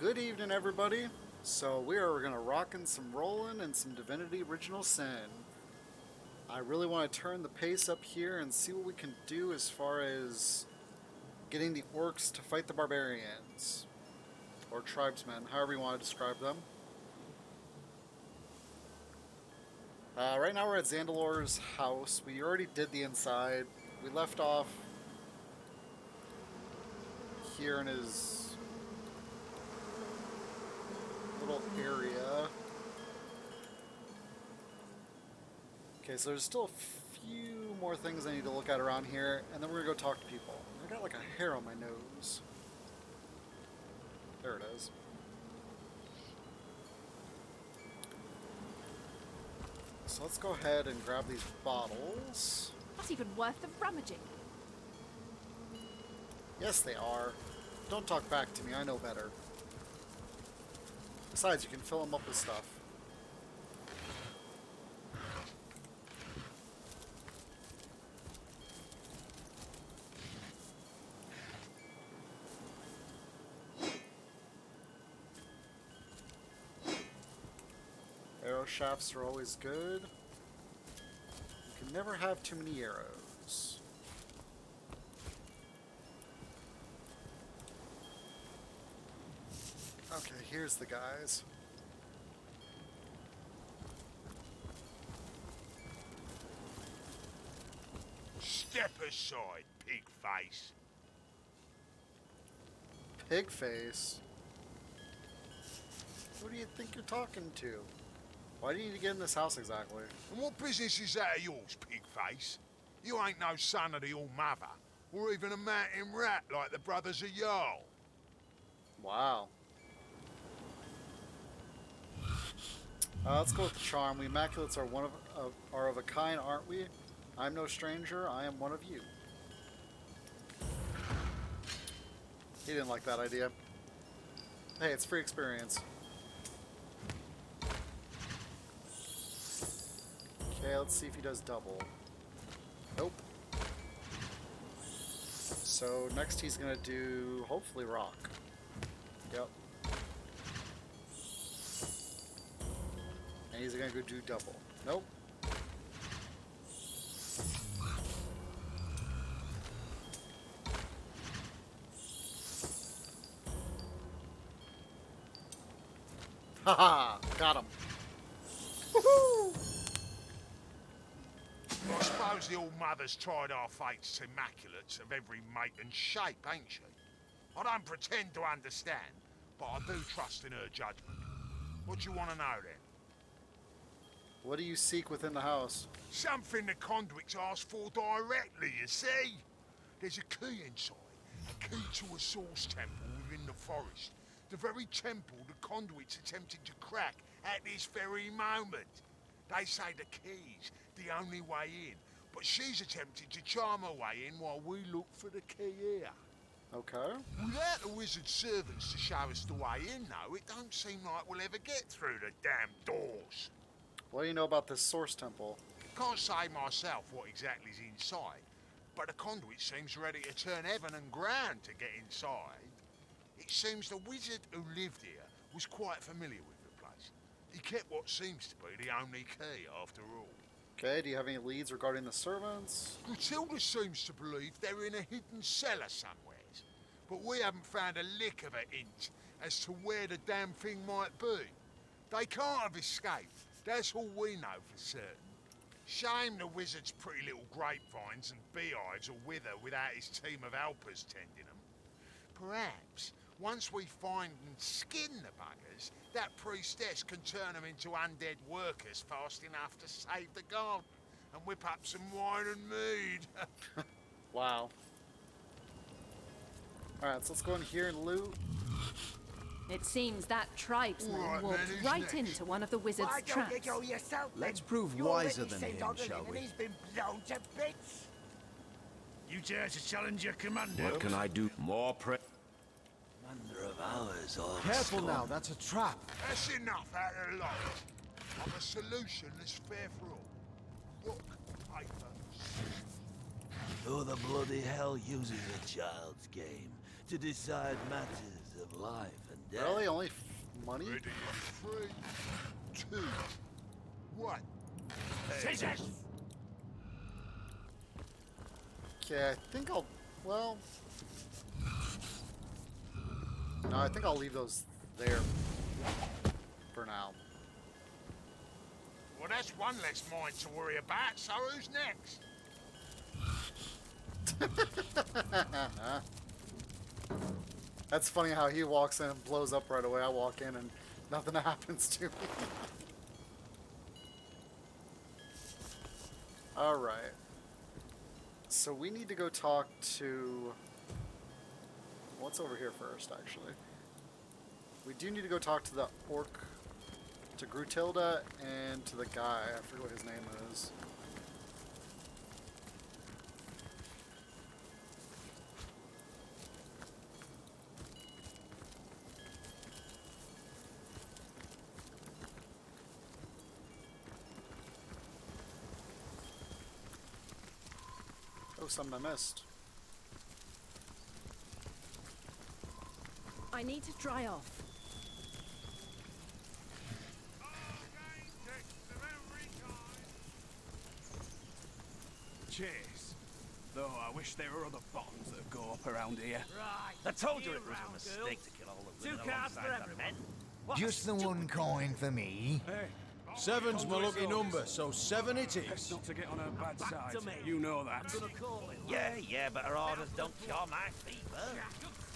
Good evening, everybody. So we are gonna rockin' some rollin' and some Divinity Original Sin. I really want to turn the pace up here and see what we can do as far as getting the Orcs to fight the Barbarians. Or Tribesmen, however you want to describe them. Right now we're at Zandalor's house. We already did the inside. We left off here in his little area. Okay, so there's still a few more things I need to look at around here, and then we're gonna go talk to people. I got like a hair on my nose. There it is. So let's go ahead and grab these bottles. Not even worth the rummaging. Yes, they are. Don't talk back to me, I know better. Besides, you can fill them up with stuff. Arrow shafts are always good. You can never have too many arrows. Okay, here's the guys. Step aside, pig face. Pig face? Who do you think you're talking to? Why do you need to get in this house exactly? And what business is that of yours, pig face? You ain't no son of the All-Mother, or even a mountain rat like the brothers of Jarl. Wow. Let's go with the charm. We Immaculates are of a kind, aren't we? I'm no stranger. I am one of you. He didn't like that idea. Hey, it's free experience. Okay, let's see if he does double. Nope. So next he's gonna do, hopefully, rock. Yep. And he's gonna go do double. Nope. Haha! Got him. Woohoo! I suppose the All-Mother's tried our fates to Immaculates of every make and shape, ain't she? I don't pretend to understand, but I do trust in her judgment. What do you want to know, then? What do you seek within the house? Something the conduits ask for directly, you see? There's a key inside, a key to a source temple within the forest. The very temple the conduits attempted to crack at this very moment. They say the key's the only way in, but she's attempted to charm her way in while we look for the key here. Okay. Without the wizard's servants to show us the way in, though, it don't seem like we'll ever get through the damn doors. What do you know about this source temple? Can't say myself what exactly's inside, but the conduit seems ready to turn heaven and ground to get inside. It seems the wizard who lived here was quite familiar with the place. He kept what seems to be the only key, after all. Okay, do you have any leads regarding the servants? Matilda seems to believe they're in a hidden cellar somewhere, but we haven't found a lick of a hint as to where the damn thing might be. They can't have escaped, that's all we know for certain. Shame the wizard's pretty little grapevines and beehives will wither without his team of helpers tending them. Perhaps, once we find and skin the buggers, that priestess can turn them into undead workers fast enough to save the garden and whip up some wine and mead. Wow. Alright, so let's go in here and loot. It seems that tribesman Right, walked then, who's right next? into one of the wizard's Why don't you traps. go yourself, Let's then? prove You wiser already than saved him, Ogden, shall and we? he's been blown to bits. You dare to challenge your commander? What can I do? More pre- Commander of ours, all Careful now, that's a trap. That's enough out of the lot. I've a solution that's fair for all. Look, paper. Who the bloody hell uses a child's game to decide matters of life and death. Really? Only money? Ready in 3, 2, 1. Scissors! Okay, I think I'll... Well... No, I think I'll leave those there for now. Well, that's one less mine to worry about, so who's next? That's funny how he walks in and blows up right away. I walk in and nothing happens to me. Alright. So we need to go talk to... What's over here first, actually? We do need to go talk to the orc, to Grutilda, and to the guy. I forget what his name is. Oh, something I missed. I need to dry off. Cheers. Though I wish there were other bottles that go up around here. Right. I told you it was round, a mistake girls. to kill all the women 2 cards for alongside the everyone. men. Just the one coin for me. Hey, Seven's my lucky number, so 7 it best is. not to get on her bad Back side. to me. You know that. I'm gonna call it. Yeah, but her orders don't cure my fever.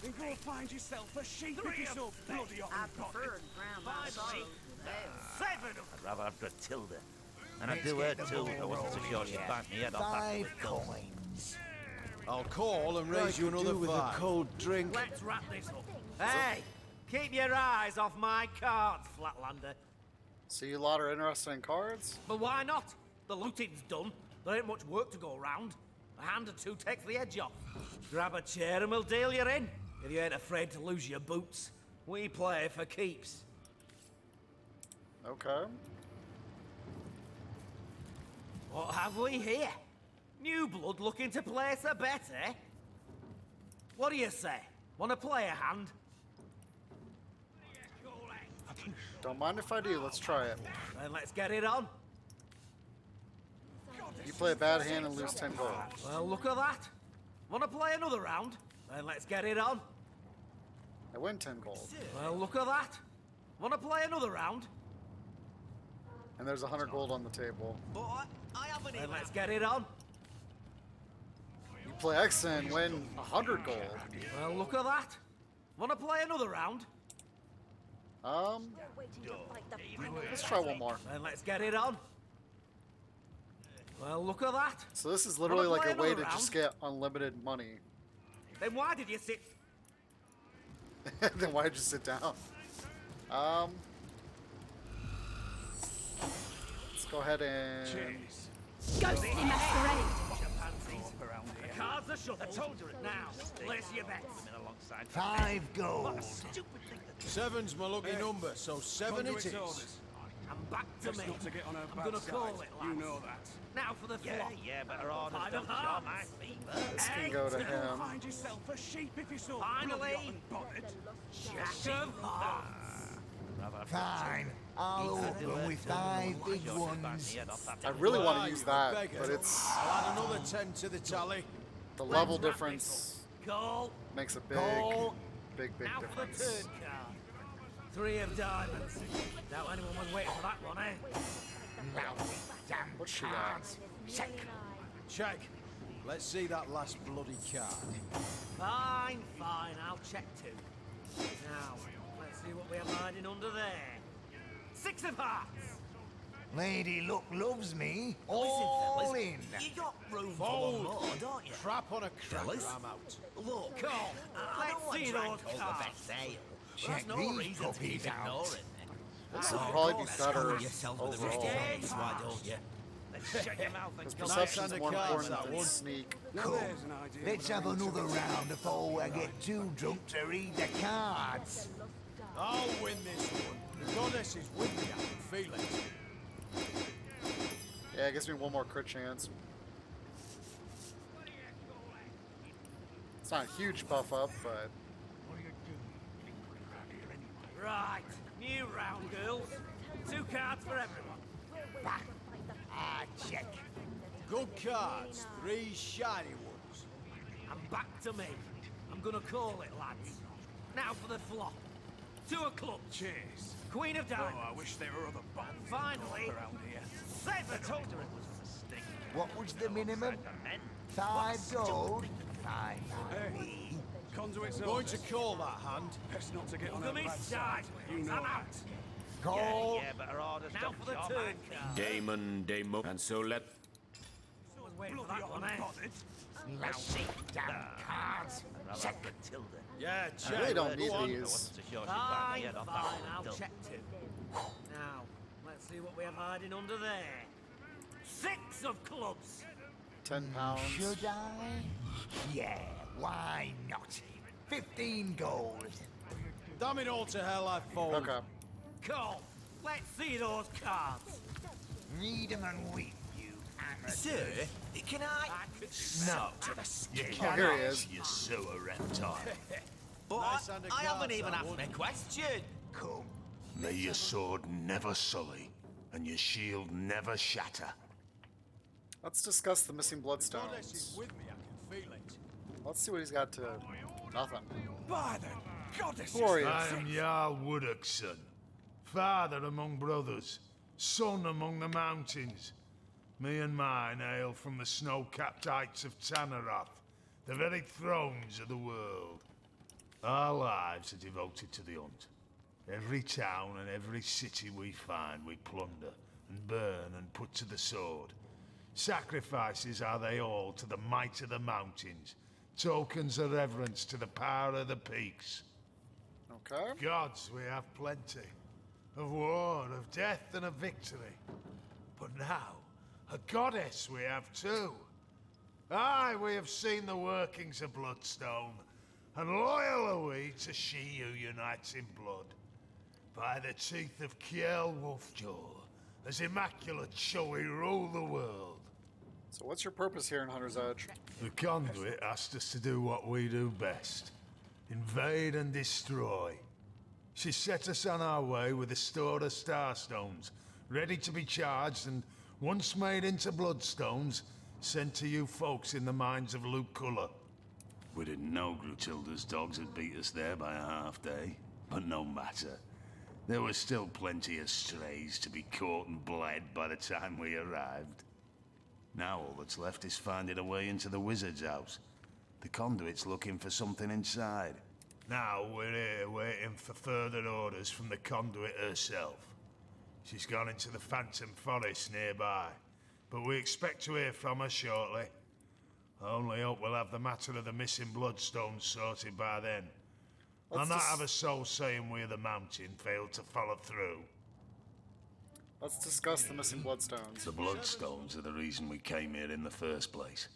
Then go find yourself a sheep if you're so bloody hot I and prefer potted. to drown my sorrows with ale. 7 of I'd rather have Gratilda. And I'd do her too if I wasn't so sure she'd bite me head off after 5 we're done. coins. I'll call and raise you another with 5. a cold drink. Let's wrap this up. Hey, keep your eyes off my cards, Flatlander. So you lot are interested in cards? But why not? The looting's done. There ain't much work to go around. A hand or two takes the edge off. Grab a chair and we'll deal you in. If you ain't afraid to lose your boots. We play for keeps. Okay. What have we here? New blood looking to place a bet, eh? What do you say? Want to play a hand? Don't mind if I do. Let's try it. Then let's get it on. You play a bad hand and lose 10 gold. Well, look at that. Want to play another round? Then let's get it on. I win 10 gold. Well, look at that. Want to play another round? And there's 100 gold on the table. Then let's get it on. You play X and win 100 gold. Well, look at that. Want to play another round? Let's try one more. Then let's get it on. Well, look at that. So this is literally Wanna like a play way to another just round? get unlimited money. Then why did you sit? Then why'd you sit down? Let's go ahead and... Cheers. Ghostly masquerade. Chimpanzees. Up around here. Cards are shuffled. I told you it was Now, a mistake place to your kill all bets. the women alongside the 5 men. gold. What a stupid thing to do. 7's my lucky number, so 7 it Conduit's is. orders. And back to Best me. not to get on her I'm bad gonna side. call it, You lads. know that. Now for the flop. Yeah, but her orders 5 don't of cure hearts. my fever. This can go to him. Find yourself a sheep if you're so Finally. bloody hot and potted. Jack of hearts. Rather have Fine. I'll open with 5 big ones. I really want Ah, to use you that, beggar. but it's... I'll add another 10 to the tally. The level Let's wrap difference Call. makes a big, Call. big Now for the difference. turn card. 3 of diamonds. Doubt anyone was waiting for that one, eh? What's she got? Check. Let's see that last bloody card. Fine, fine. I'll check too. Now, let's see what we have hiding under there. 6 of hearts. Lady Luck loves me. Listen, All fellas, in. you got room for Fold. one more, don't you? Crap on a cracker, Fellas? I'm out. Look, Call. I Let's know I see drank those all the cards. best ale. But Check that's no these reason to puppies keep out. ignoring me. This So, would probably be let's better cover yourself with the overall. rusty hands, why don't you? Let's shut your mouth and Because come perception's hand more of cards, important that than one. sneak. Now Come, there's an idea. let's have another round before I get too drunk to read the cards. I'll win this one. The goddess is with me, I can feel it. Yeah, it gives me one more crit chance. It's not a huge buff up, but... Right, new round, girls. 2 cards for everyone. Ah, check. Good cards, 3 shiny ones. And back to me. I'm gonna call it, lads. Now for the flop. 2 of clubs. Cheers. Queen of Oh, diamonds. I wish there were other bombs Finally, around here. 7 I told her it was a stick. What was the minimum? 5 gold. 5 money. Conduits Going to call that hand. Best not to get on Look her at me bad side. sideways. You know I'm that. out. Call. Yeah, but her orders Now don't for the show, turn man. card. Damon, Damo, and so let. I was waiting for Bloody that one, eh? unbothered. Lousy damn cards. I'll Check. have Matilda. Yeah, I check. really don't Word need is, I these. wasn't so sure she'd bite Fine, me head off that fine, one I'll until- check too. Now, let's see what we have hiding under there. 6 of clubs. £10. Should I? Yeah, why not? 15 gold. Damn it all to hell, I fold. Okay. Call. Let's see those cards. Read 'em and weep, you amateur. Sir, can I? No. You Oh, here he is. You sewer reptile. But Nice hand of I haven't cards, even that asked one. my question. Come. May your sword never sully, and your shield never shatter. Let's discuss the missing Goddess is bloodstones. with me, I can feel it. Let's see what he's got to. Nothing. By the goddess. Who are you? I am Jarl Woodok's son, father among brothers, son among the mountains. Me and mine hail from the snow-capped heights of Tanarath, the very thrones of the world. Our lives are devoted to the hunt. Every town and every city we find, we plunder and burn and put to the sword. Sacrifices are they all to the might of the mountains, tokens of reverence to the power of the peaks. Okay. Gods we have plenty, of war, of death and of victory. But now, a goddess we have too. Aye, we have seen the workings of Bloodstone, and loyal are we to she who unites in blood. By the teeth of Kiel Wolfjaw, as immaculate shall we rule the world. So what's your purpose here in Hunter's Edge? The Conduit asked us to do what we do best. Invade and destroy. She set us on our way with a store of Starstones, ready to be charged and, once made into Bloodstones, sent to you folks in the mines of Luculla. We didn't know Grutilda's dogs had beat us there by a half day, but no matter. There were still plenty of strays to be caught and bled by the time we arrived. Now all that's left is finding a way into the wizard's house. The Conduit's looking for something inside. Now we're here waiting for further orders from the Conduit herself. She's gone into the Phantom Forest nearby, but we expect to hear from her shortly. I only hope we'll have the matter of the missing bloodstones sorted by then. I'll not have a soul saying we're the mountain failed to follow through. Let's discuss the missing bloodstones. The Bloodstones are the reason we came here in the first place.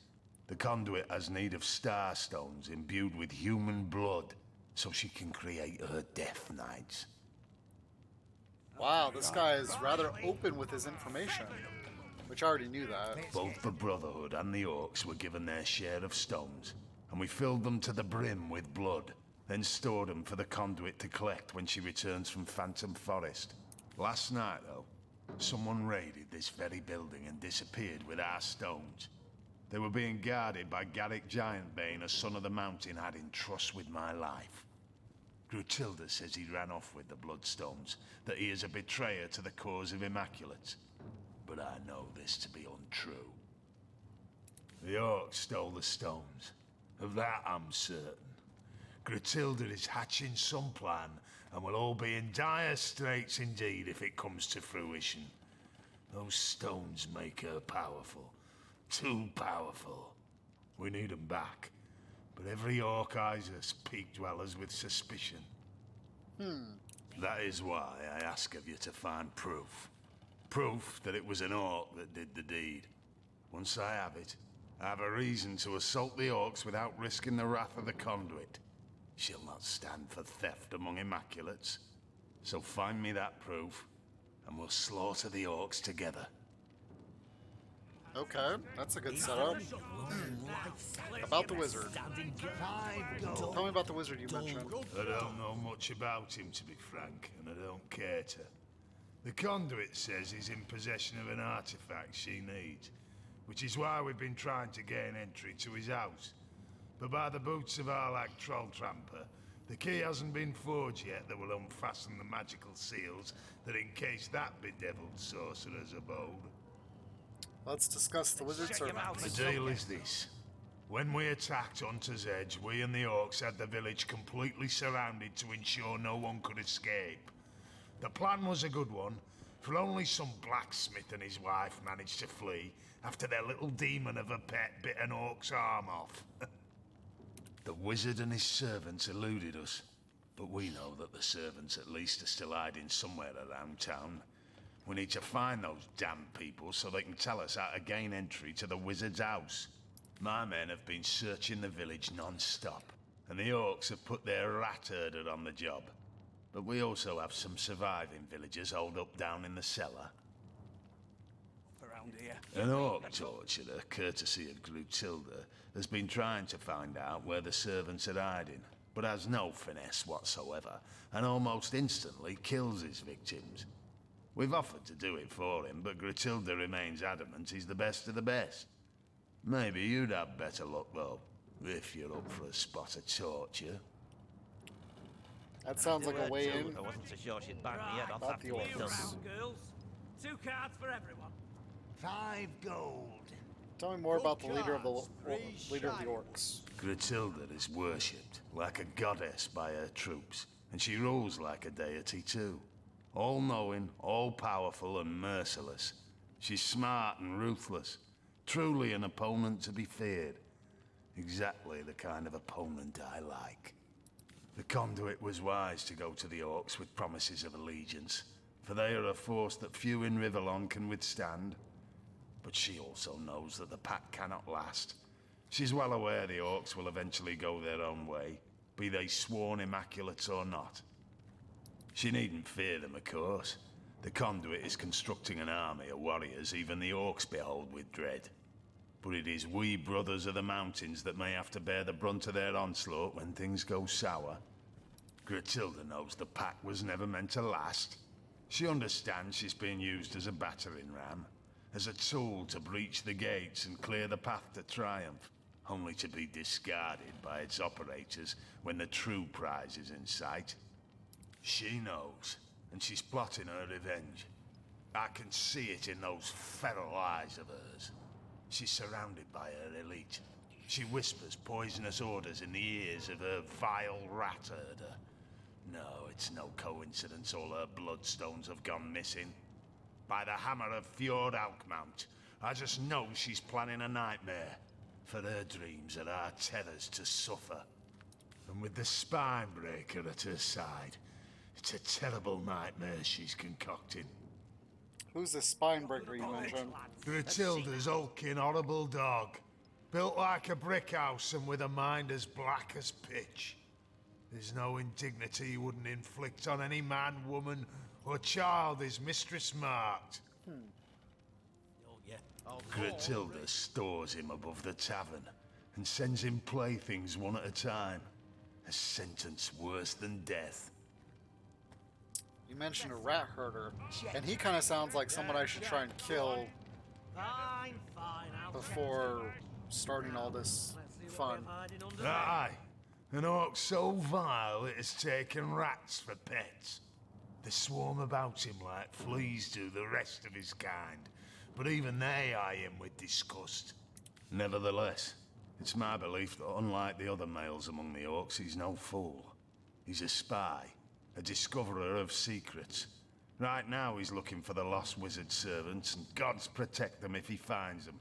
The Conduit has need of Starstones imbued with human blood, so she can create her Death Knights. Wow, this guy is rather open with his information. Which I already knew that. Both the Brotherhood and the Orcs were given their share of stones, and we filled them to the brim with blood, then stored them for the Conduit to collect when she returns from Phantom Forest. Last night, though, someone raided this very building and disappeared with our stones. They were being guarded by Garrick Giantbane, a son of the mountain had in trust with my life. Grutilda says he ran off with the Bloodstones, that he is a betrayer to the cause of Immaculates. But I know this to be untrue. The Orcs stole the stones. Of that I'm certain. Grutilda is hatching some plan, and we'll all be in dire straits indeed if it comes to fruition. Those stones make her powerful. Too powerful. We need them back. But every Orc eyes us, peak dwellers, with suspicion. That is why I ask of you to find proof. Proof that it was an Orc that did the deed. Once I have it, I have a reason to assault the Orcs without risking the wrath of the Conduit. She'll not stand for theft among Immaculates. So find me that proof, and we'll slaughter the Orcs together. Okay, that's a good setup. About the wizard. Tell me about the wizard you mentioned. I don't know much about him, to be frank, and I don't care to. The conduit says he's in possession of an artifact she needs, which is why we've been trying to gain entry to his house. But by the boots of Arlak Trolltramper, the key hasn't been forged yet that will unfasten the magical seals that encase that bedeviled sorcerer's abode. Let's discuss the wizard servant. The deal is this. When we attacked Hunter's Edge, we and the Orcs had the village completely surrounded to ensure no one could escape. The plan was a good one, for only some blacksmith and his wife managed to flee after their little demon of a pet bit an Orc's arm off. The wizard and his servants eluded us, but we know that the servants at least are still hiding somewhere around town. We need to find those damn people so they can tell us how to gain entry to the wizard's house. My men have been searching the village non-stop, and the Orcs have put their rat herder on the job. But we also have some surviving villagers holed up down in the cellar. Around here. An Orc torturer, courtesy of Grutilda, has been trying to find out where the servants are hiding, but has no finesse whatsoever, and almost instantly kills his victims. We've offered to do it for him, but Grutilda remains adamant he's the best of the best. Maybe you'd have better luck, though, if you're up for a spot of torture. That sounds like a way in. I wasn't so sure she'd bang me head off About after the we'd Orcs. done. Round, girls. 2 cards for everyone. 5 gold. Tell me more about the leader of the Three Orcs. Grutilda is worshipped like a goddess by her troops, and she rules like a deity too. All-knowing, all-powerful and merciless. She's smart and ruthless. Truly an opponent to be feared. Exactly the kind of opponent I like. The conduit was wise to go to the Orcs with promises of allegiance, for they are a force that few in Riverlong can withstand. But she also knows that the pact cannot last. She's well aware the Orcs will eventually go their own way, be they sworn immaculates or not. She needn't fear them, of course. The conduit is constructing an army of warriors even the Orcs behold with dread. But it is we brothers of the mountains that may have to bear the brunt of their onslaught when things go sour. Grutilda knows the pact was never meant to last. She understands she's being used as a battering ram, as a tool to breach the gates and clear the path to triumph, only to be discarded by its operators when the true prize is in sight. She knows, and she's plotting her revenge. I can see it in those feral eyes of hers. She's surrounded by her elite. She whispers poisonous orders in the ears of her vile rat herder. No, it's no coincidence all her bloodstones have gone missing. By the hammer of Fjord Alkmount, I just know she's planning a nightmare. For her dreams are our terrors to suffer. And with the spine breaker at her side, it's a terrible nightmare she's concocting. Who's the spine breaker you mentioned? Grutilda's hulking, horrible dog. Built like a brick house and with a mind as black as pitch. There's no indignity he wouldn't inflict on any man, woman, or child his mistress marked. Oh, yeah. Grutilda stores him above the tavern and sends him playthings one at a time. A sentence worse than death. You mentioned a rat herder, and he kind of sounds like someone I should try and kill Fine, I'll before starting all this fun. Aye, an orc so vile it has taken rats for pets. They swarm about him like fleas do the rest of his kind, but even they eye him with disgust. Nevertheless, it's my belief that unlike the other males among the orcs, he's no fool. He's a spy, a discoverer of secrets. Right now he's looking for the lost wizard servants, and gods protect them if he finds them.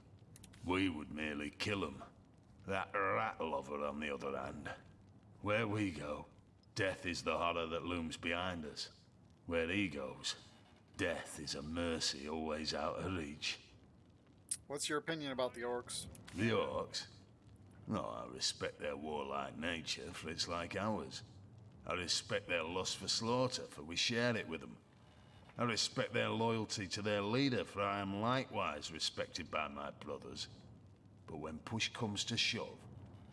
We would merely kill him. That rat lover on the other hand. Where we go, death is the horror that looms behind us. Where he goes, death is a mercy always out of reach. What's your opinion about the Orcs? The Orcs? No, I respect their warlike nature, for it's like ours. I respect their lust for slaughter, for we share it with them. I respect their loyalty to their leader, for I am likewise respected by my brothers. But when push comes to shove,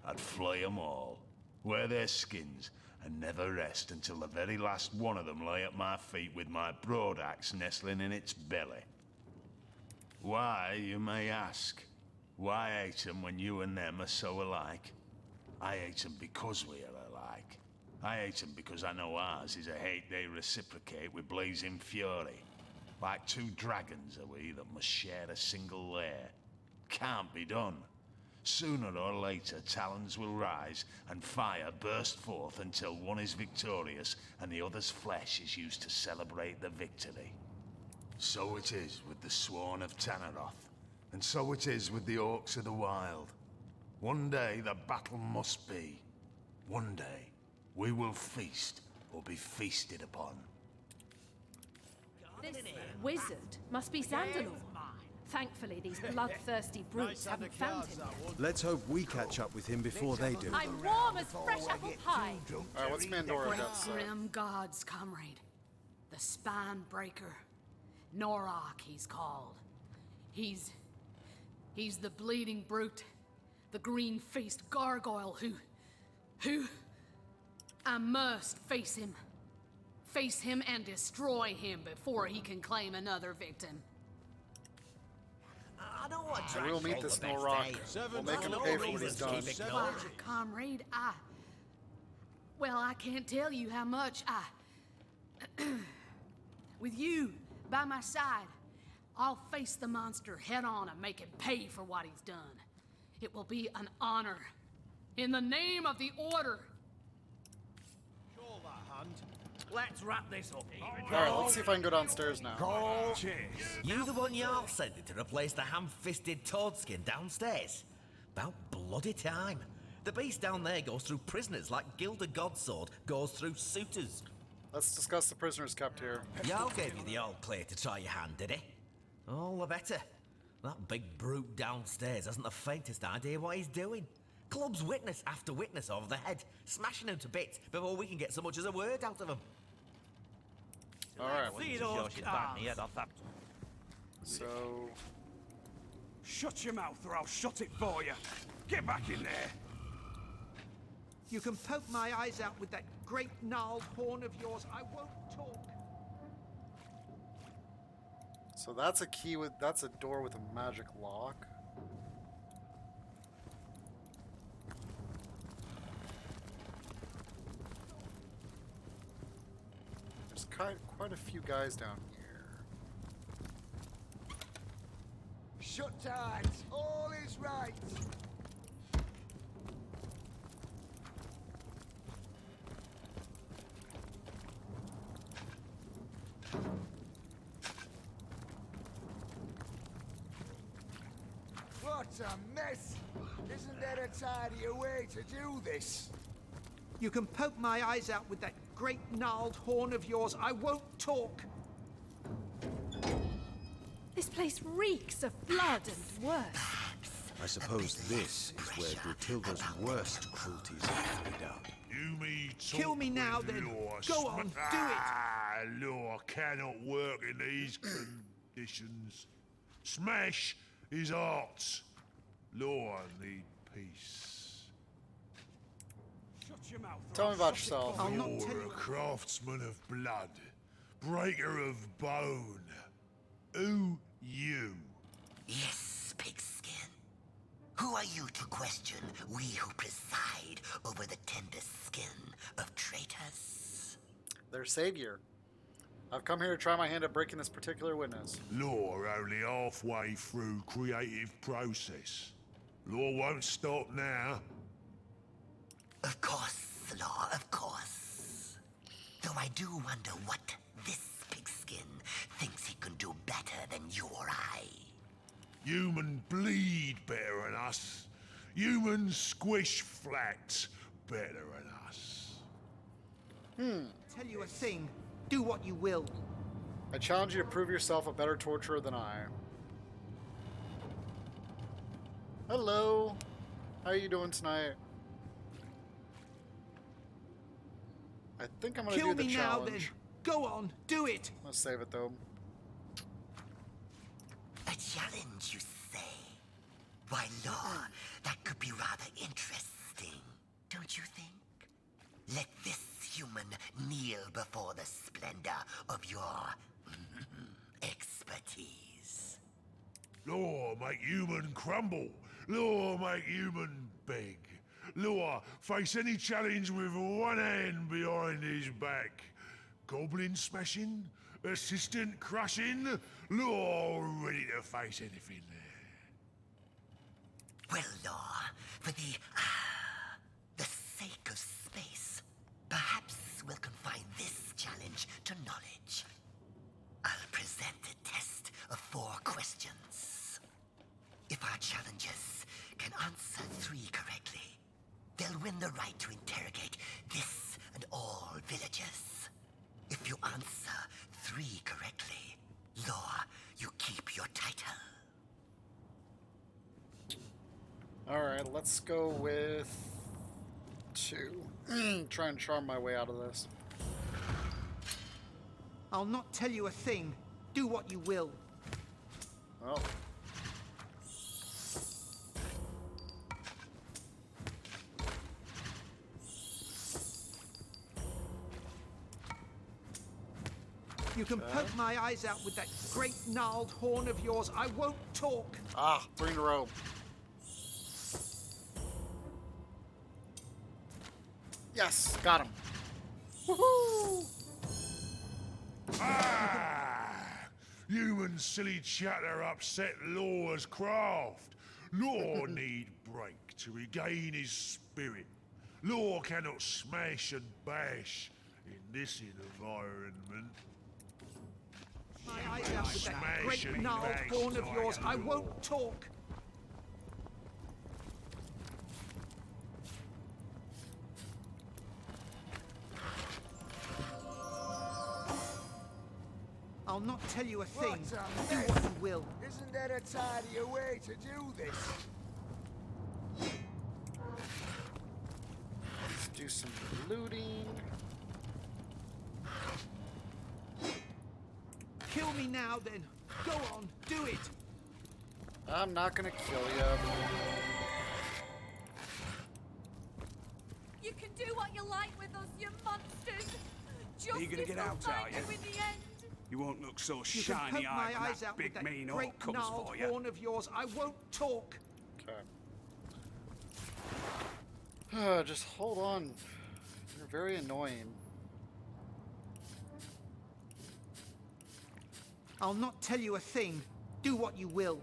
I'd flay them all, wear their skins, and never rest until the very last one of them lay at my feet with my broadaxe nestling in its belly. Why, you may ask? Why hate them when you and them are so alike? I hate them because we are alike. I hate them because I know ours is a hate they reciprocate with blazing fury. Like two dragons are we that must share a single lair. Can't be done. Sooner or later, talons will rise and fire burst forth until one is victorious and the other's flesh is used to celebrate the victory. So it is with the Sworn of Tanneroth, and so it is with the Orcs of the Wild. One day the battle must be. One day we will feast or be feasted upon. This wizard must be Sandalor. Thankfully, these bloodthirsty brutes haven't found him yet. Let's hope we catch up with him before they do. I'm warm as fresh apple pie. Alright, what's Mandora got to say? Grim gods, comrade. The spine breaker. Norok, he's called. He's the bleeding brute. The green-faced gargoyle who... I must face him. Face him and destroy him before he can claim another victim. I know what We'll meet this Norok. We'll make him pay for what he's done. Why, comrade, well, I can't tell you how much with you by my side, I'll face the monster head on and make him pay for what he's done. It will be an honor. In the name of the Order. Sure that hand. Let's wrap this up. Alright, let's see if I can go downstairs now. Cheers. You the one Jarl sent to replace the ham-fisted Toadskin downstairs? About bloody time. The beast down there goes through prisoners like Gilda Godsword goes through suitors. Let's discuss the prisoners kept here. Jarl gave you the all clear to try your hand, did he? All the better. That big brute downstairs hasn't the faintest idea what he's doing. Clubs witness after witness over the head, smashing him to bits before we can get so much as a word out of him. Alright, See those cars. so... Shut your mouth or I'll shut it for you. Get back in there. You can poke my eyes out with that great gnarled horn of yours. I won't talk. So that's a key with... that's a door with a magic lock. There's quite a few guys down here. Shut tight. All is right. What a mess! Isn't there a tidier way to do this? You can poke my eyes out with that great gnarled horn of yours. I won't talk. This place reeks of blood and worse. I suppose this is where Brutilda's worst cruelties are carried out. You me Kill me now, then. Go on, do it. Law cannot work in these conditions. Smash is arts. Law need peace. Shut your mouth. Tell me about yourself. You're a craftsman of blood, breaker of bone. Who you? Yes, pigskin. Who are you to question we who preside over the tender skin of traitors? Their savior. I've come here to try my hand at breaking this particular witness. Law only halfway through creative process. Law won't stop now. Of course, Law, of course. Though I do wonder what this pigskin thinks he can do better than you or I. Human bleed better than us. Human squish flats better than us. Tell you a thing. Do what you will. I challenge you to prove yourself a better torturer than I. Hello. How are you doing tonight? I think I'm gonna Kill do the me now, challenge. then. Go on, do it! Let's save it though. A challenge, you say? Why, Law, that could be rather interesting, don't you think? Let this human kneel before the splendor of your expertise. Law make human crumble. Law make human beg. Law face any challenge with one hand behind his back. Goblin smashing, assistant crushing. Law ready to face anything there. Well, Law, for the sake of space, perhaps we'll confine this challenge to knowledge. I'll present a test of 4 questions. If our challengers can answer 3 correctly, they'll win the right to interrogate this and all villagers. If you answer 3 correctly, Law, you keep your title. Alright, let's go with 2. Try and charm my way out of this. I'll not tell you a thing. Do what you will. Oh. You can poke my eyes out with that great gnarled horn of yours. I won't talk. Ah, 3 in a row. Yes, got him. Woohoo! Human silly chatter upset Law's craft. Law need break to regain his spirit. Law cannot smash and bash in this environment. My eyes out with that great gnarled horn of yours. I won't talk. I'll not tell you a thing. Do what you will. Isn't there a tidier way to do this? Let's do some looting. Kill me now, then. Go on, do it. I'm not gonna kill you. You can do what you like with us, you monsters. Are you gonna get out, are you? In the end. You won't look so You can poke shiny-eyed my when eyes that out with big that mean great orc comes gnarled for you. horn of yours. I won't talk. Okay. Just hold on. You're very annoying. I'll not tell you a thing. Do what you will.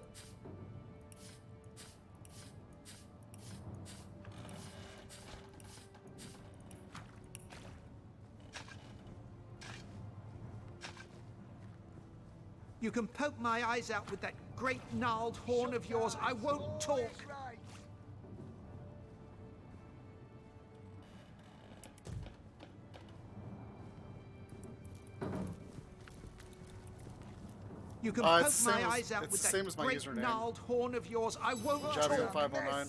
You can poke my eyes out with that great gnarled horn of yours. I won't talk. You can poke my eyes out with that great gnarled horn of yours. I won't talk. 509.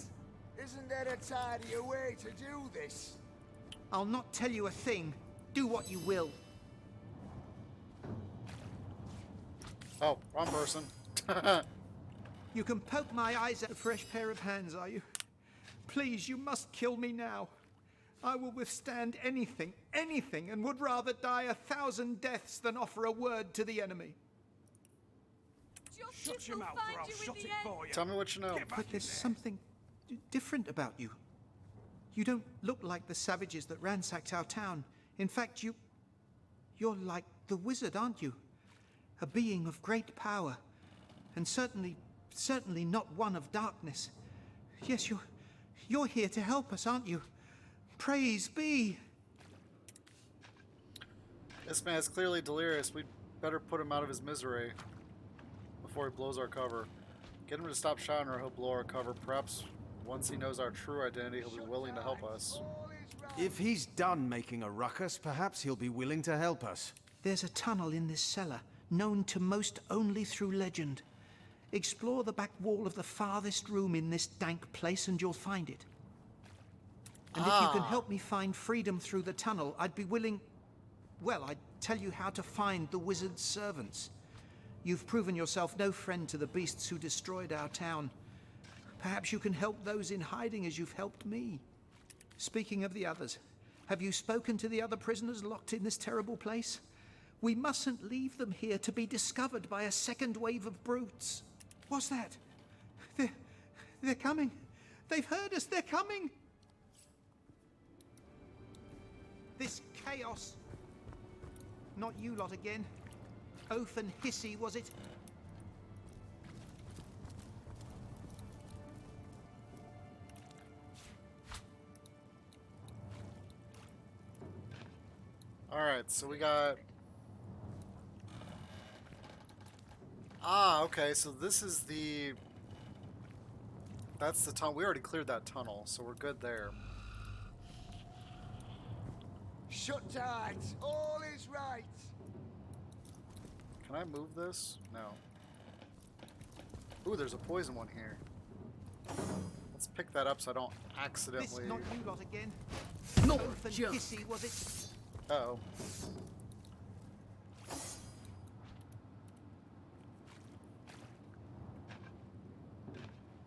Isn't there a tidier way to do this? I'll not tell you a thing. Do what you will. Oh, wrong person. You can poke my eyes at a fresh pair of hands, are you? Please, you must kill me now. I will withstand anything, and would rather die 1,000 deaths than offer a word to the enemy. Shut your mouth or I'll shut it for you. Tell me what you know. But there's something different about you. You don't look like the savages that ransacked our town. In fact, you're like the wizard, aren't you? A being of great power, and certainly not one of darkness. Yes, you're here to help us, aren't you? Praise be. This man is clearly delirious. We'd better put him out of his misery before he blows our cover. Get him to stop shouting or he'll blow our cover. Perhaps once he knows our true identity, he'll be willing to help us. If he's done making a ruckus, perhaps he'll be willing to help us. There's a tunnel in this cellar, known to most only through legend. Explore the back wall of the farthest room in this dank place and you'll find it. And if you can help me find freedom through the tunnel, I'd be willing... Well, I'd tell you how to find the wizard's servants. You've proven yourself no friend to the beasts who destroyed our town. Perhaps you can help those in hiding as you've helped me. Speaking of the others, have you spoken to the other prisoners locked in this terrible place? We mustn't leave them here to be discovered by a second wave of brutes. What's that? They're coming. They've heard us. They're coming. This chaos. Not you lot again. Oath and hissy, was it? Alright, so we got... Ah, okay, so this is the... That's the tunnel. We already cleared that tunnel, so we're good there. Shut tight. All is right. Can I move this? No. Ooh, there's a poison one here. Let's pick that up so I don't accidentally... This not you lot again. Not Oath and just. hissy, was it? Uh-oh.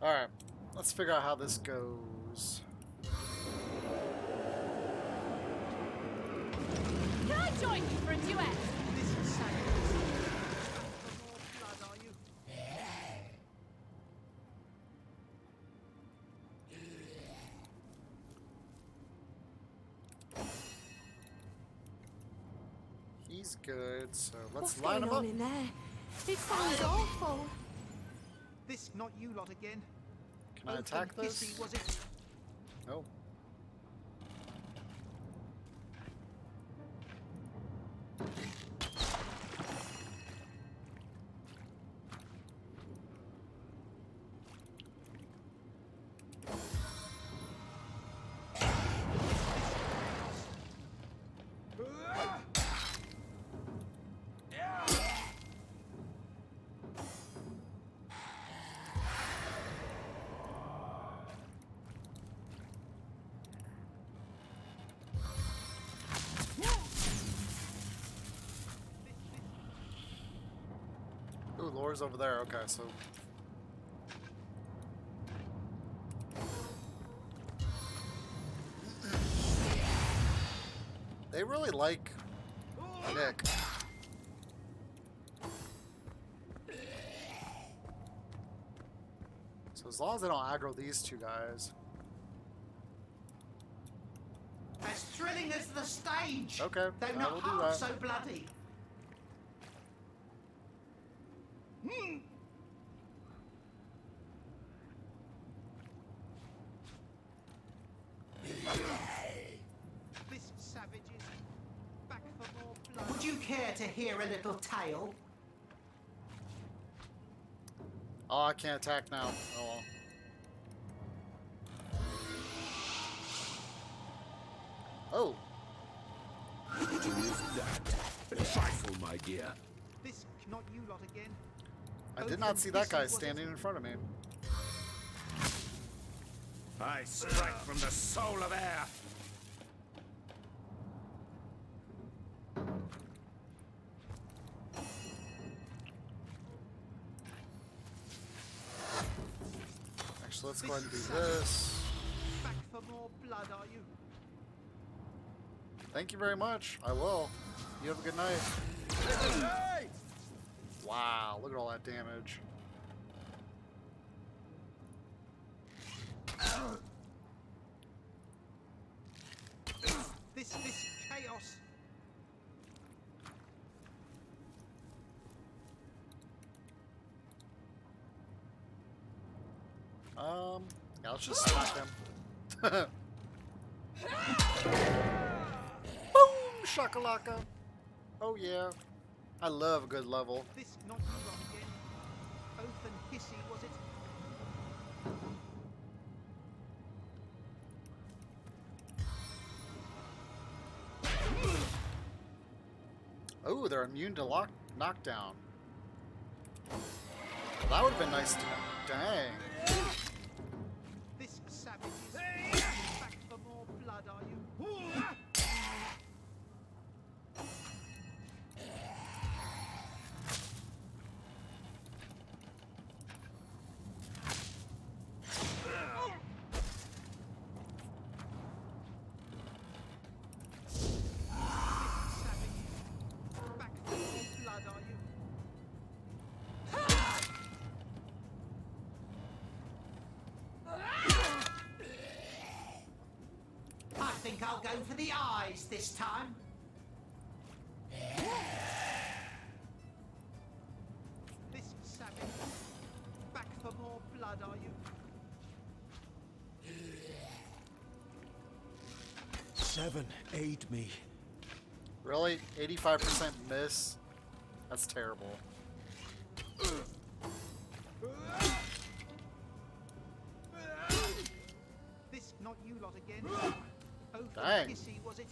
Alright, let's figure out how this goes. Can I join you for a duet? This is savage. For more blood, are you? He's good, so let's What's line going him on up. in there? It sounds awful. This not you lot again. Can I Oath attack and this? hissy, was it? No. Ooh, Laura's over there. Okay, so... They really like Nick. So as long as they don't aggro these two guys. As thrilling as the stage. Okay, Though I not will do half that. so bloody. This savage is back for more blood. Would you care to hear a little tale? Oh, I can't attack now. Oh well. Oh. It is that. A trifle, my dear. This not you lot again. I did not see that guy standing in front of me. I strike from the soul of air. Actually, let's go ahead and do this. Back for more blood, are you? Thank you very much. I will. You have a good night. Wow, look at all that damage. This chaos. Yeah, let's just smack them. Boom! Shakalaka. Oh yeah. I love a good level. This not you lot again. Oath and hissy, was it? Oh, they're immune to knockdown. Well, that would have been nice to know. Dang. This savage is back for more blood, are you? think I'll go for the eyes this time. This savage. Back for more blood, are you? 7, aid me. Really? 85% miss? That's terrible. This not you lot again. Oh, Dang. Kissy, was it?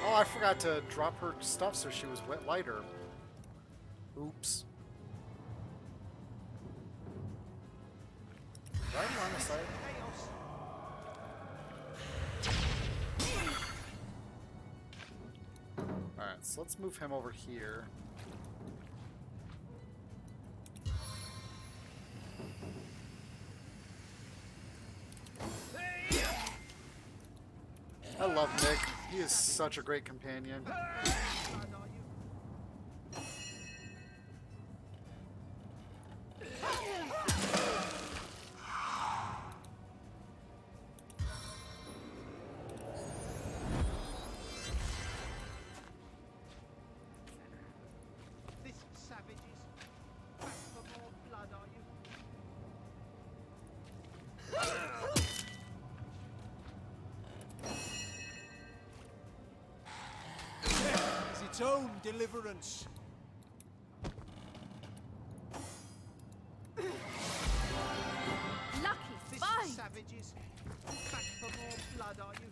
Oh, I forgot to drop her stuff so she was lighter. Oops. Right on the side. Alright, so let's move him over here. I love Nick. He is such a great companion. This savage is back for more blood, are you? It's its own deliverance. Lucky This find! savage is back for more blood, are you?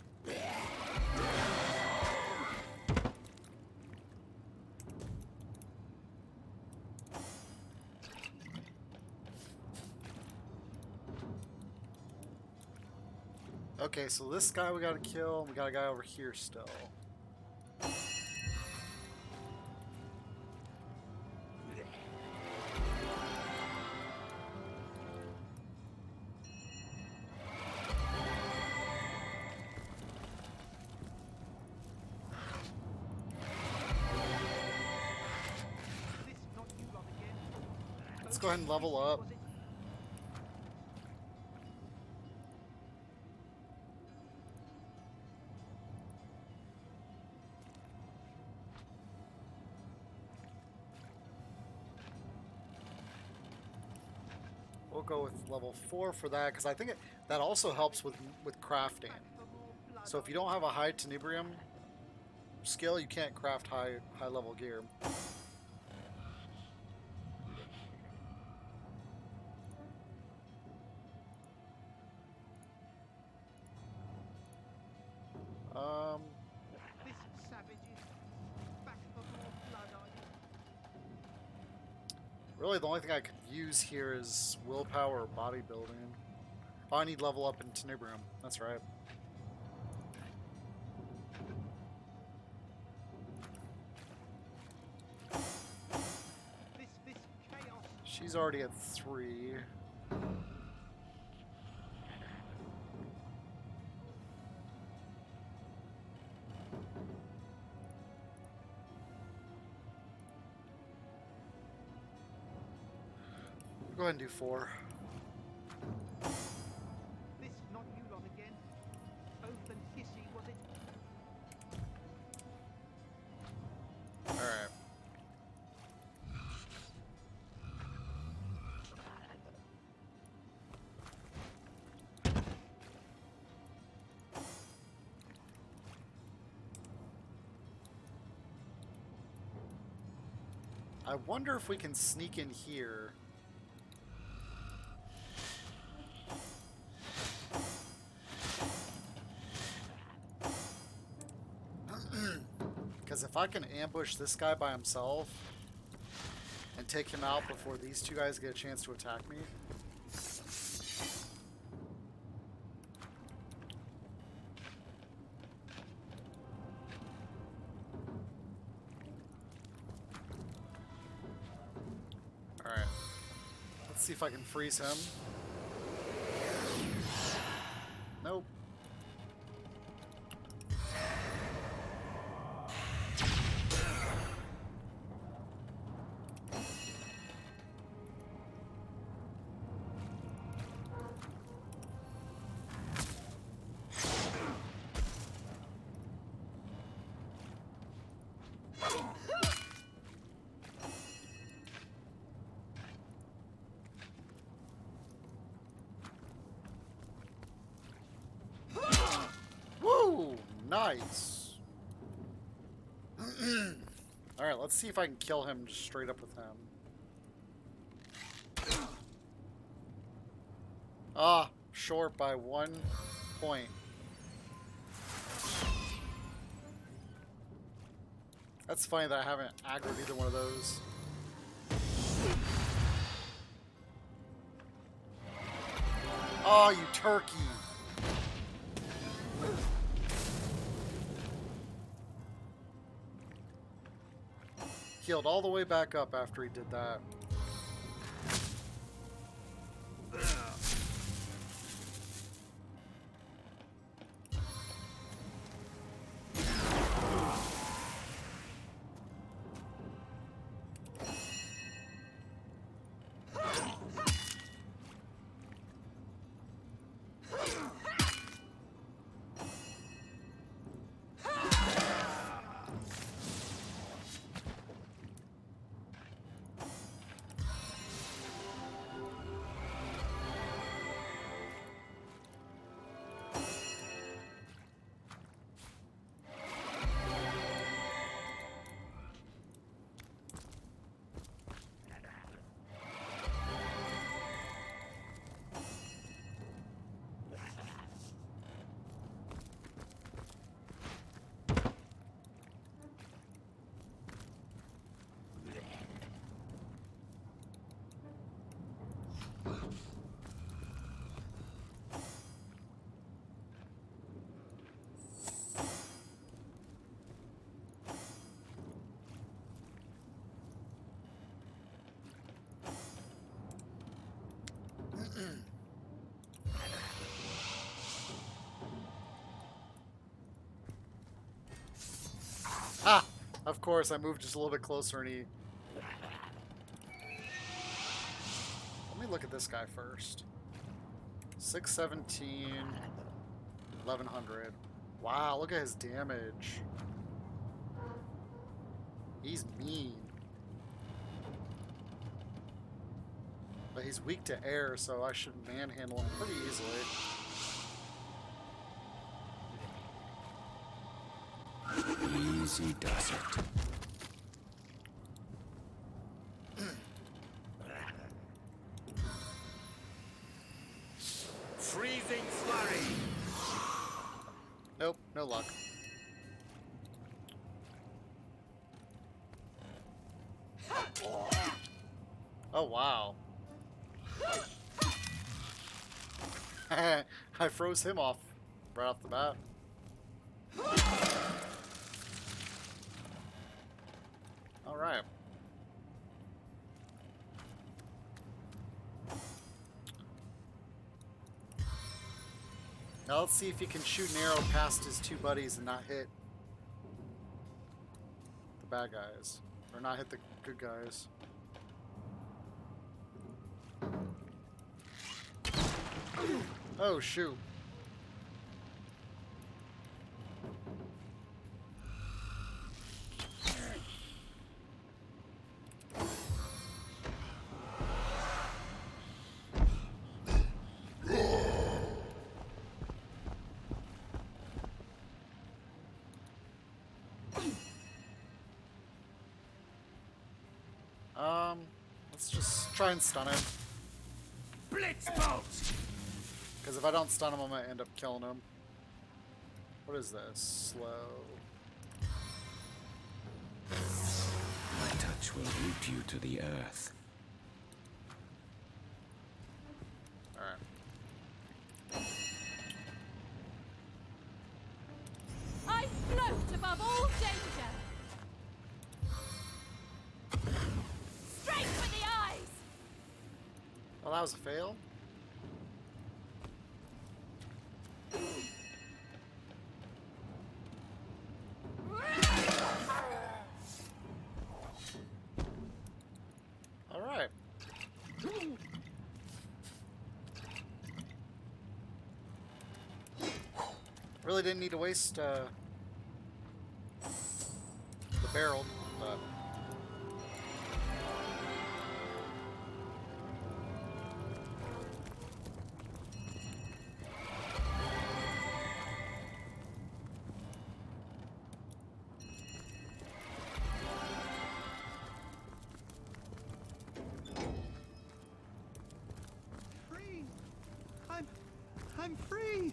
Okay, so this guy we gotta kill, and we got a guy over here still. This not you lot again. Let's go ahead and level up. Was it? We'll go with level 4 for that, because I think that also helps with crafting. So if you don't have a high tenebrium skill, you can't craft high level gear. This savage is back for more blood, are you? Really, the only thing I could use here is willpower or bodybuilding. Oh, I need level up in tenebrium. That's right. This chaos. She's already at 3. Go ahead and do 4. This not you lot again. Oath and Kissy, was it? Alright. I wonder if we can sneak in here. Because if I can ambush this guy by himself and take him out before these two guys get a chance to attack me. Alright. Let's see if I can freeze him. Nope. Woo! Nice. Alright, let's see if I can kill him just straight up with him. Ah, short by 1 point. That's funny that I haven't aggroed either one of those. Oh, you turkey! Healed all the way back up after he did that. Ah! Of course, I moved just a little bit closer and he... Let me look at this guy first. 617, 1100. Wow, look at his damage. He's mean. But he's weak to air, so I should manhandle him pretty easily. Easy does it. Freezing flurry. Nope, no luck. Oh, wow. I froze him off right off the bat. All right. Now let's see if he can shoot an arrow past his two buddies and not hit the bad guys. Or not hit the good guys. Oh, shoot. Let's just try and stun him. Blitz bolt! Because if I don't stun him, I'm going to end up killing him. What is this? Slow. My touch will root you to the earth. Alright. I float above all danger. Straight for the eyes. Well, that was a fail. Alright. Really didn't need to waste the barreled, but... Free! I'm free!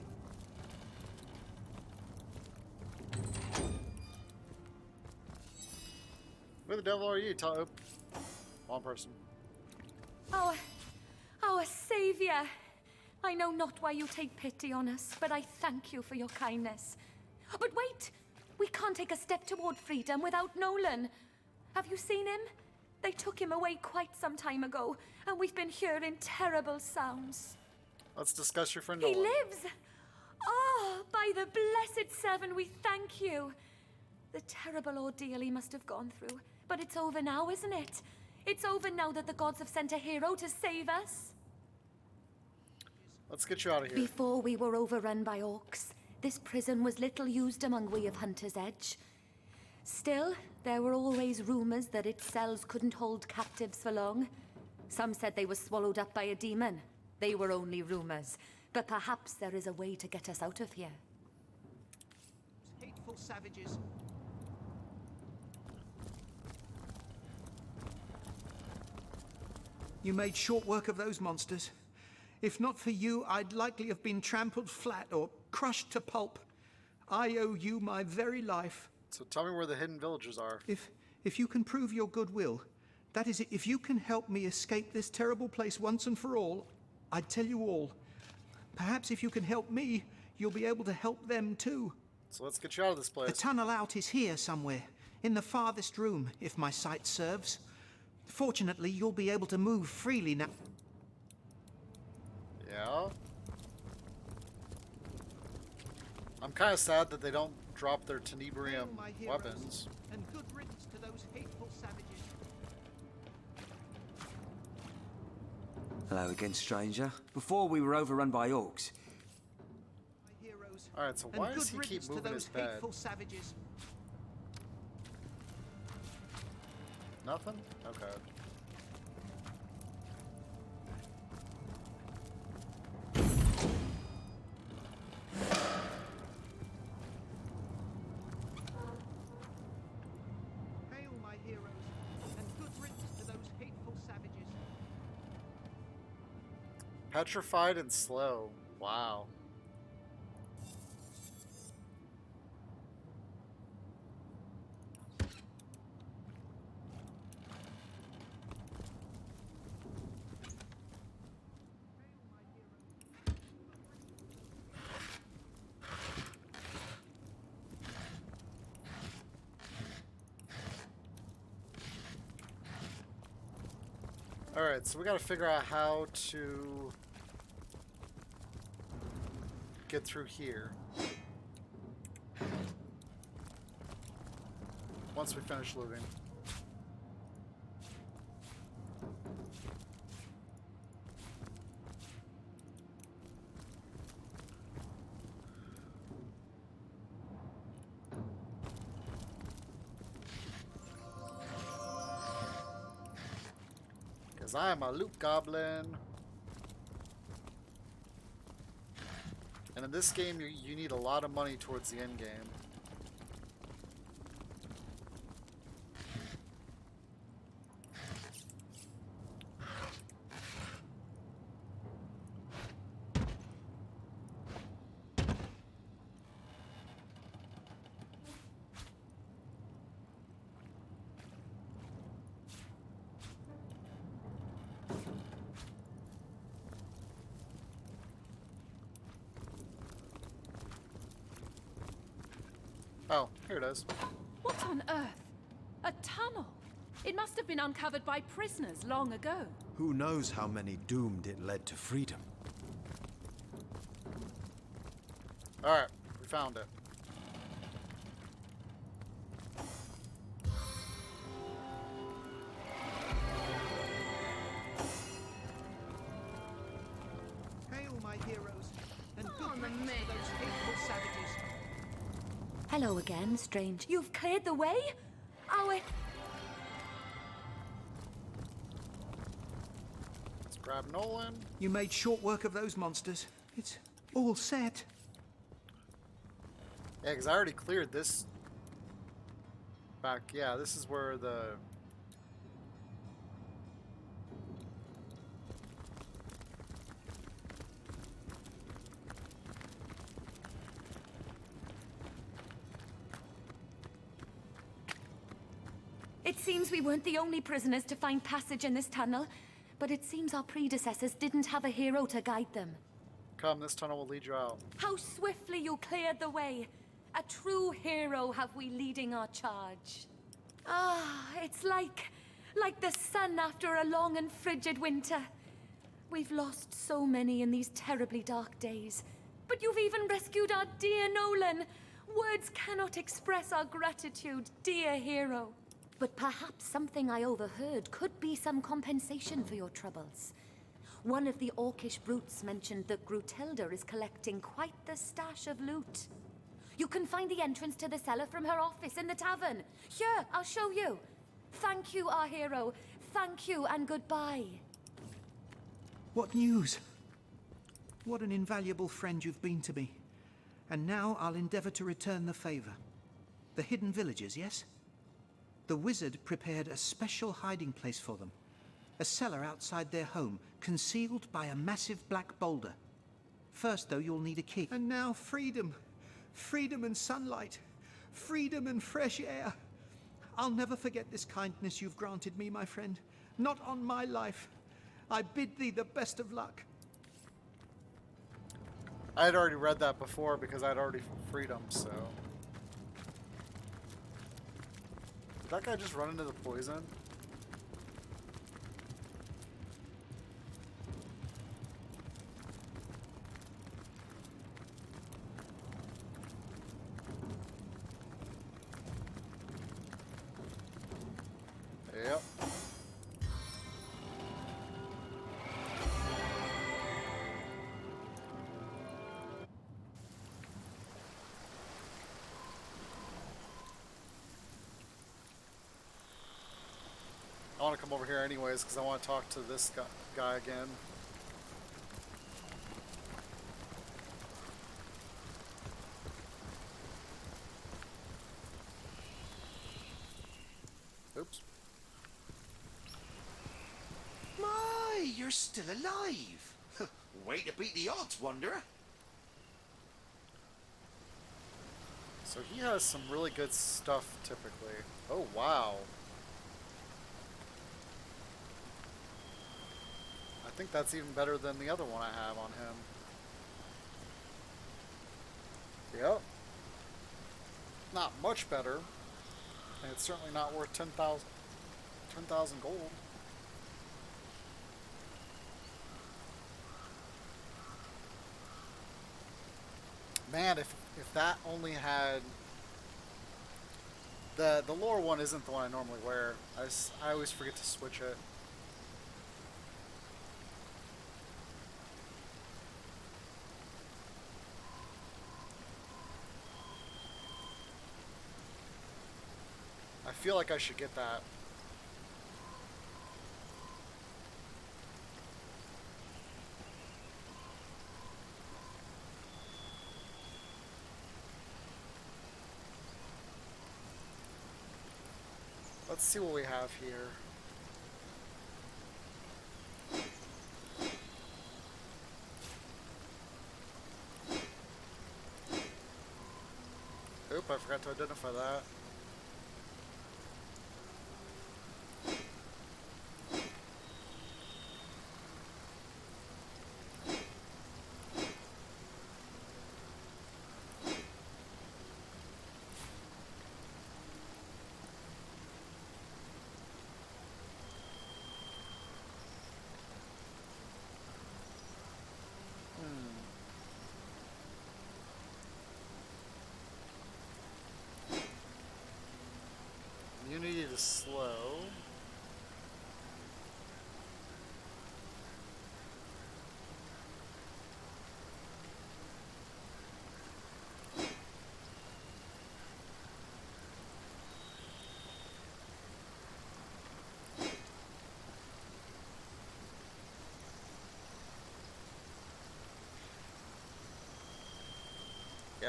Where the devil are you, Wrong person. Our savior. I know not why you take pity on us, but I thank you for your kindness. But wait! We can't take a step toward freedom without Nolan. Have you seen him? They took him away quite some time ago, and we've been hearing terrible sounds. Let's discuss your friend He Nolan. lives! Oh, by the blessed seven, we thank you. The terrible ordeal he must have gone through. But it's over now, isn't it? It's over now that the gods have sent a hero to save us. Let's get you out of here. Before we were overrun by orcs, this prison was little used among we of Hunter's Edge. Still, there were always rumors that its cells couldn't hold captives for long. Some said they were swallowed up by a demon. They were only rumors. But perhaps there is a way to get us out of here. Hateful savages. You made short work of those monsters. If not for you, I'd likely have been trampled flat or crushed to pulp. I owe you my very life. So tell me where the hidden villages are. If you can prove your goodwill, that is, if you can help me escape this terrible place once and for all, I'd tell you all. Perhaps if you can help me, you'll be able to help them too. So let's get you out of this place. The tunnel out is here somewhere, in the farthest room, if my sight serves. Fortunately, you'll be able to move freely now. Yeah. I'm kind of sad that they don't drop their tenebrium weapons. And good riddance to those hateful savages. Hello again, stranger. Before we were overrun by orcs. Alright, so why does he keep moving his bed? Hateful savages. Nothing? Okay. Hail, my heroes, and good riddance to those hateful savages. Petrified and slow. Wow. Alright, so we gotta figure out how to get through here. Once we finish looting. Because I'm a loot goblin. And in this game, you need a lot of money towards the end game. Oh, here it is. What on earth? A tunnel? It must have been uncovered by prisoners long ago. Who knows how many doomed it led to freedom? Alright, we found it. Hail, my heroes, and good riddance to those hateful savages. Hello again, strange. You've cleared the way? Ow! Let's grab Nolan. You made short work of those monsters. It's all set. Yeah, because I already cleared this back. Yeah, this is where the... It seems we weren't the only prisoners to find passage in this tunnel, but it seems our predecessors didn't have a hero to guide them. Come, this tunnel will lead you out. How swiftly you cleared the way. A true hero have we leading our charge. Ah, it's like the sun after a long and frigid winter. We've lost so many in these terribly dark days. But you've even rescued our dear Nolan. Words cannot express our gratitude, dear hero. But perhaps something I overheard could be some compensation for your troubles. One of the Orcish brutes mentioned that Grutilda is collecting quite the stash of loot. You can find the entrance to the cellar from her office in the tavern. Here, I'll show you. Thank you, our hero. Thank you and goodbye. What news? What an invaluable friend you've been to me. And now I'll endeavor to return the favor. The hidden villages, yes? The wizard prepared a special hiding place for them. A cellar outside their home, concealed by a massive black boulder. First, though, you'll need a key. And now, freedom. Freedom and sunlight. Freedom and fresh air. I'll never forget this kindness you've granted me, my friend. Not on my life. I bid thee the best of luck. I had already read that before because I'd already freedom, so... Did that guy just run into the poison? Yep. I want to come over here anyways because I want to talk to this guy again. Oops. My, you're still alive. Way to beat the odds, Wanderer. So he has some really good stuff typically. Oh, wow. I think that's even better than the other one I have on him. Yep. Not much better. And it's certainly not worth 10,000 gold. Man, if that only had... The lore one isn't the one I normally wear. I always forget to switch it. I feel like I should get that. Let's see what we have here. Oop, I forgot to identify that.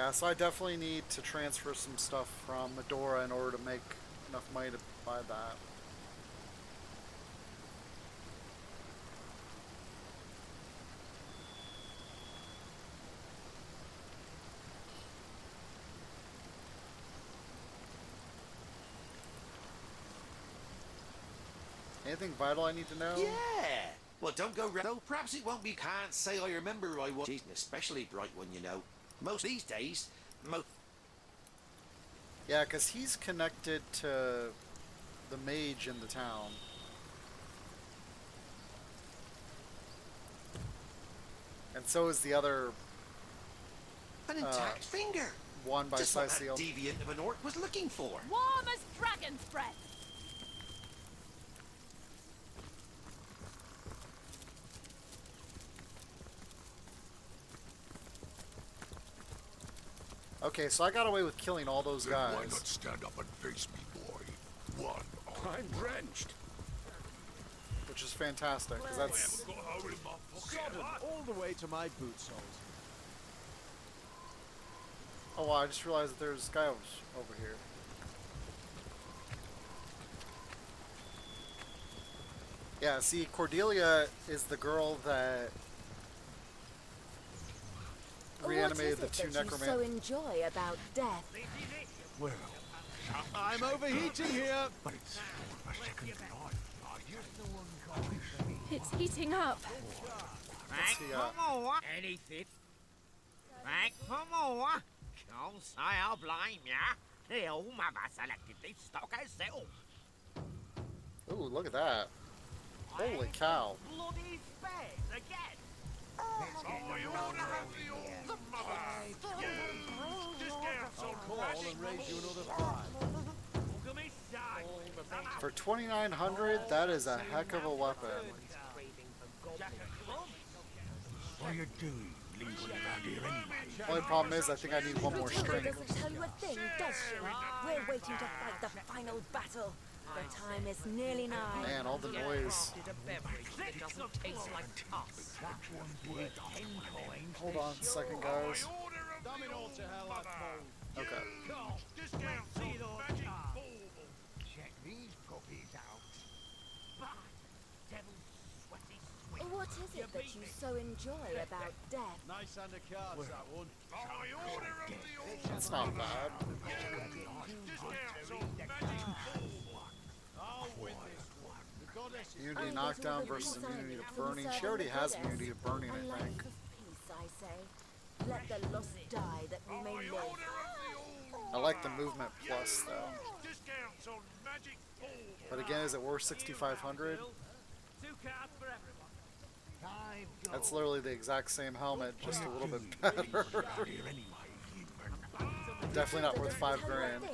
Yeah, so I definitely need to transfer some stuff from Medora in order to make enough money to buy that. Anything vital I need to know? Yeah. Well, don't go though. Perhaps it won't be. Can't say I remember I was. She's an especially bright one, you know. Most these days, Yeah, because he's connected to the mage in the town. And so is the other an intact finger. One by Just what that Cyciel. deviant of an orc was looking for. Warm as dragon's breath. Okay, so I got away with killing all those guys. Why not stand up and face me, boy? One. I'm drenched. Which is fantastic, because that's... Sodden all the way to my boot soles. Oh wow, I just realized that there's guys over here. Yeah, see, Cordelia is the girl that reanimated the two necromancers. So enjoy about death. Well, I'm overheating here. But it's a second life, are you? It's heating up. Back for more. Anything. Back for more. Can't say I'll blame ya. The old mother selected this stock herself. Ooh, look at that. Holy cow. Bloody spares again. I'll call and raise you another 5. For 2,900, that is a heck of a weapon. What are you doing, lingering around here anyway? Only problem is, I think I need one more string. Doesn't tell you a thing, does she? We're waiting to fight the final battle. The time is nearly nigh. Man, all the noise. Hold on a second, guys. Okay. Check these puppies out. What is it that you so enjoy about death? Nice hand of cards, that one. It's not bad. Immunity knockdown versus immunity to burning. She already has immunity to burning, I think. Peace, I say. Let the lost die that we may live. I like the movement plus, though. But again, is it worth 6,500? That's literally the exact same helmet, just a little bit better. Definitely not worth $5 grand.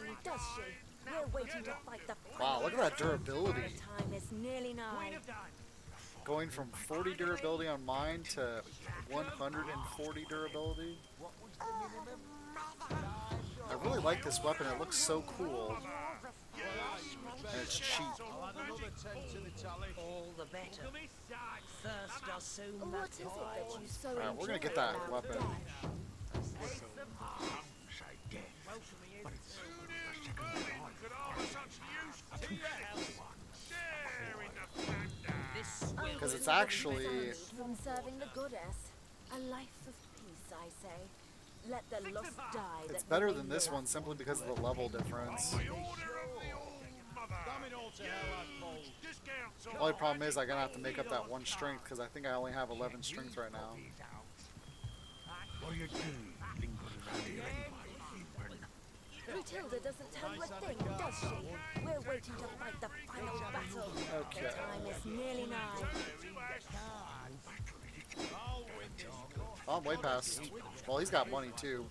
Wow, look at that durability. Time is nearly nigh. Going from 40 durability on mine to 140 durability. I really like this weapon. It looks so cool. And it's cheap. All the better. Thirst does soon What is it that you so Alright, we're gonna get that weapon. Because it's actually... From serving the goddess. A life of peace, I say. Let the lost die. It's better than this one simply because of the level difference. The only problem is I'm gonna have to make up that one strength because I think I only have 11 strength right now. What are you doing, lingering around here anyway? Matilda doesn't tell you a thing, does she? We're waiting to fight the final battle. Okay. The time is nearly nigh. Oh, I'm way past. Well, he's got money too.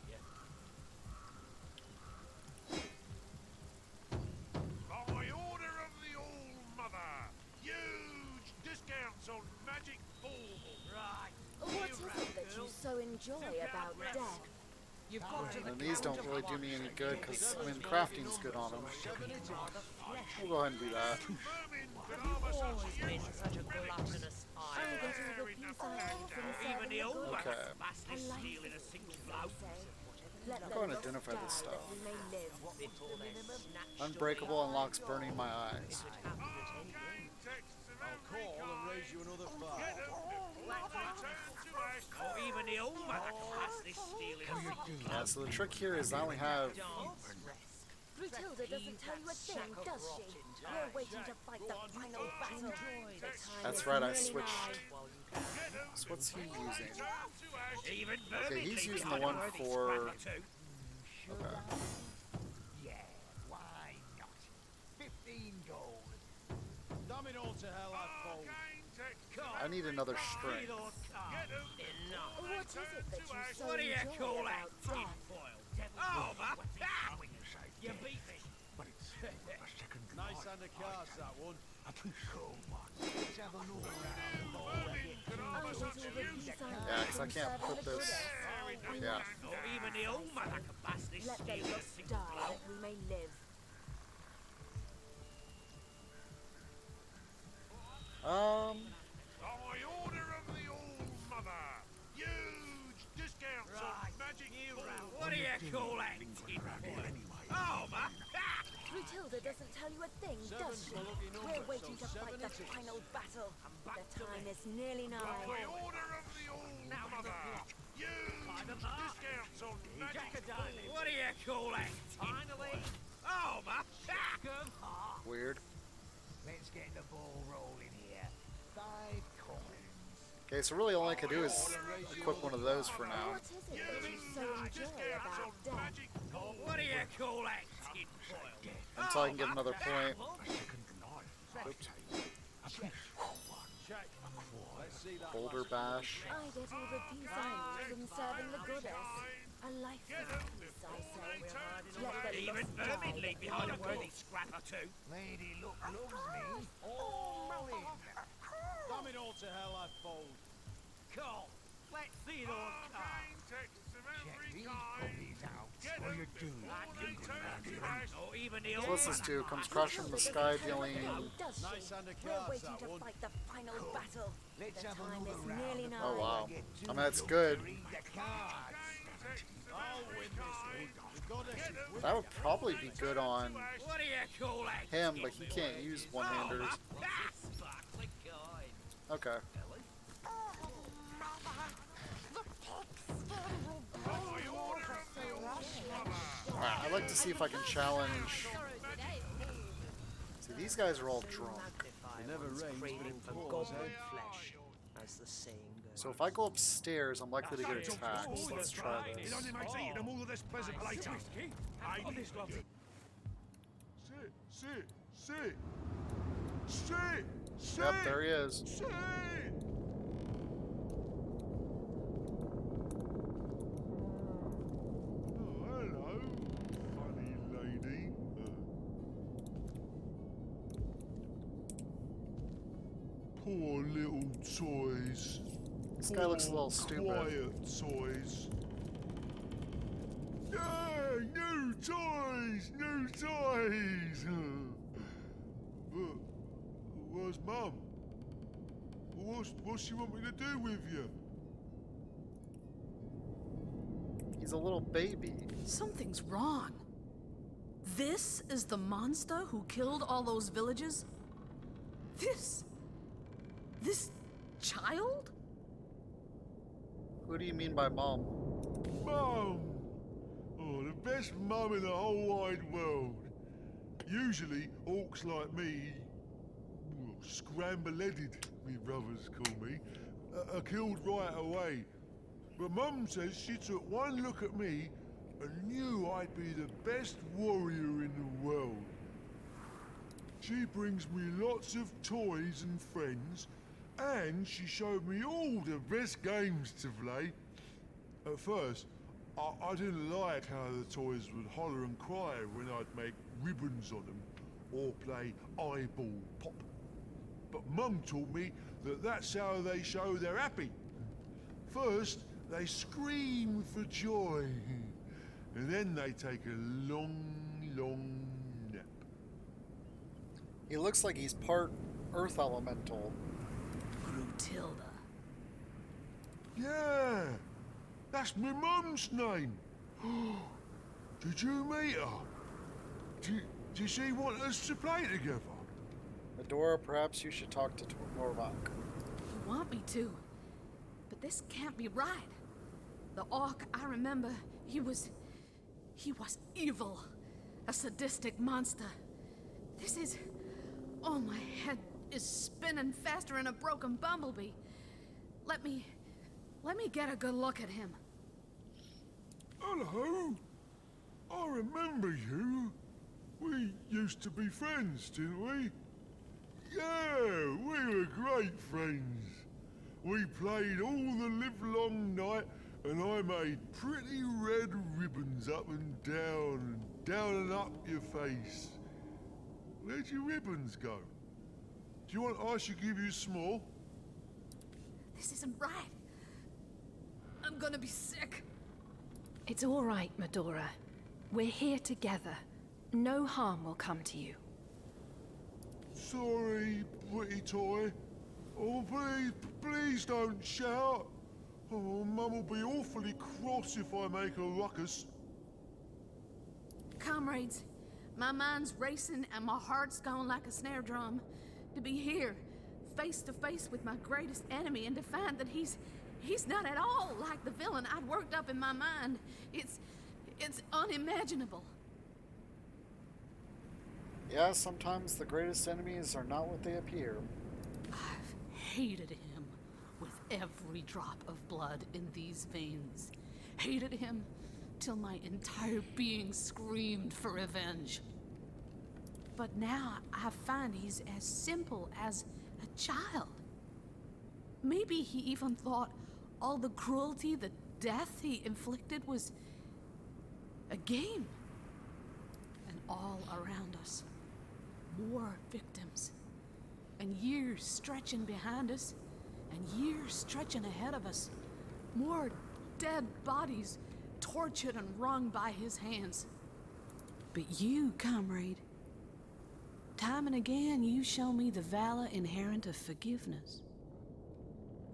What is it that you so enjoy about death? And these don't really do me any good because, I mean, crafting's good on them. We'll go ahead and do that. Even the old Okay. bastard stealing a single blow. I'm going to identify this stuff. Unbreakable unlocks burning my eyes. I'll call and raise you another fire. Not even the old man can pass this stealing. Yeah, so the trick here is I only have... Brutilda doesn't tell you a thing, does she? We're waiting to fight the final battle. That's right, I switched. So what's he using? Okay, he's using the one for... Okay. Yeah, why not? 15 gold. Damn it all to hell, I fold. I need another string. What is it that you so What do you enjoy call about that? death? Oh, man. You beat me. Nice hand of cards, that one. Let's have another round. Yeah, because I can't put this... Yeah. Not even the old man can pass this Let the stealing. lust die that we may live. By order of the All Mother, huge discounts on magic food. What do you call that? Oh, man. Brutilda doesn't tell you a thing, does she? We're waiting to fight the final battle. The time is nearly nigh. By order of the All Mother, huge discounts on magic food. What do you call that? Finally. Oh, man. Weird. Let's get the ball rolling here. 5 coins. Okay, so really all I could do is equip one of those for now. What is it that you so enjoy about death? What do you call that? Tinfoil. Until I can get another point. Oops. Boulder bash. I get all the peace I need from serving the goddess. A life of peace, I say. Let the Even lust vermin die leave that behind a we may worthy live. scrap or two. Lady Luck loves me. All Merlin. Damn it all to hell, I fold. Cool. Let's see those cards. Check these puppies out. What are you doing? Not even the So old what's this do? Comes crashing from the sky, dealing... Does she? Nice hand of We're cards, waiting that to one. fight the final battle. Let's The have time another is round. nearly nigh. Oh wow. I mean, that's good. Read the cards. I'll win this one. The goddess is with That would probably be good on What do you call that? him, but he can't use one-handers. Sparkling coin. Okay. Alright, I'd like to see if I can challenge... See, these guys are all drunk. It never rains, but it pours, Flesh, as the saying goes. So if I go upstairs, I'm likely to get attacked. So let's try this. Yep, there he is. Hello, funny lady. Poor little toys. This guy looks a little stupid. Quiet toys. Yeah, new toys, new toys. But where's Mum? What's she want me to do with you? He's a little baby. Something's wrong. This is the monster who killed all those villagers? This child? Who do you mean by mom? Mum! Oh, the best mum in the whole wide world. Usually, orcs like me, well, scramble-headed, me brothers call me, are killed right away. But Mum says she took one look at me and knew I'd be the best warrior in the world. She brings me lots of toys and friends, and she showed me all the best games to play. At first, I didn't like how the toys would holler and cry when I'd make ribbons on them, or play eyeball pop. But Mum taught me that that's how they show they're happy. First, they scream for joy, and then they take a long, long nap. He looks like he's part earth elemental. Brutilda. Yeah, that's my mum's name. Did you meet her? Did she want us to play together? Medora, perhaps you should talk to Norvok. You want me to, but this can't be right. The Orc, I remember, he was evil. A sadistic monster. This is... Oh, my head is spinning faster than a broken bumblebee. Let me get a good look at him. Hello. I remember you. We used to be friends, didn't we? Yeah, we were great friends. We played all the livelong night, and I made pretty red ribbons up and down and up your face. Where'd your ribbons go? Do you want I should give you small? This isn't right. I'm gonna be sick. It's all right, Medora. We're here together. No harm will come to you. Sorry, pretty toy. Oh, please don't shout. Oh, Mum will be awfully cross if I make a ruckus. Comrades, my mind's racing and my heart's going like a snare drum. To be here, face to face with my greatest enemy and to find that he's not at all like the villain I'd worked up in my mind. It's unimaginable. Yeah, sometimes the greatest enemies are not what they appear. I've hated him with every drop of blood in these veins. Hated him till my entire being screamed for revenge. But now I find he's as simple as a child. Maybe he even thought all the cruelty, the death he inflicted was a game. And all around us, more victims. And years stretching behind us, and years stretching ahead of us. More dead bodies tortured and wrung by his hands. But you, comrade, time and again you show me the valor inherent of forgiveness.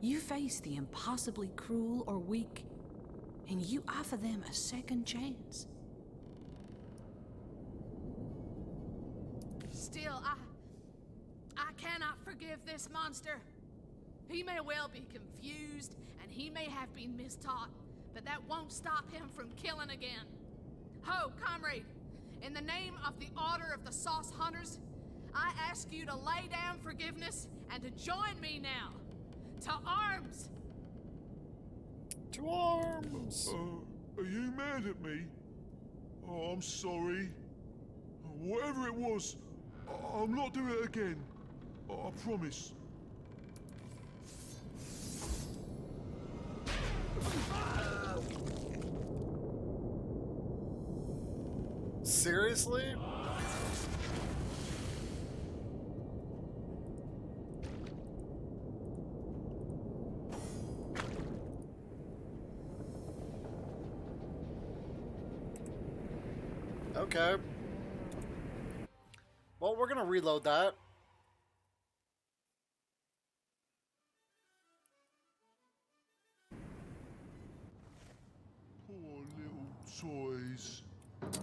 You face the impossibly cruel or weak, and you offer them a second chance. Still, I cannot forgive this monster. He may well be confused, and he may have been mistaught, but that won't stop him from killing again. Ho, comrade, in the name of the Order of the Sauce Hunters, I ask you to lay down forgiveness and to join me now. To arms! To arms! Are you mad at me? Oh, I'm sorry. Whatever it was, I'll not do it again. I promise. Seriously? Okay. Well, we're gonna reload that. Poor little toys.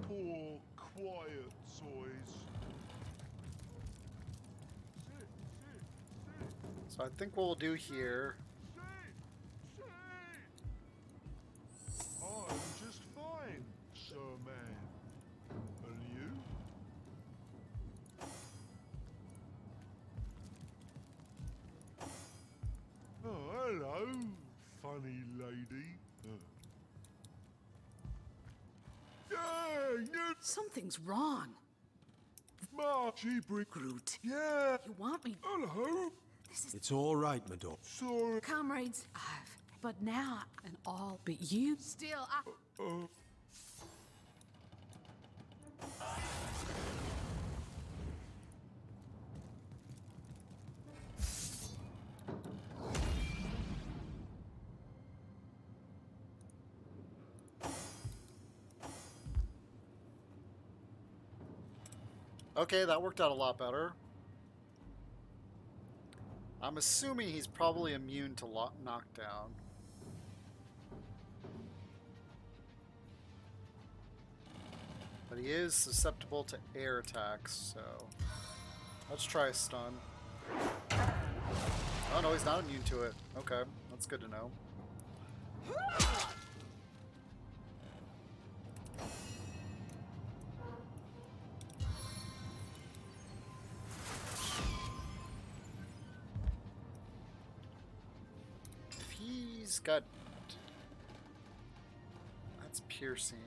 Poor, quiet toys. So I think what we'll do here... I'm just fine, sir man. And you? Oh, hello, funny lady. Something's wrong. Marchy Groot. Yeah. You want me? Hello. It's all right, Medora. Sorry. Comrades, but now and all but you. Still, Okay, that worked out a lot better. I'm assuming he's probably immune to knockdown. But he is susceptible to air attacks, so let's try a stun. Oh no, he's not immune to it. Okay, that's good to know. He's got... That's piercing.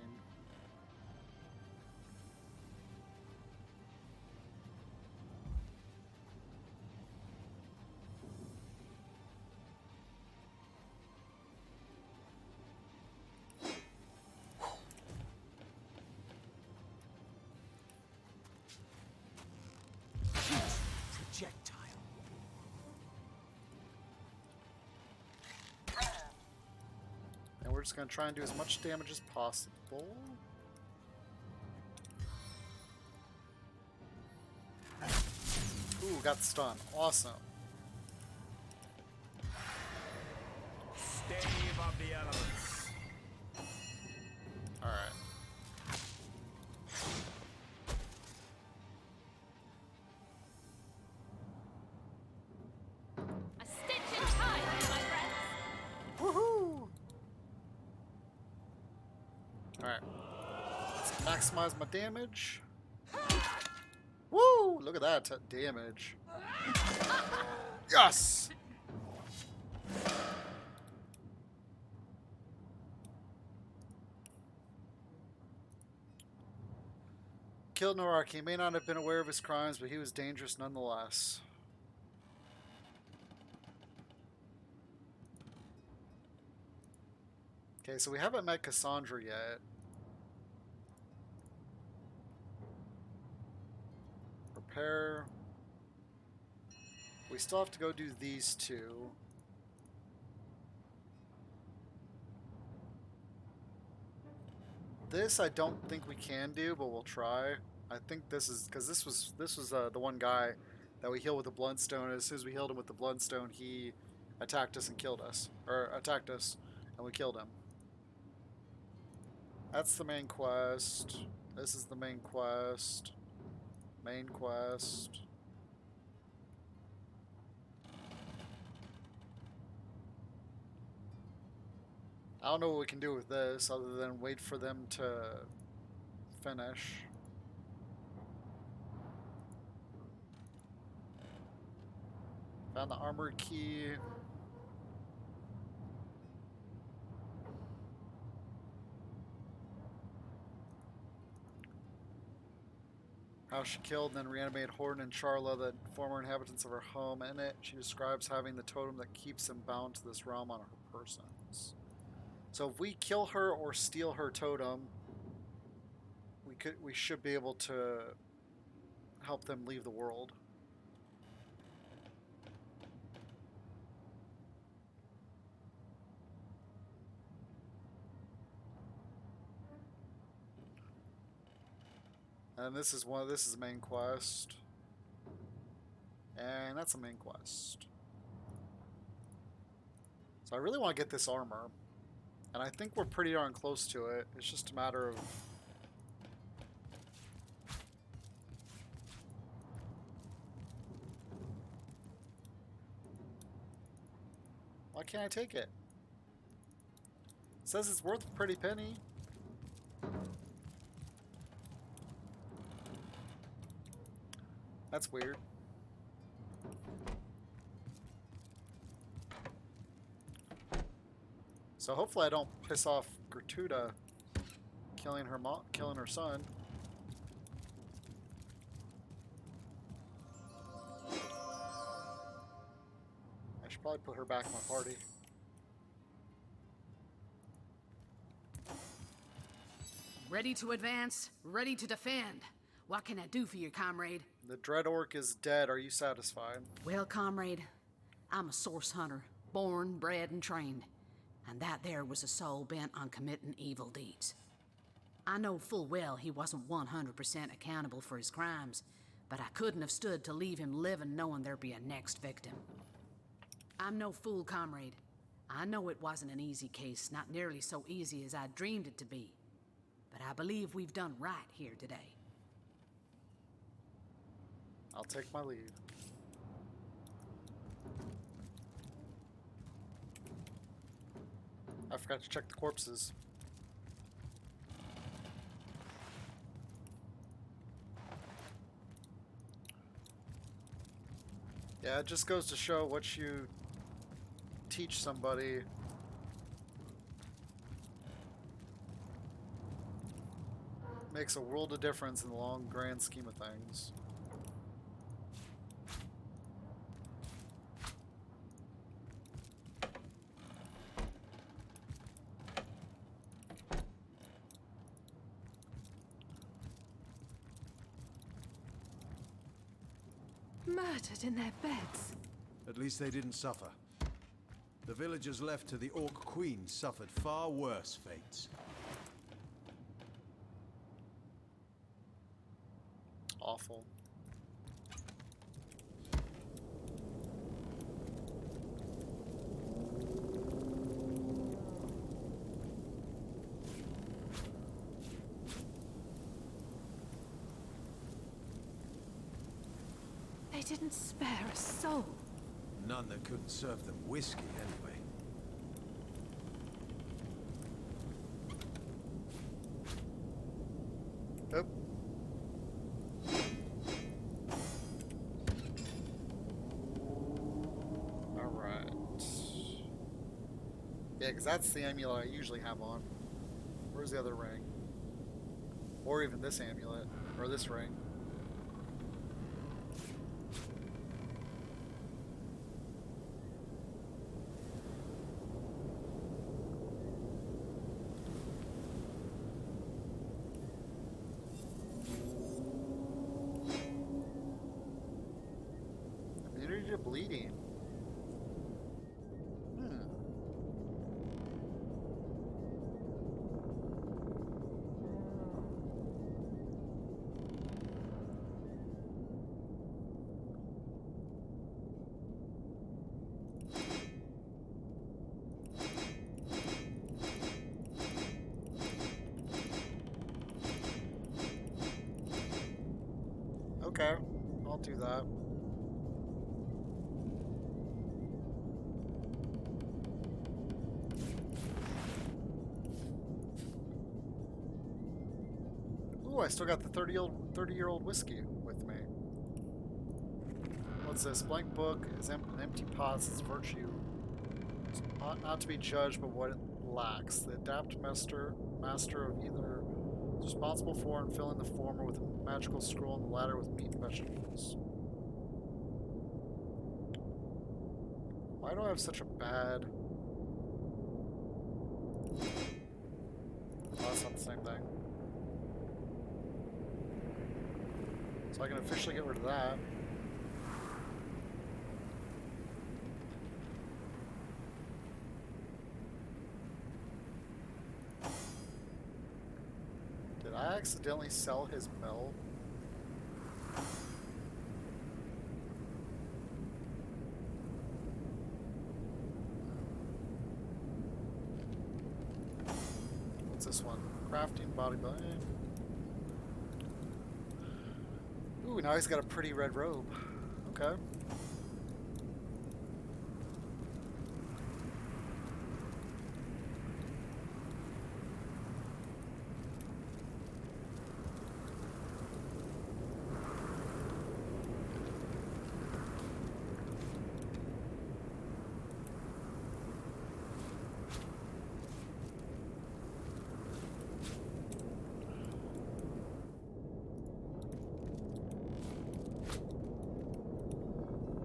Projectile. And we're just going to try and do as much damage as possible. Ooh, got stunned. Awesome. Stave of the elements. Alright. A stitch in time, my friends. Woohoo! Alright. Let's maximize my damage. Woo! Look at that damage. Yes! Killed Norak. He may not have been aware of his crimes, but he was dangerous nonetheless. Okay, so we haven't met Cassandra yet. Prepare. We still have to go do these two. This I don't think we can do, but we'll try. I think this is because this was the one guy that we healed with the bloodstone. As soon as we healed him with the bloodstone, he attacked us and killed us, or attacked us, and we killed him. That's the main quest. This is the main quest. Main quest. I don't know what we can do with this other than wait for them to finish. Found the armored key. How she killed and then reanimated Horton and Charla, the former inhabitants of her home. In it, she describes having the totem that keeps them bound to this realm on her persons. So if we kill her or steal her totem, we should be able to help them leave the world. And this is the main quest. And that's the main quest. So I really want to get this armor. And I think we're pretty darn close to it. It's just a matter of... Why can't I take it? It says it's worth a pretty penny. That's weird. So hopefully I don't piss off Gertruda killing her son. I should probably put her back in my party. Ready to advance, ready to defend. What can I do for you, comrade? The Dread Orc is dead. Are you satisfied? Well, comrade, I'm a source hunter, born, bred, and trained. And that there was a soul bent on committing evil deeds. I know full well he wasn't 100% accountable for his crimes, but I couldn't have stood to leave him living knowing there'd be a next victim. I'm no fool, comrade. I know it wasn't an easy case, not nearly so easy as I dreamed it to be. but I believe we've done right here today. I'll take my leave. I forgot to check the corpses. Yeah, it just goes to show what you teach somebody. Makes a world of difference in the long, grand scheme of things. Murdered in their beds. At least they didn't suffer. The villagers left to the Orc Queen suffered far worse fates. Awful. They didn't spare a soul. None that couldn't serve them whiskey, anyway. Yep. Alright. Yeah, because that's the amulet I usually have on. Where's the other ring? Or even this amulet. Or this ring. Immunity to bleeding. Okay, I'll do that. Ooh, I still got the 30-year-old whiskey with me. What's this? Blank book is an empty pot. Its virtue ought not to be judged, but what it lacks. The adept master of either is responsible for and filling the former with a magical scroll and the latter with meat and vegetables. Why do I have such a bad... Oh, that's not the same thing. So I can officially get rid of that. Did I accidentally sell his bell? What's this one? Crafting body building. Ooh, now he's got a pretty red robe. Okay.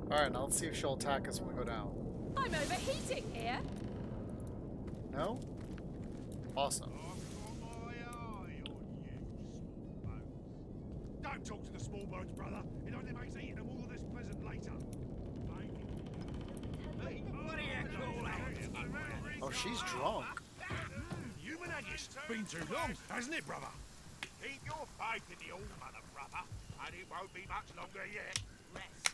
Alright, now let's see if she'll attack us when we go down. I'm overheating here. No? Awesome. Don't talk to the small boats, brother. It only makes eating them all this pleasant later. Hey, what do you call that? Oh, she's drunk. Human haggis. Been too long, hasn't it, brother? Keep your faith in the old mother, brother, and it won't be much longer yet. Rest.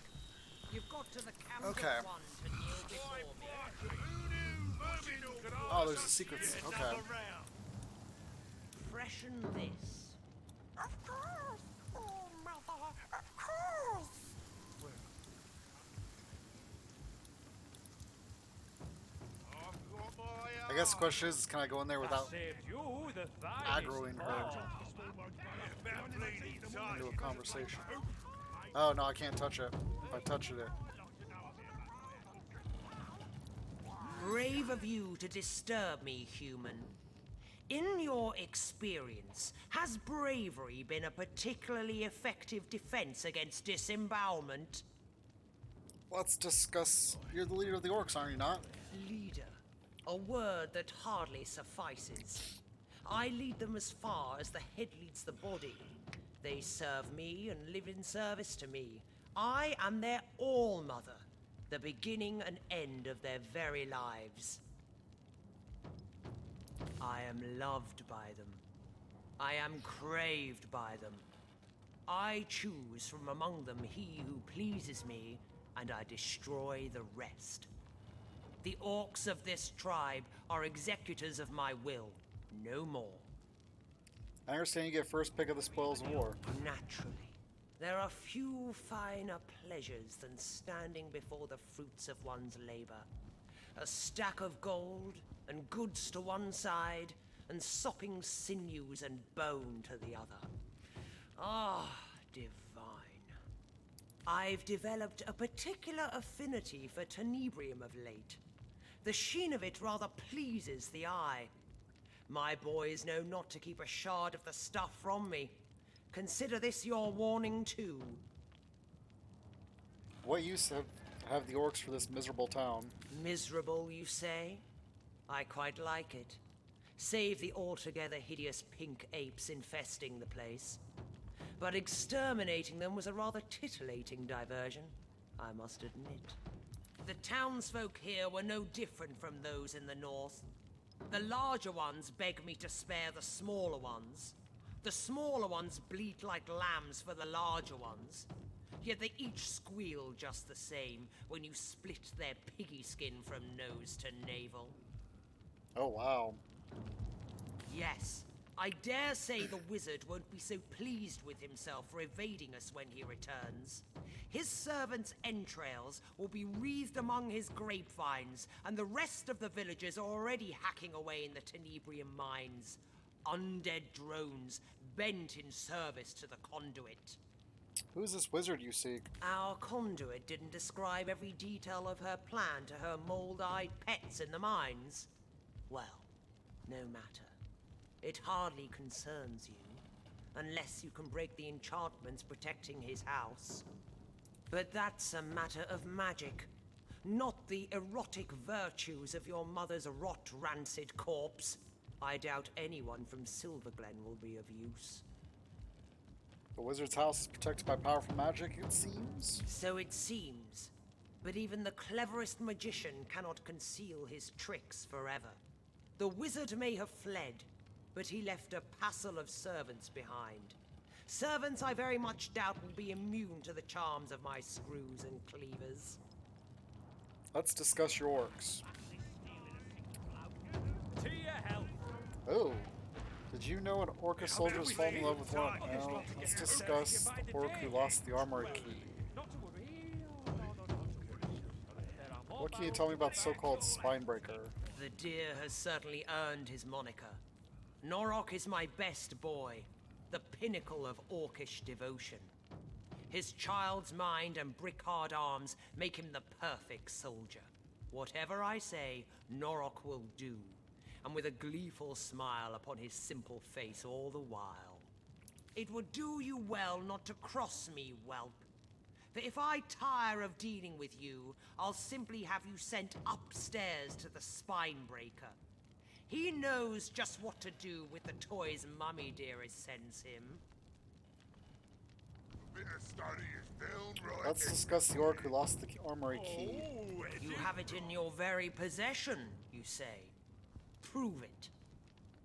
You've got to the camp Okay. of one to kneel before me. Oh, there's a secret. Okay. freshen this. Of course! Oh, Mother, of course! I guess the question is, can I go in there without aggroing her into a conversation? Oh, no, I can't touch it. If I touch it, Brave of you to disturb me, human. In your experience, has bravery been a particularly effective defense against disembowelment? Let's discuss. You're the leader of the Orcs, aren't you not? Leader. A word that hardly suffices. I lead them as far as the head leads the body. They serve me and live in service to me. I am their all-mother, the beginning and end of their very lives. I am loved by them. I am craved by them. I choose from among them he who pleases me, and I destroy the rest. The Orcs of this tribe are executors of my will, no more. I understand you get first pick of the spoils of war. Naturally. There are few finer pleasures than standing before the fruits of one's labor. A stack of gold, and goods to one side, and sopping sinews and bone to the other. Ah, divine. I've developed a particular affinity for tenebrium of late. The sheen of it rather pleases the eye. My boys know not to keep a shard of the stuff from me. Consider this your warning too. What use have the Orcs for this miserable town? Miserable, you say? I quite like it. Save the altogether hideous pink apes infesting the place. But exterminating them was a rather titillating diversion, I must admit. The townsfolk here were no different from those in the north. The larger ones beg me to spare the smaller ones. The smaller ones bleat like lambs for the larger ones. Yet they each squeal just the same when you split their piggy skin from nose to navel. Oh, wow. Yes, I dare say the wizard won't be so pleased with himself for evading us when he returns. His servants' entrails will be wreathed among his grapevines, and the rest of the villagers are already hacking away in the tenebrium mines. Undead drones bent in service to the conduit. Who's this wizard you seek? Our conduit didn't describe every detail of her plan to her mold-eyed pets in the mines. Well, no matter. It hardly concerns you, unless you can break the enchantments protecting his house. But that's a matter of magic, not the erotic virtues of your mother's rot-rancid corpse. I doubt anyone from Silverglen will be of use. The wizard's house is protected by powerful magic, it seems? So it seems. But even the cleverest magician cannot conceal his tricks forever. The wizard may have fled, but he left a passel of servants behind. Servants I very much doubt will be immune to the charms of my screws and cleavers. Let's discuss your Orcs. To your health. Oh. Did you know an Orca soldiers fall in love with one? Well, let's discuss the Orc who lost the armory key. What can you tell me about the so-called Spinebreaker? The deer has certainly earned his moniker. Norok is my best boy, the pinnacle of Orcish devotion. His child's mind and brick-hard arms make him the perfect soldier. Whatever I say, Norok will do, and with a gleeful smile upon his simple face all the while. It would do you well not to cross me, whelp. For if I tire of dealing with you, I'll simply have you sent upstairs to the Spinebreaker. He knows just what to do with the toys Mummy Dearest sends him. Let's discuss the Orc who lost the armory key. You have it in your very possession, you say. Prove it.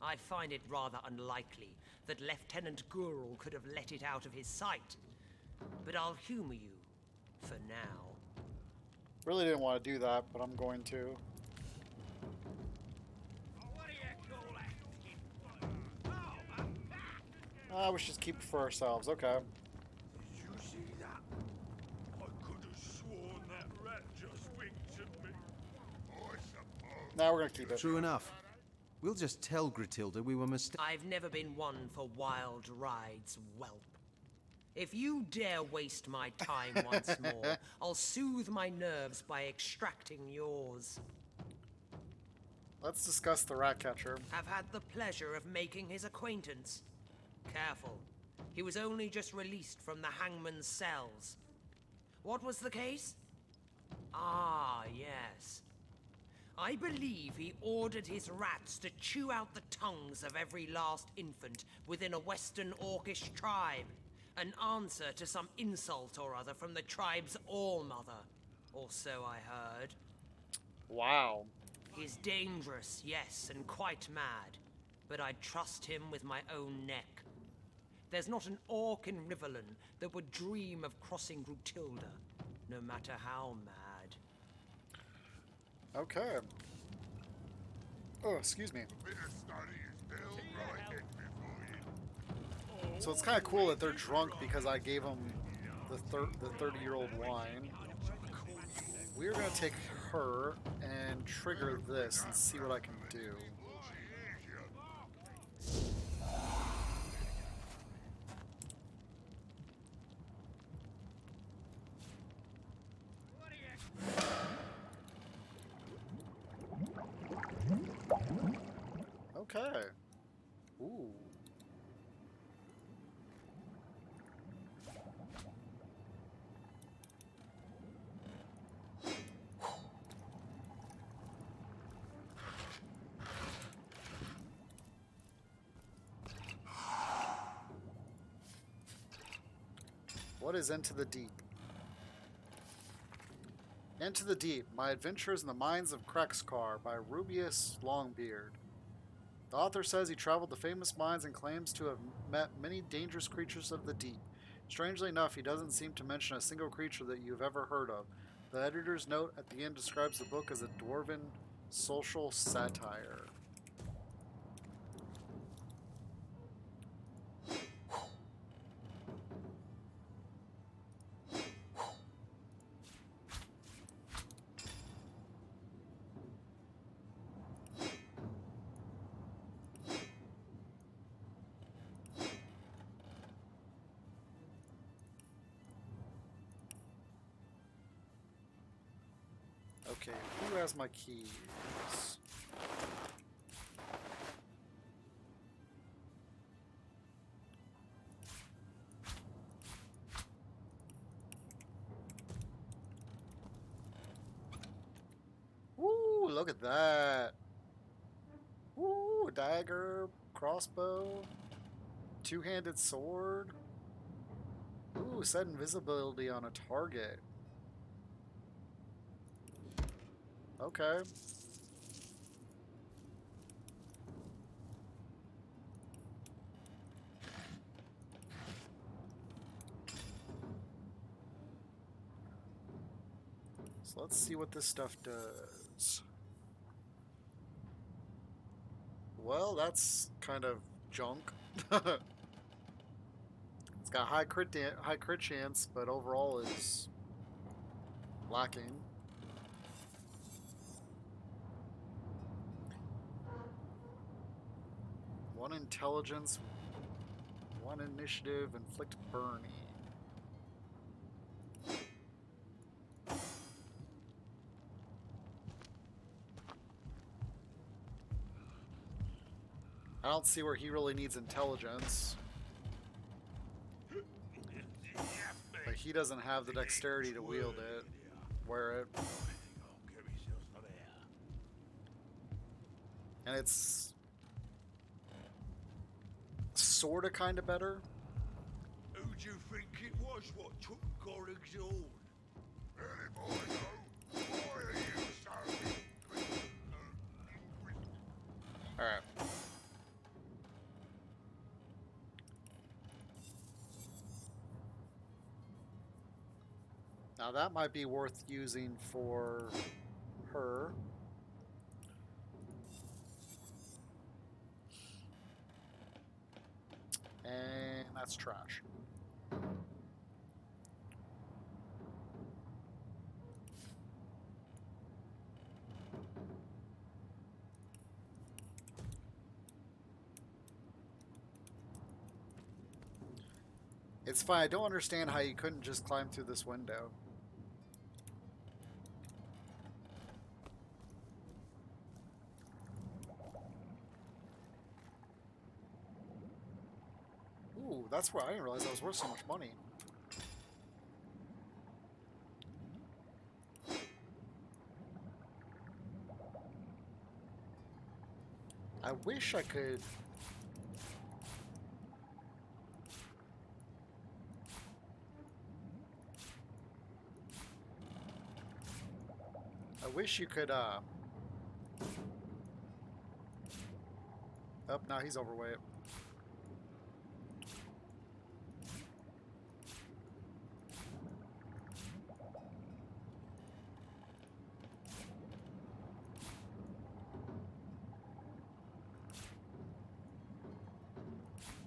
I find it rather unlikely that Lieutenant Gurl could have let it out of his sight. But I'll humor you, for now. Really didn't want to do that, but I'm going to. We should just keep it for ourselves. Okay. Did you see that? I could have sworn that rat just winked at me. I suppose. Now we're gonna keep it. True enough. We'll just tell Gratilda we were mistaken. I've never been one for wild rides, whelp. If you dare waste my time once more, I'll soothe my nerves by extracting yours. Let's discuss the rat catcher. Have had the pleasure of making his acquaintance. Careful. He was only just released from the hangman's cells. What was the case? Ah, yes. I believe he ordered his rats to chew out the tongues of every last infant within a Western Orcish tribe. An answer to some insult or other from the tribe's all-mother. Or so I heard. Wow. He's dangerous, yes, and quite mad. But I'd trust him with my own neck. There's not an orc in Riverland that would dream of crossing Grutilda, no matter how mad. Okay. Oh, excuse me. So it's kind of cool that they're drunk because I gave them the 30-year-old wine. We're going to take her and trigger this and see what I can do. Okay. Ooh. What is Into the Deep? Into the Deep, My Adventures in the Mines of Krexkar by Rubius Longbeard. The author says he traveled the famous mines and claims to have met many dangerous creatures of the deep. Strangely enough, he doesn't seem to mention a single creature that you've ever heard of. The editor's note at the end describes the book as a dwarven social satire. Okay, who has my keys? Woo, look at that. Woo, dagger, crossbow, two-handed sword. Ooh, set invisibility on a target. Okay. So let's see what this stuff does. Well, that's kind of junk. It's got high crit chance, but overall is lacking. One intelligence, one initiative, inflict burning. I don't see where he really needs intelligence. But he doesn't have the dexterity to wield it, wear it. And it's sorta kinda better. Who do you think it was what took Gorig's own? Any boy know? Why are you so Alright. Now that might be worth using for her. And that's trash. It's fine. I don't understand how you couldn't just climb through this window. Ooh, that's where I didn't realize that was worth so much money. I wish I could... I wish you could, Oh, now he's overweight.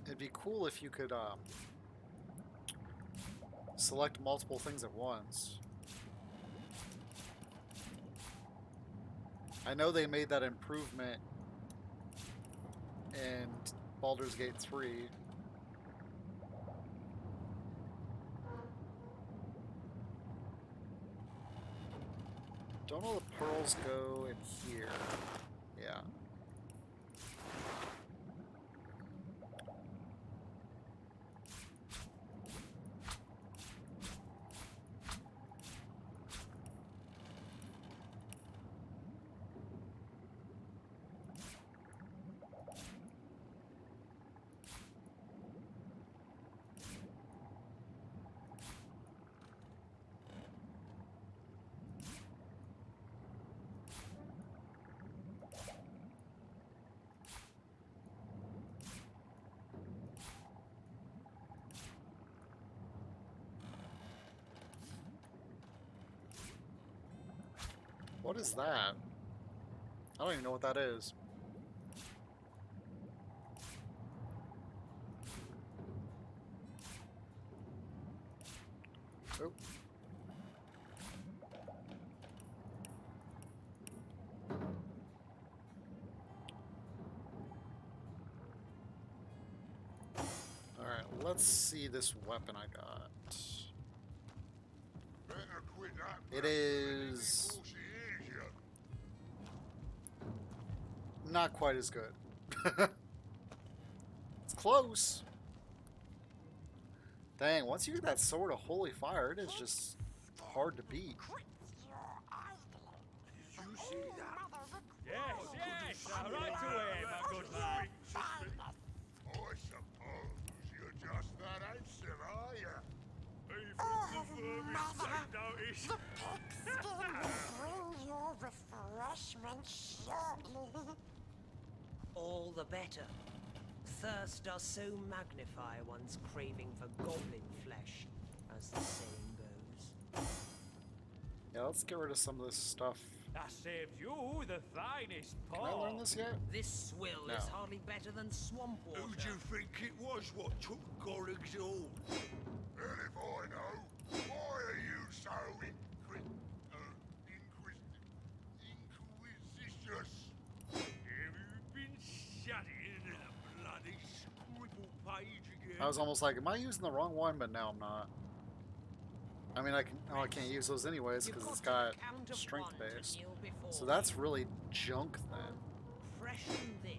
It'd be cool if you could, select multiple things at once. I know they made that improvement in Baldur's Gate 3. Don't all the pearls go in here? Yeah. What is that? I don't even know what that is. Oh. Alright, let's see this weapon I got. It is not quite as good. It's close. Dang, once you get that sword of holy fire, it is just hard to beat. Did you see that? Yes, right away, my good lad. I suppose you're just that ancient, are you? Even the vermin take notice. The pigskin will bring your refreshment shortly. All the better. Thirst does so magnify one's craving for goblin flesh, as the saying goes. Yeah, let's get rid of some of this stuff. I saved you the finest Can I learn this yet? This swill No. is hardly better than swamp water. Who do you think it was what took Gorig's all? Well, if I know, why are you so inquisitions? Have you been studying a bloody scribble page again? I was almost like, am I using the wrong one? But now I'm not. I mean, I can't use those anyways because it's got strength base. So that's really junk then. Freshen this.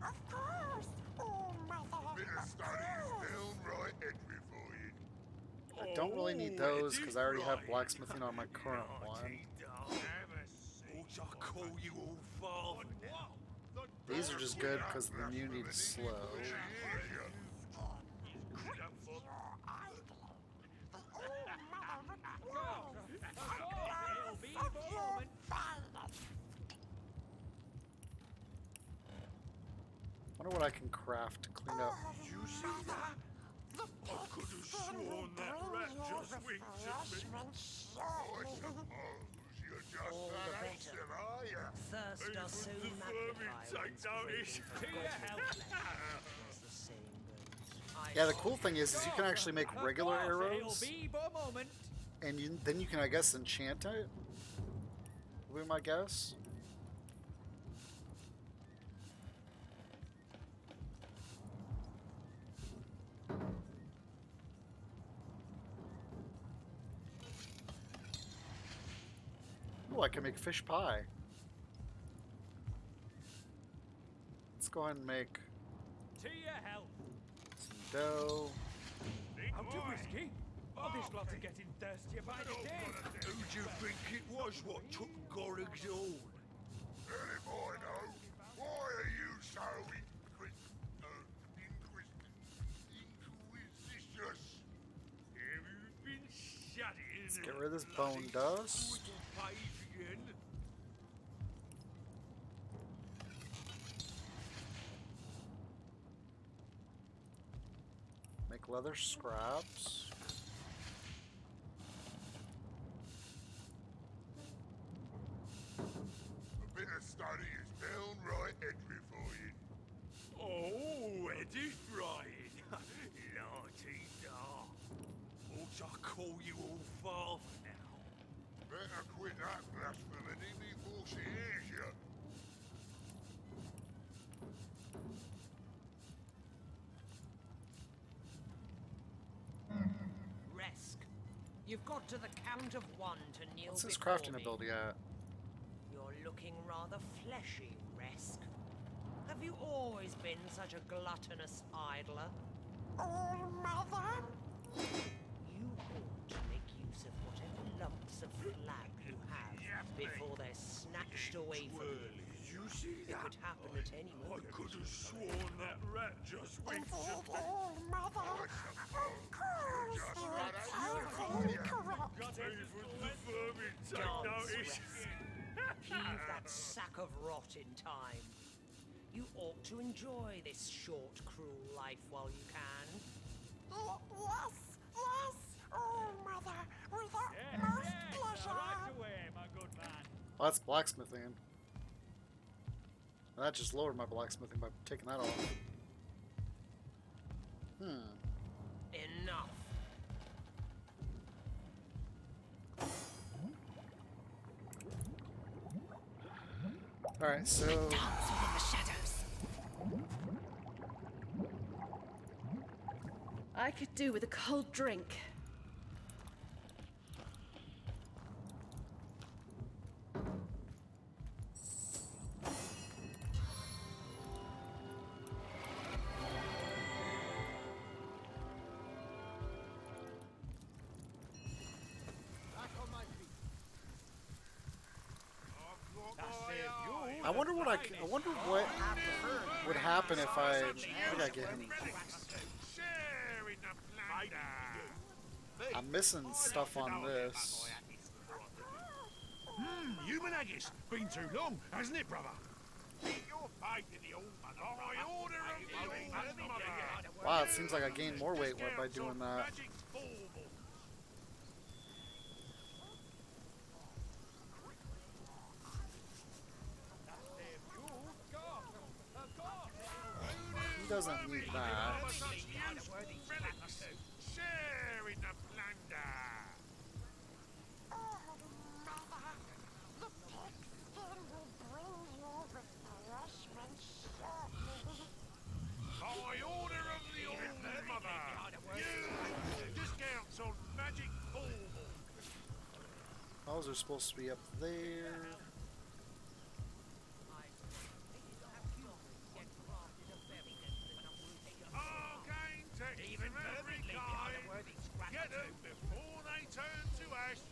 Of course. Oh, mother. Bit of study is downright entry for you. I don't really need those because I already have blacksmithing on my current one. I call you all father now. These are just good because the immunity is slow. I wonder what I can craft to clean up. Did you see that? I could have sworn that rat just winked at me. I suppose you're just All the that better. ancient, are you? Thirst does so Even the vermin magnify take one's notice. craving for goblin flesh, as the saying goes. Yeah, the cool thing is you can actually make regular arrows, and then you can, I guess, enchant it. Would be my guess. Oh, I can make fish pie. Let's go ahead and make To your health. some dough. How too risky? Oh, this lot are getting thirstier by the day. Who do you think it was what took Gorig's own? Any boy, no. Why are you so inquisitive? Have you been shut in? Let's get rid of this bone dust. Make leather scraps. A bit of study is downright edry for you. Oh, Eddie Brian. La-ti-da. Ought I call you all father now? Better quit that blasphemy before she hears you. Resk, you've got to the count of 1 to kneel What's his before crafting me. ability at? You're looking rather fleshy, Resk. Have you always been such a gluttonous idler? Oh, Mother. You ought to make use of whatever lumps of flag you have before they're snatched away from you. Did you see It could happen at any I moment. could have sworn that rat just went Indeed, oh, Mother. Of course, you're totally correct. Even the vermin take Dance, notice. Resk. Heave that sack of rot in time. You ought to enjoy this short, cruel life while you can. Yes, yes. Oh, Mother. With the most pleasure. Right away, my good man. Oh, that's blacksmithing. That just lowered my blacksmithing by taking that off. Enough. Alright, so... Dance within the shadows. I could do with a cold drink. I wonder what I wonder what would happen if I think I get him. I'm missing stuff on this. Human haggis. Been too long, hasn't it, brother? Your fight in the old mother. I order of the old mother. Wow, it seems like I gained more weight by doing that. He doesn't need that. Share in the plunder. Oh, Mother. The pigskin will bring you refreshment shortly. By order of the old mother. You discounts on magic baubles. Those are supposed to be up there. Arcane text from every kind. Get them before they turn to ash.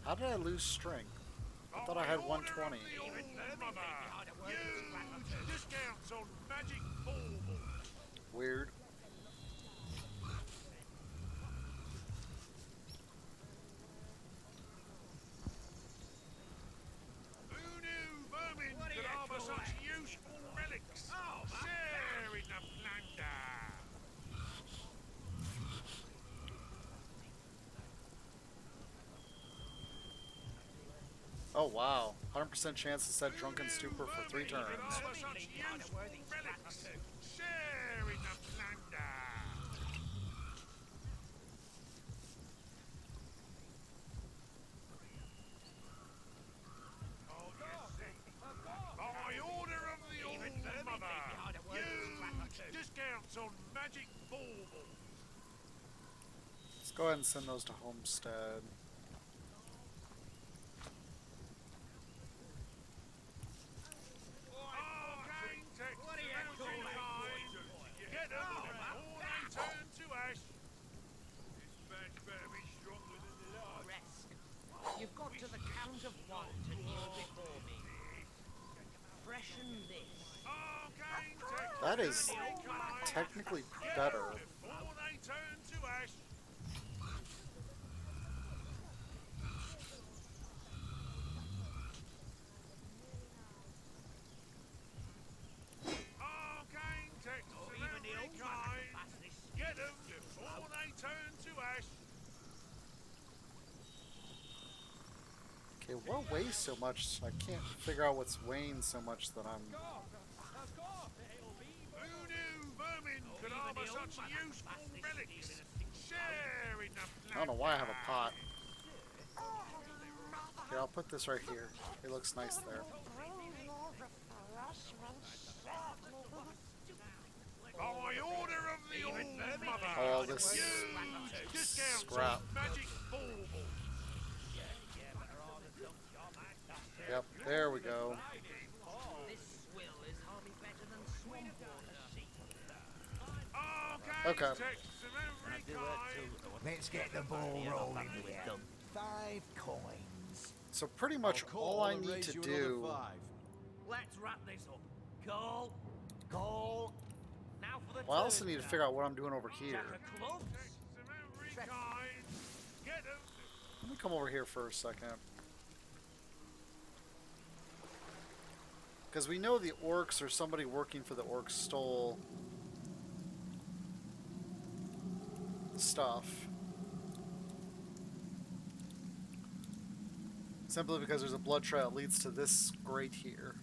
How did I lose strength? I thought I had 120. Discounts on magic baubles. Weird. Who knew vermin could harbour such useful relics? Share in the plunder. Oh wow. 100% chance to set drunken stupor for 3 turns. Share in the plunder. By order of the All Mother, huge discounts on magic baubles. Let's go ahead and send those to Homestead. Get them before they turn to ash. This batch better be stronger than the last. Rest. You've got to the count of 1 to kneel before me. Freshen this. That is technically better. Before they turn to ash. Arcane texts of every kind. Get them before they turn to ash. Okay, what weighs so much? I can't figure out what's weighing so much that I'm... Who knew vermin could harbour such useful relics? Share in the I don't know why I have a pot. Here, I'll put this right here. It looks nice there. By order of the All Mother, Oh, this huge discounts scrap. on magic baubles. Yep, there we go. This swill is hardly better than swamp water. Okay. Texts of every kind. Let's get the ball rolling here. 5 coins. So pretty much all I need to do... Let's wrap this up. Call. Call. Now for the Well, I also turn need to now. figure out what I'm doing over here. Jack of clubs. Let me come over here for a second. Because we know the Orcs or somebody working for the Orcs stole the stuff. Simply because there's a blood trail that leads to this grate here.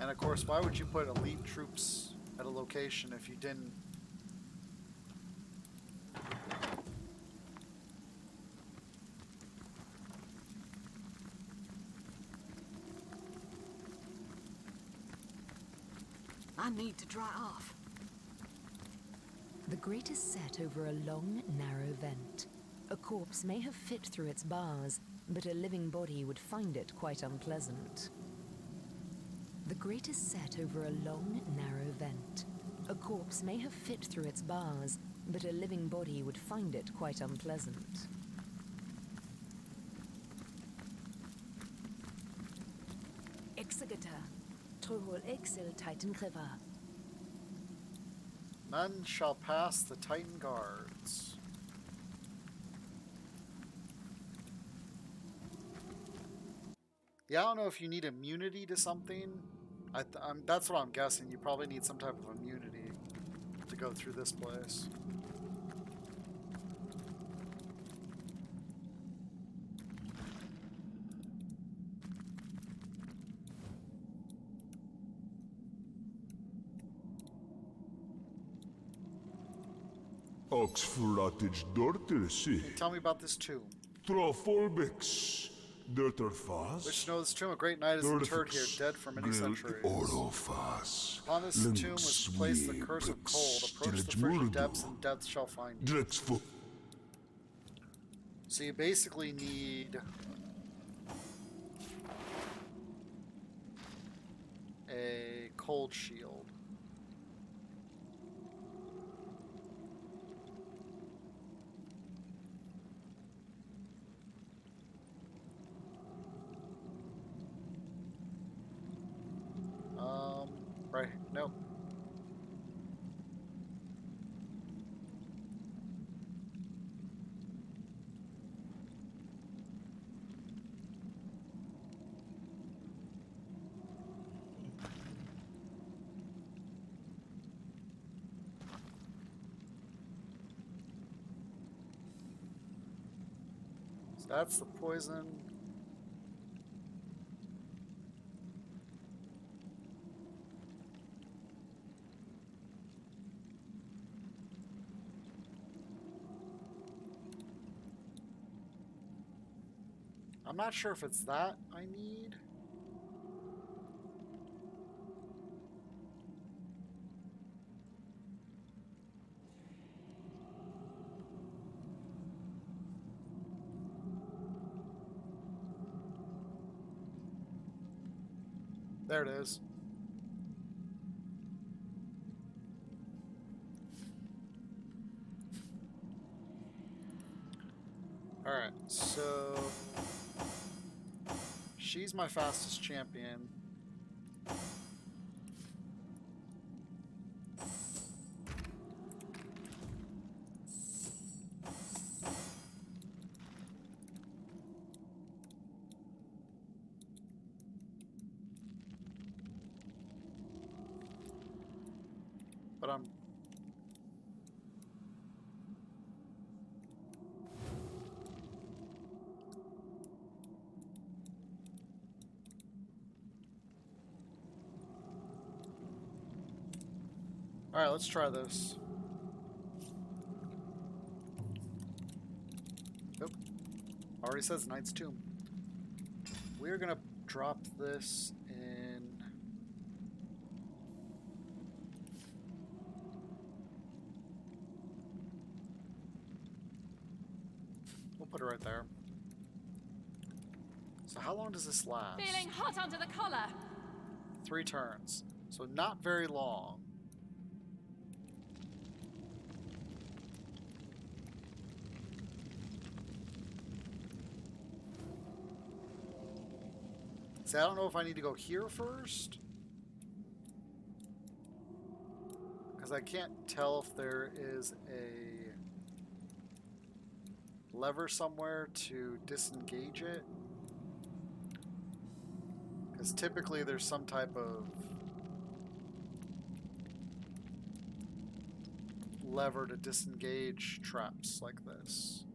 And of course, why would you put elite troops at a location if you didn't? I need to dry off. The grate is set over a long, narrow vent. A corpse may have fit through its bars, but a living body would find it quite unpleasant. The grate is set over a long, narrow vent. A corpse may have fit through its bars, but a living body would find it quite unpleasant. Exegeter. Truhol Exil Titan River. None shall pass the Titan guards. Yeah, I don't know if you need immunity to something. That's what I'm guessing. You probably need some type of immunity to go through this place. Oxfuratage dortersi. Tell me about this tomb. Trofolbix. Dorterfas. Which know this tomb, a great knight is interred here, dead for many centuries. Orofas. Upon this tomb was placed the curse of cold. Approach the frigid depths and death shall find you. So you basically need a cold shield. Right, nope. That's the poison. I'm not sure if it's that I need. There it is. Alright, so she's my fastest champion. But I'm... Alright, let's try this. Nope. Already says Knight's Tomb. We're gonna drop this in... We'll put it right there. So how long does this last? Feeling hot under the collar. 3 turns. So not very long. See, I don't know if I need to go here first. Because I can't tell if there is a lever somewhere to disengage it. Because typically there's some type of lever to disengage traps like this.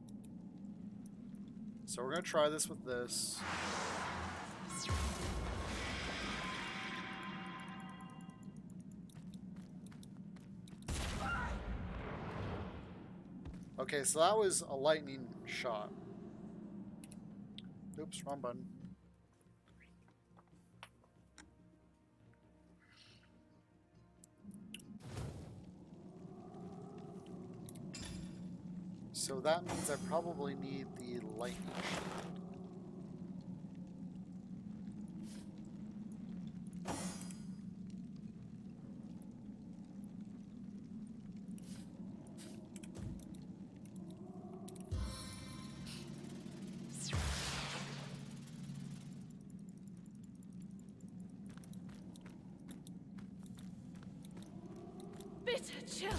So we're going to try this with this. Okay, so that was a lightning shot. Oops, wrong button. So that means I probably need the lightning shot. Bitter chill.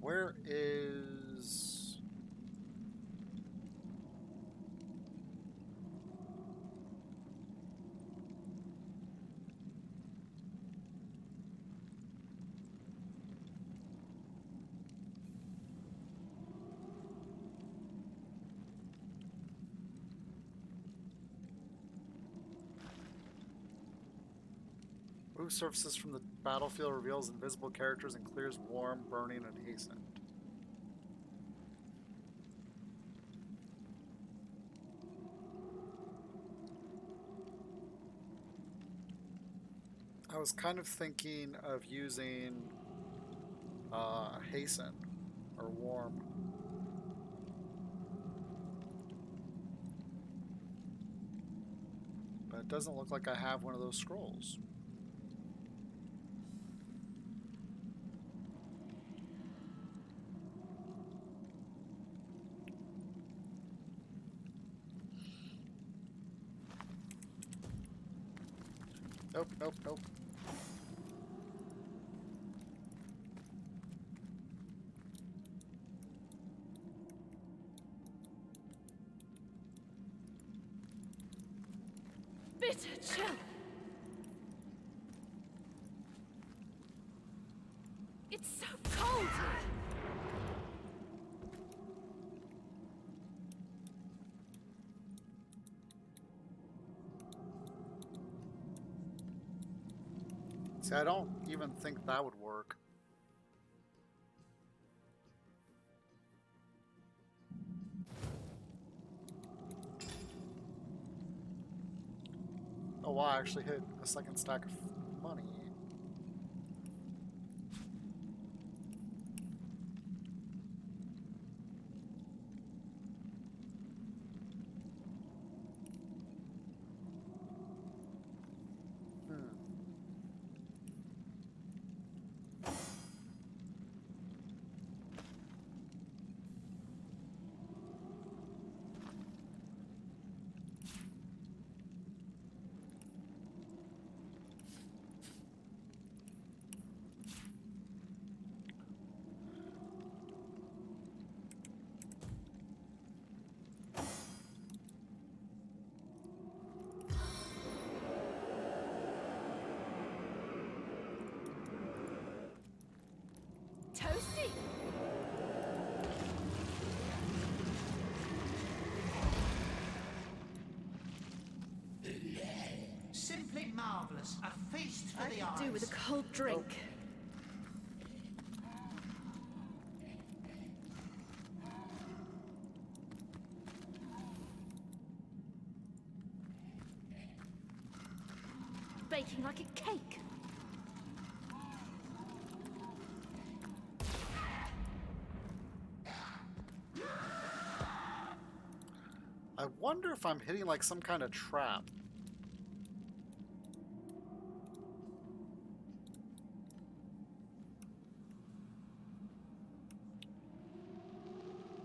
Where is... Remove surfaces from the battlefield, reveals invisible characters, and clears warm, burning, and hastened. I was kind of thinking of using hasten or warm. But it doesn't look like I have one of those scrolls. Nope, nope, nope. Bitter chill. It's so cold here. See, I don't even think that would work. Oh wow, I actually hit a second stack of money. Toasty. Simply marvelous. A feast for I the could eyes. do with a cold drink. Baking like a cake. I wonder if I'm hitting like some kind of trap.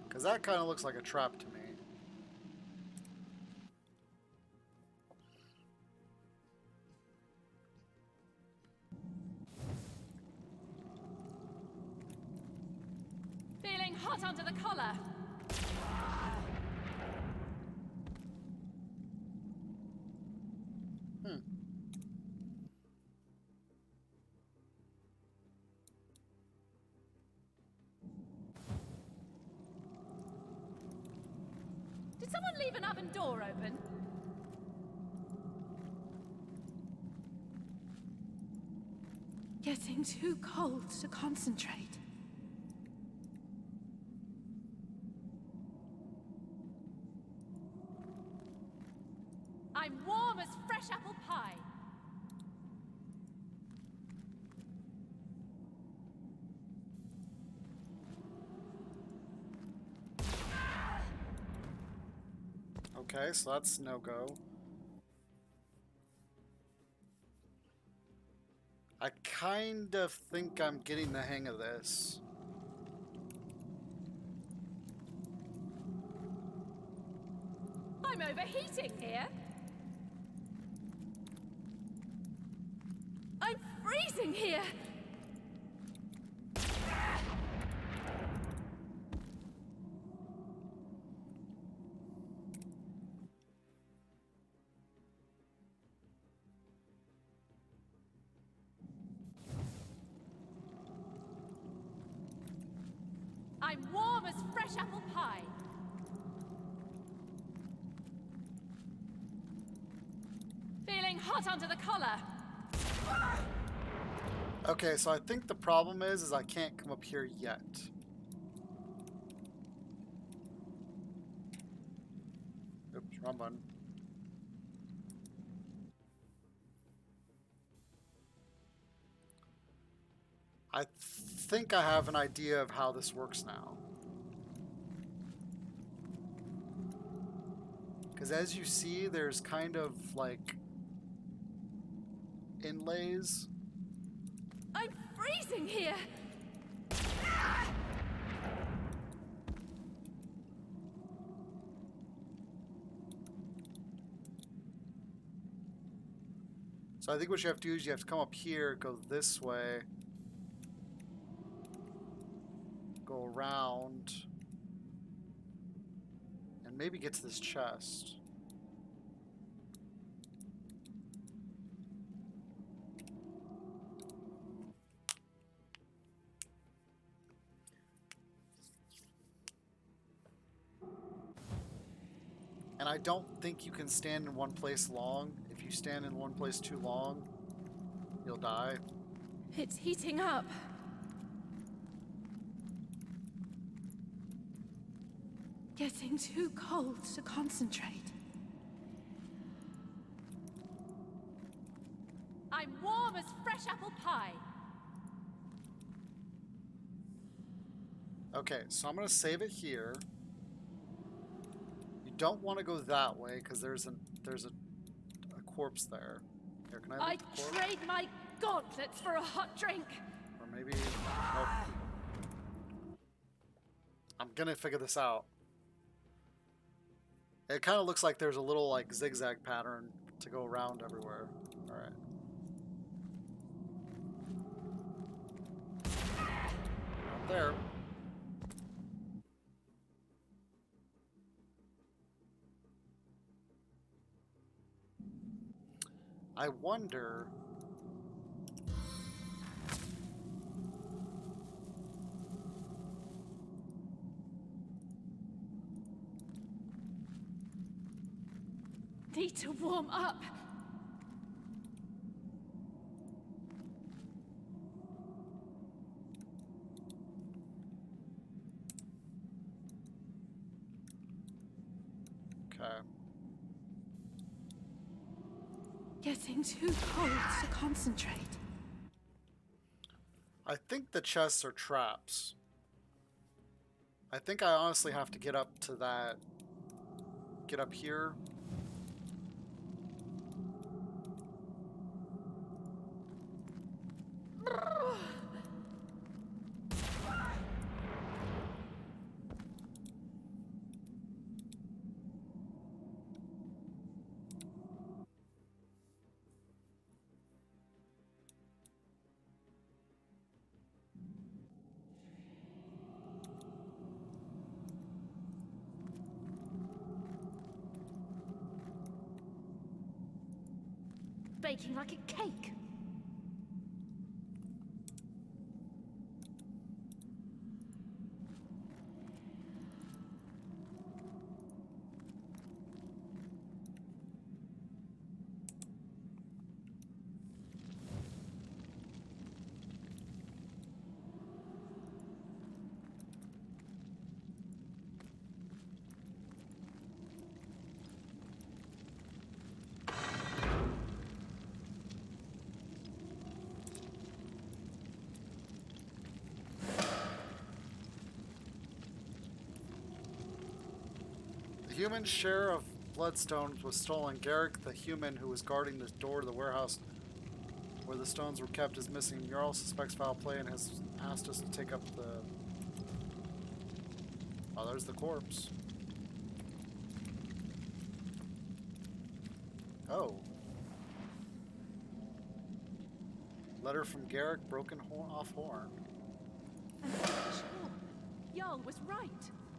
Because that kind of looks like a trap to me. Feeling hot under the collar. Did someone leave an oven door open? Getting too cold to concentrate. I'm warm as fresh apple pie. Okay, so that's no-go. I kind of think I'm getting the hang of this. I'm overheating here. I'm freezing here. I'm warm as fresh apple pie. Feeling hot under the collar. Okay, so I think the problem is I can't come up here yet. Oops, wrong button. I think I have an idea of how this works now. Because as you see, there's kind of like inlays. I'm freezing here. So I think what you have to do is you have to come up here, go this way, go around, and maybe get to this chest. And I don't think you can stand in one place long. If you stand in one place too long, you'll die. It's heating up. Getting too cold to concentrate. I'm warm as fresh apple pie. Okay, so I'm gonna save it here. You don't want to go that way because there's a corpse there. Here, can I I'd trade my gauntlets for a hot drink. Or maybe nope. I'm gonna figure this out. It kind of looks like there's a little like zigzag pattern to go around everywhere. All right. Not there. I wonder. Need to warm up. Okay. Getting too cold to concentrate. I think the chests are traps. I think I honestly have to get up to that. Get up here. Baking like a cake. The human share of bloodstones was stolen. Garrick, the human who was guarding the door to the warehouse where the stones were kept, is missing. Jarl suspects foul play and has asked us to take up the... Oh, there's the corpse. Oh. Letter from Garrick, broken off horn. Jarl was right.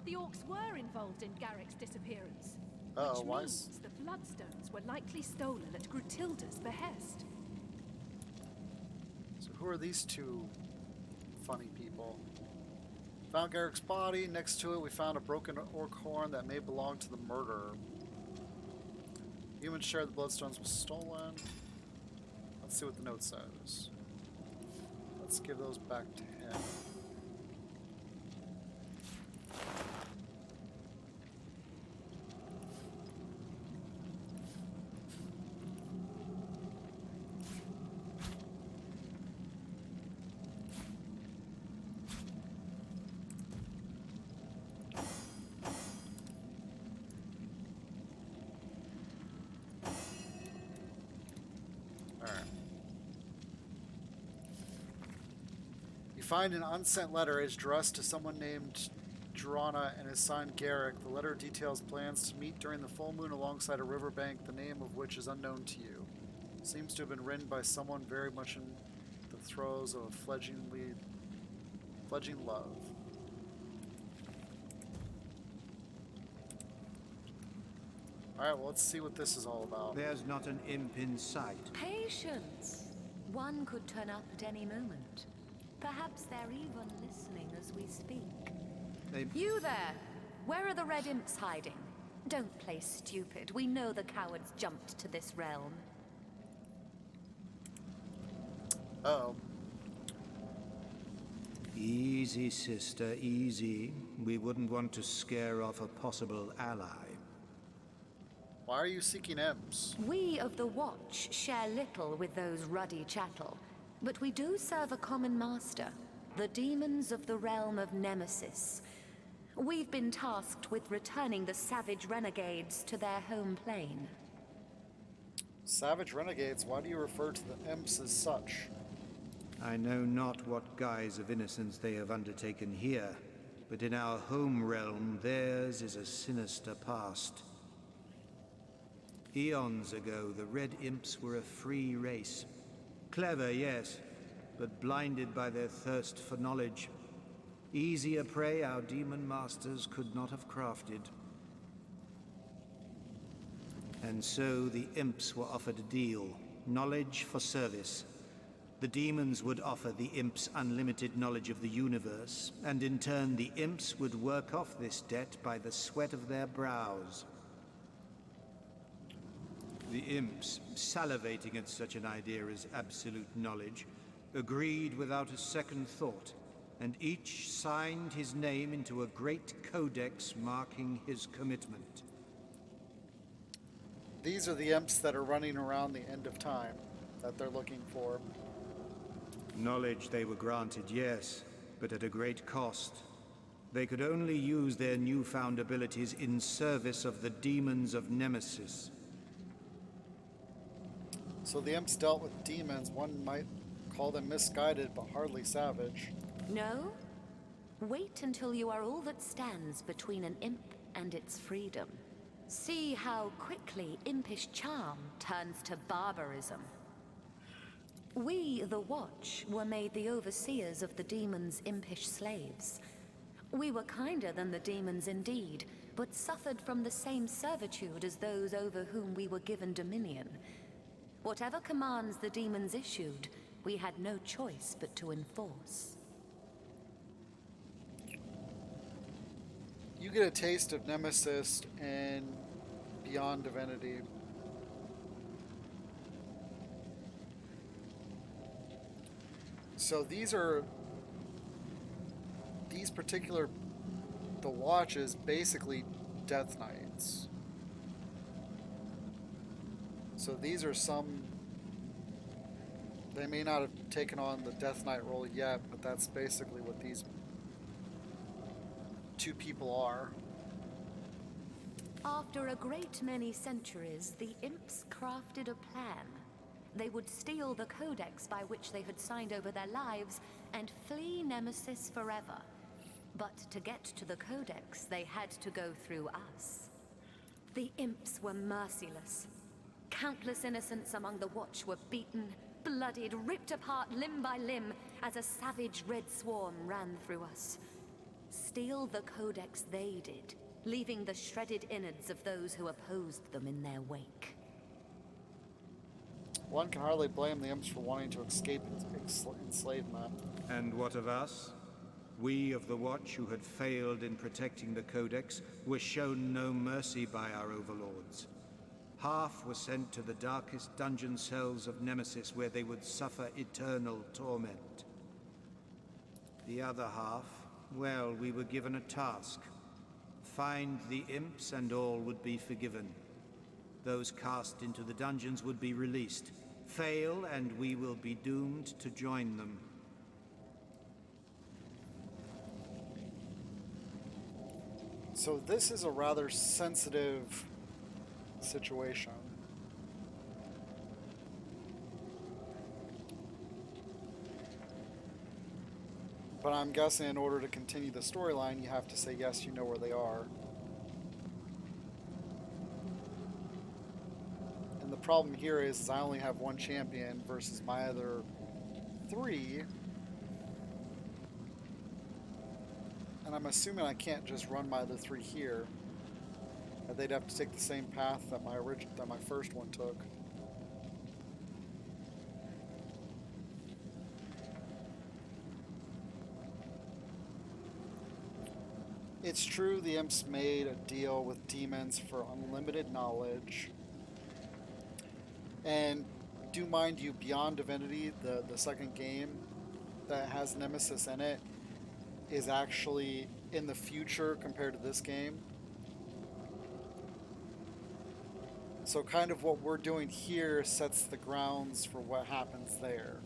The Orcs were involved in Garrick's disappearance. Uh-oh, which why means the bloodstones were likely stolen at Grutilda's behest. So who are these two funny people? Found Garrick's body. Next to it, we found a broken orc horn that may belong to the murderer. Human share of the bloodstones was stolen. Let's see what the note says. Let's give those back to him. Find an unsent letter addressed to someone named Drana and is signed Garrick. The letter details plans to meet during the full moon alongside a riverbank, the name of which is unknown to you. Seems to have been written by someone very much in the throes of a fledgling love. Alright, well, let's see what this is all about. There's not an imp in sight. Patience. One could turn up at any moment. Perhaps they're even listening as we speak. You there! Where are the red imps hiding? Don't play stupid. We know the cowards jumped to this realm. Uh-oh. Easy, sister, easy. We wouldn't want to scare off a possible ally. Why are you seeking imps? We of the Watch share little with those ruddy chattel, but we do serve a common master, the demons of the realm of Nemesis. We've been tasked with returning the savage renegades to their home plane. Savage renegades? Why do you refer to the imps as such? I know not what guise of innocence they have undertaken here, but in our home realm theirs is a sinister past. Eons ago, the Red Imps were a free race. Clever, yes, but blinded by their thirst for knowledge. Easier prey our demon masters could not have crafted. And so the Imps were offered a deal, knowledge for service. The demons would offer the Imps unlimited knowledge of the universe, and in turn the Imps would work off this debt by the sweat of their brows. The Imps, salivating at such an idea as absolute knowledge, agreed without a second thought, and each signed his name into a great codex marking his commitment. These are the imps that are running around the end of time that they're looking for. Knowledge they were granted, yes, but at a great cost. They could only use their newfound abilities in service of the demons of Nemesis. So the imps dealt with demons. One might call them misguided, but hardly savage. No? Wait until you are all that stands between an imp and its freedom. See how quickly impish charm turns to barbarism. We, the Watch, were made the overseers of the demons' impish slaves. We were kinder than the demons indeed, but suffered from the same servitude as those over whom we were given dominion. Whatever commands the demons issued, we had no choice but to enforce. You get a taste of Nemesis and Beyond Divinity. So these particular, the Watch is basically Death Knights. So these are some, they may not have taken on the Death Knight role yet, but that's basically what these two people are. After a great many centuries, the imps crafted a plan. They would steal the codex by which they had signed over their lives and flee Nemesis forever. But to get to the codex, they had to go through us. The imps were merciless. Countless innocents among the Watch were beaten, bloodied, ripped apart limb by limb as a savage red swarm ran through us. Steal the codex they did, leaving the shredded innards of those who opposed them in their wake. One can hardly blame the imps for wanting to escape enslavement. And what of us? We of the Watch who had failed in protecting the codex were shown no mercy by our overlords. Half were sent to the darkest dungeon cells of Nemesis where they would suffer eternal torment. The other half, well, we were given a task. Find the imps and all would be forgiven. Those cast into the dungeons would be released. Fail and we will be doomed to join them. So this is a rather sensitive situation. But I'm guessing in order to continue the storyline, you have to say yes, you know where they are. And the problem here is I only have one champion versus my other 3. And I'm assuming I can't just run my other 3 here. That they'd have to take the same path that my first one took. It's true the imps made a deal with demons for unlimited knowledge. And do mind you, Beyond Divinity, the second game that has Nemesis in it, is actually in the future compared to this game. So kind of what we're doing here sets the grounds for what happens there.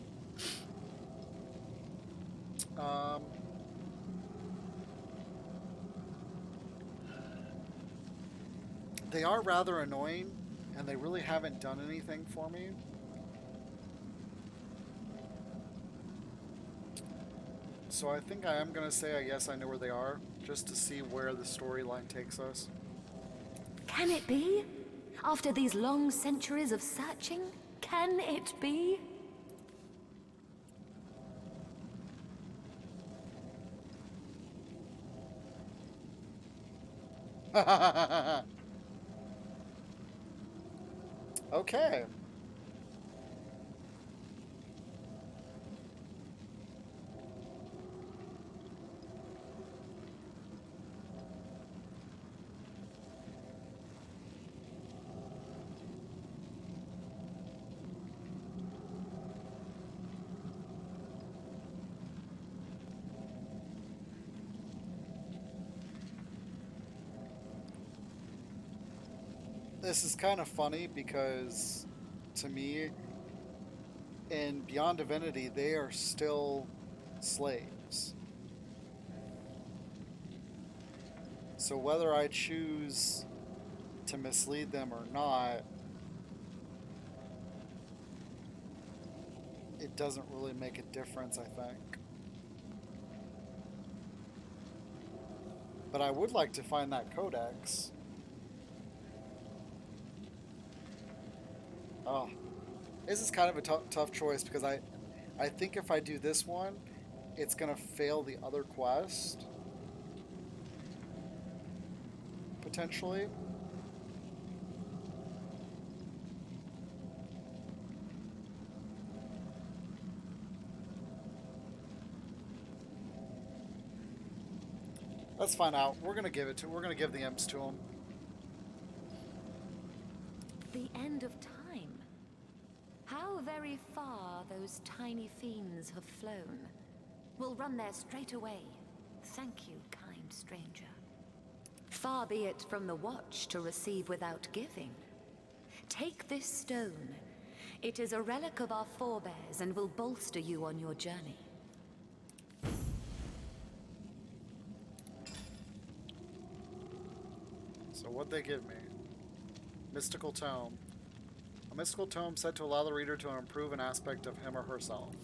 They are rather annoying, and they really haven't done anything for me. So I think I am going to say, I guess I know where they are, just to see where the storyline takes us. Can it be? After these long centuries of searching, can it be? Okay. This is kind of funny because, to me, in Beyond Divinity, they are still slaves. So whether I choose to mislead them or not, it doesn't really make a difference, I think. But I would like to find that codex. Oh, this is kind of a tough choice because I think if I do this one, it's going to fail the other quest. Potentially. Let's find out. We're going to give the imps to him. The end of time. How very far those tiny fiends have flown. We'll run there straight away. Thank you, kind stranger. Far be it from the Watch to receive without giving. Take this stone. It is a relic of our forebears and will bolster you on your journey. So what'd they give me? Mystical Tome. A mystical tome said to allow the reader to improve an aspect of him or herself.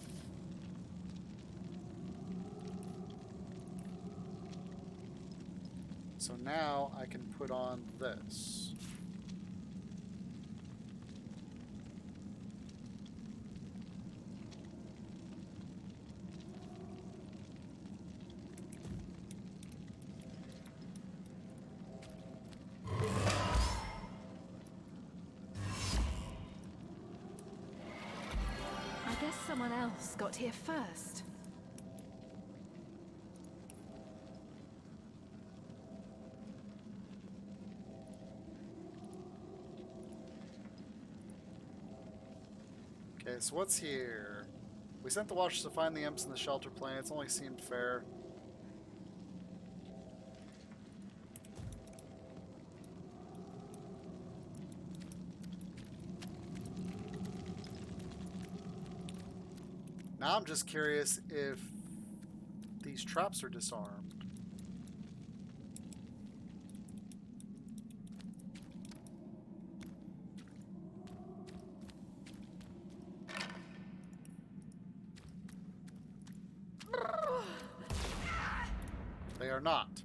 So now I can put on this. Someone else got here first. Okay, so what's here? We sent the Watchers to find the imps in the shelter planets. Only seemed fair. Now I'm just curious if these traps are disarmed. They are not.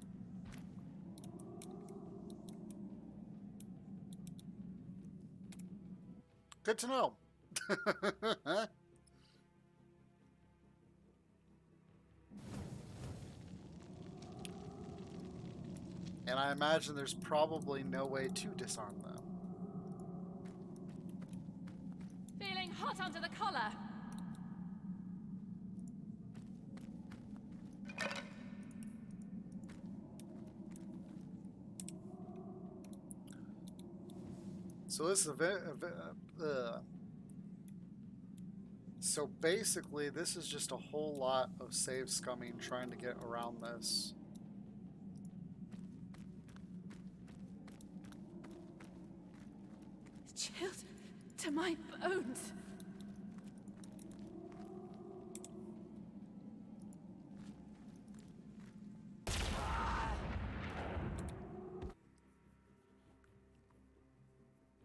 Good to know. And I imagine there's probably no way to disarm them. Feeling hot under the collar. So this so basically, this is just a whole lot of save scumming trying to get around this. Chilled to my bones.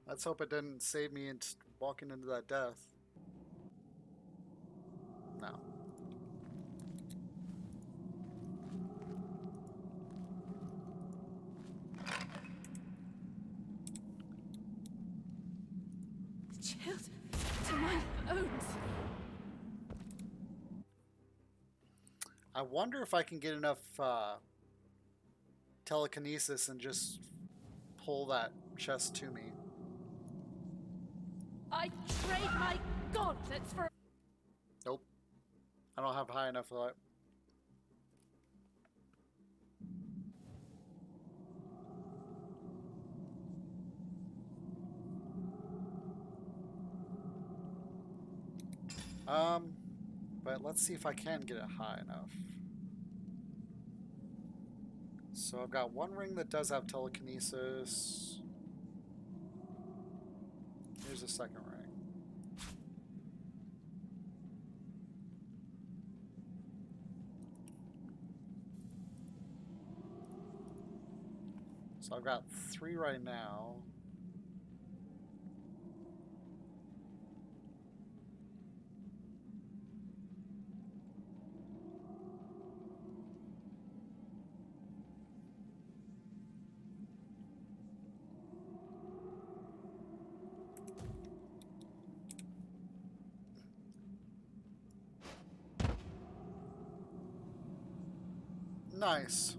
Let's hope it didn't save me into walking into that death. No. Chilled to my bones. I wonder if I can get enough telekinesis and just pull that chest to me. I trade my gauntlets for... Nope. I don't have high enough for that. But let's see if I can get it high enough. So I've got one ring that does have telekinesis. Here's a second ring. So I've got 3 right now. Nice.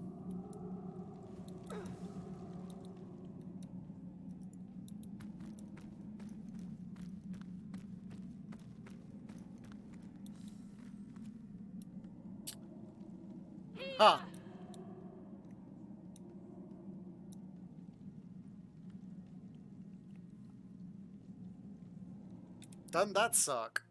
Ha! Doesn't that suck?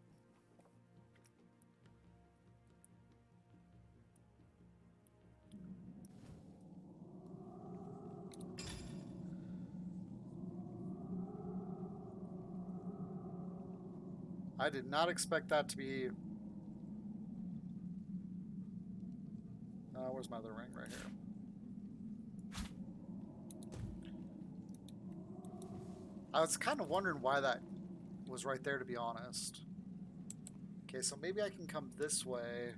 I did not expect that to be... where's my other ring? Right here. I was kind of wondering why that was right there, to be honest. Okay, so maybe I can come this way.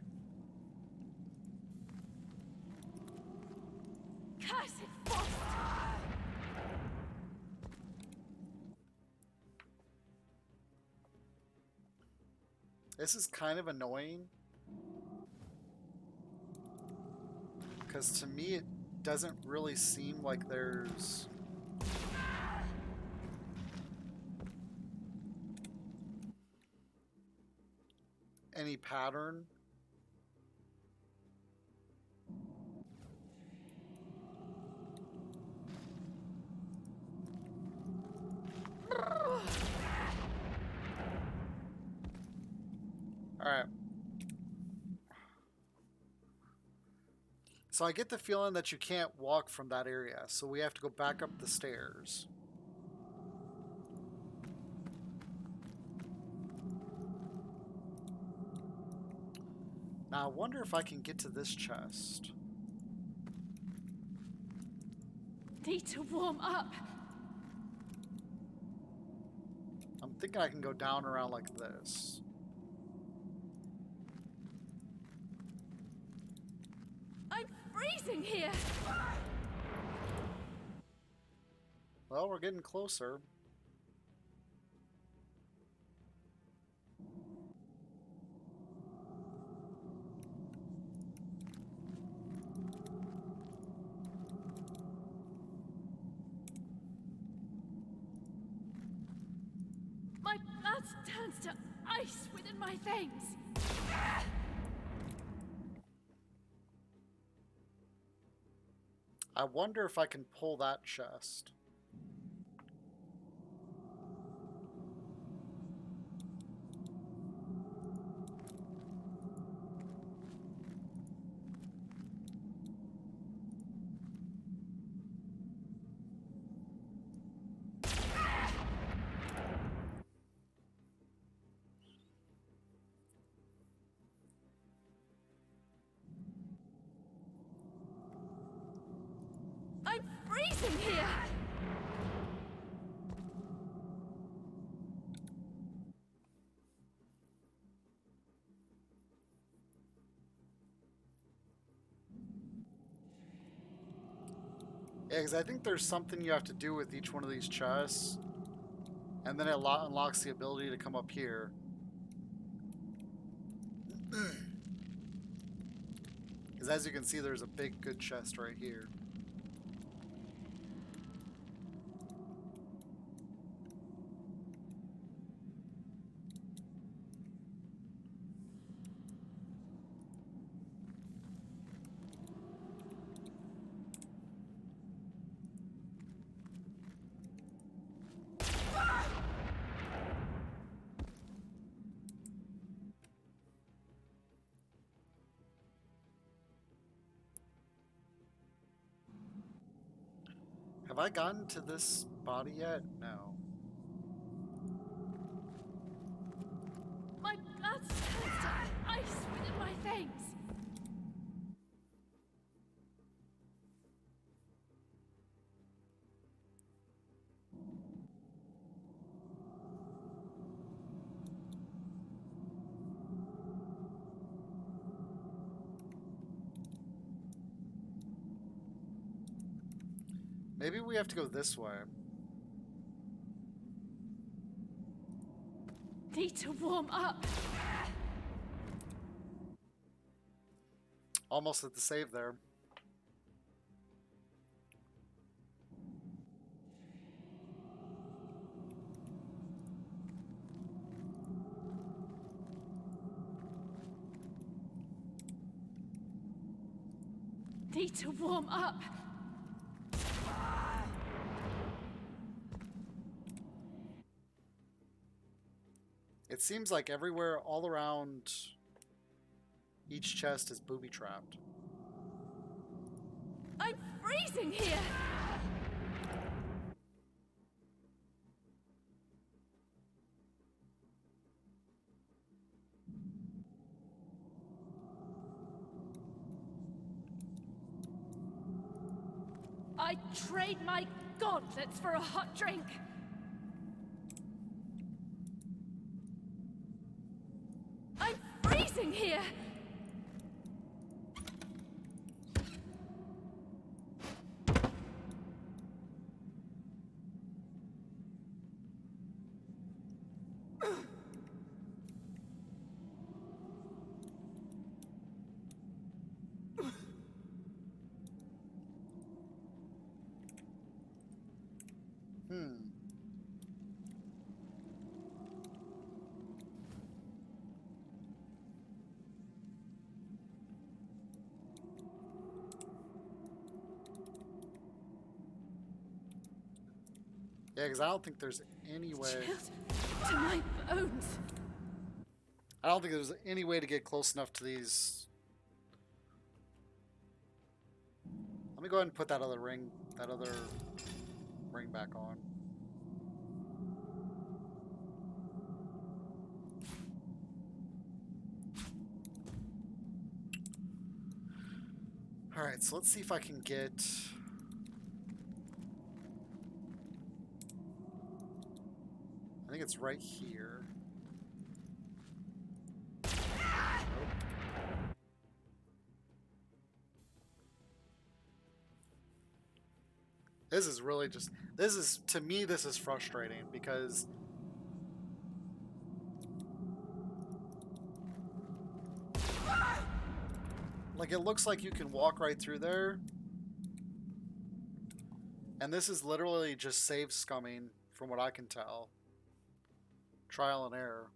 Cursed frost! This is kind of annoying. Because to me, it doesn't really seem like there's... any pattern. Alright. So I get the feeling that you can't walk from that area, so we have to go back up the stairs. Now I wonder if I can get to this chest. Need to warm up. I'm thinking I can go down around like this. I'm freezing here. Well, we're getting closer. My blood turns to ice within my veins. I wonder if I can pull that chest. I'm freezing here! Yeah, because I think there's something you have to do with each one of these chests. And then it unlocks the ability to come up here. Because as you can see, there's a big, good chest right here. Have I gotten to this body yet? No. My blood turns to ice within my veins. Maybe we have to go this way. Need to warm up. Almost at the save there. Need to warm up. It seems like everywhere, all around each chest is booby-trapped. I'm freezing here! I'd trade my gauntlets for a hot drink. I'm freezing here! Yeah, because I don't think there's any way. Chilled to my bones. I don't think there's any way to get close enough to these. Let me go ahead and put that other ring back on. All right, so let's see if I can get. I think it's right here. This is really just, to me, this is frustrating because like it looks like you can walk right through there. And this is literally just save scumming from what I can tell. Trial and error.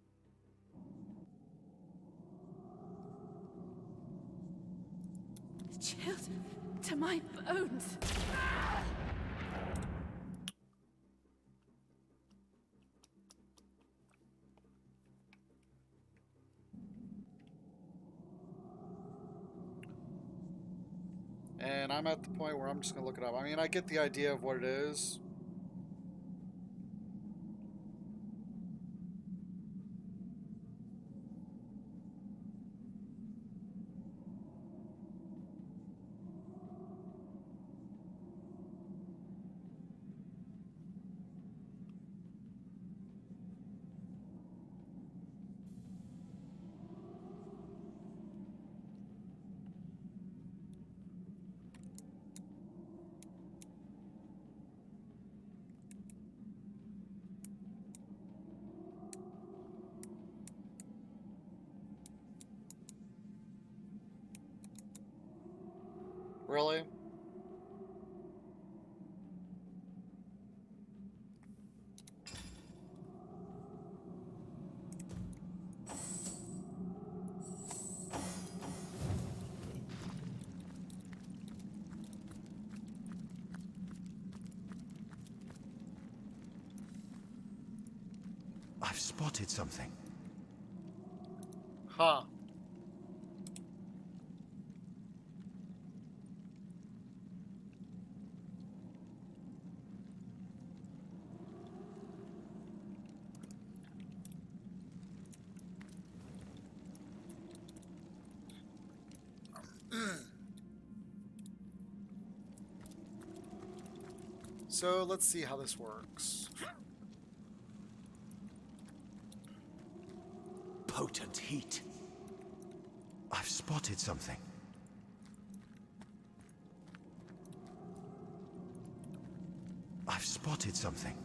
Chilled to my bones. And I'm at the point where I'm just going to look it up. I mean, I get the idea of what it is. Really? I've spotted something. Huh. So let's see how this works. Potent heat. I've spotted something. I've spotted something.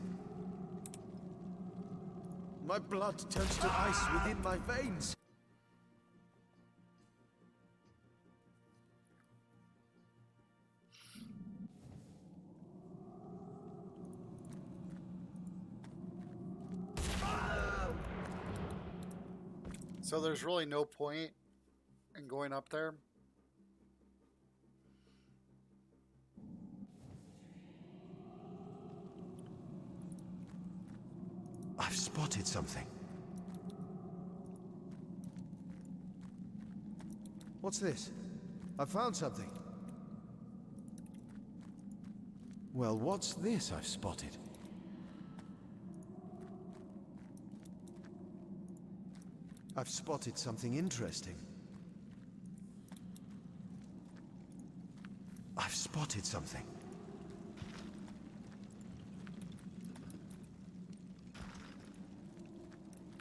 My blood turns to ice within my veins. So there's really no point in going up there. I've spotted something. What's this? I found something. Well, what's this I've spotted? I've spotted something interesting. I've spotted something.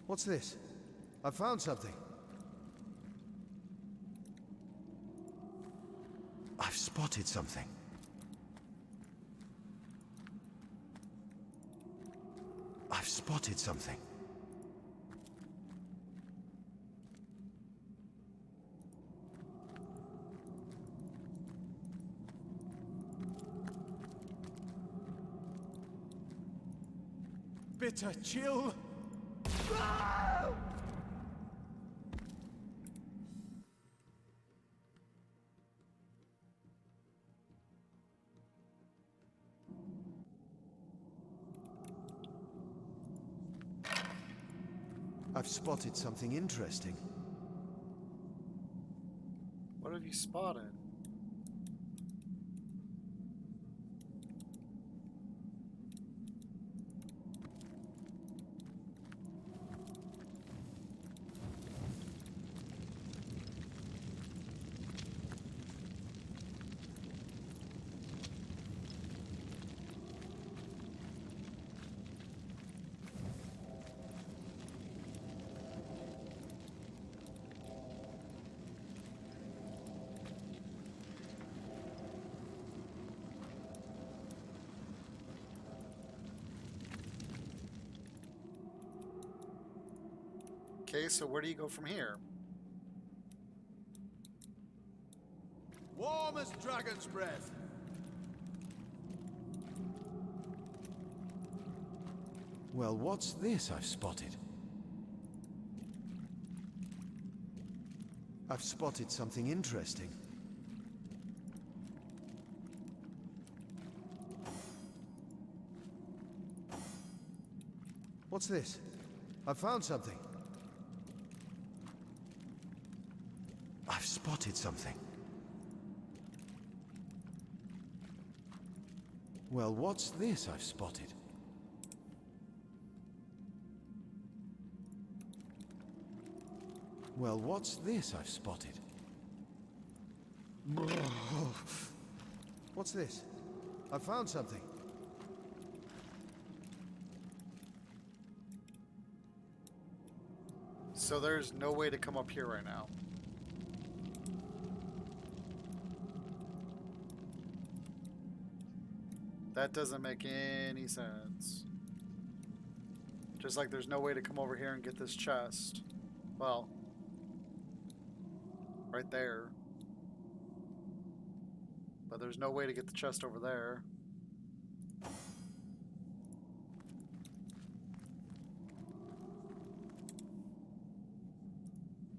What's this? I found something. I've spotted something. I've spotted something. Bitter chill. I've spotted something interesting. What have you spotted? Okay, so where do you go from here? Warm as dragon's breath. Well, what's this I've spotted? I've spotted something interesting. What's this? I've found something. I've spotted something. Well, what's this I've spotted? Well, what's this I've spotted? What's this? I've found something. So there's no way to come up here right now. That doesn't make any sense. Just like there's no way to come over here and get this chest. Well, right there. But there's no way to get the chest over there.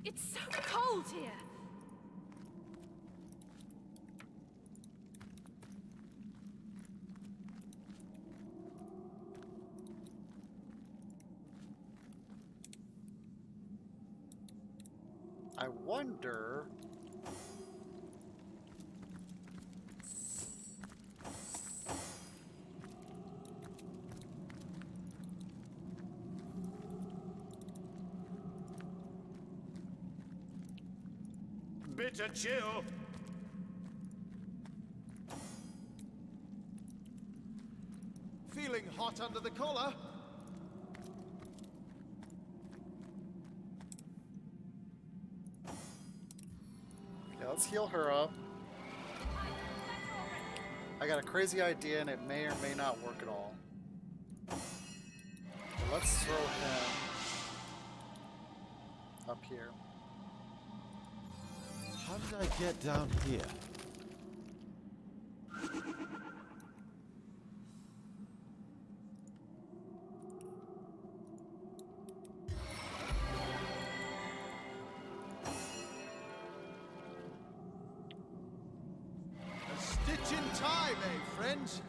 It's so cold here. I wonder... Bitter chill. Feeling hot under the collar? Yeah, let's heal her up. I got a crazy idea and it may or may not work at all. But let's throw him up here. How did I get down here? A stitch in time, eh, friends?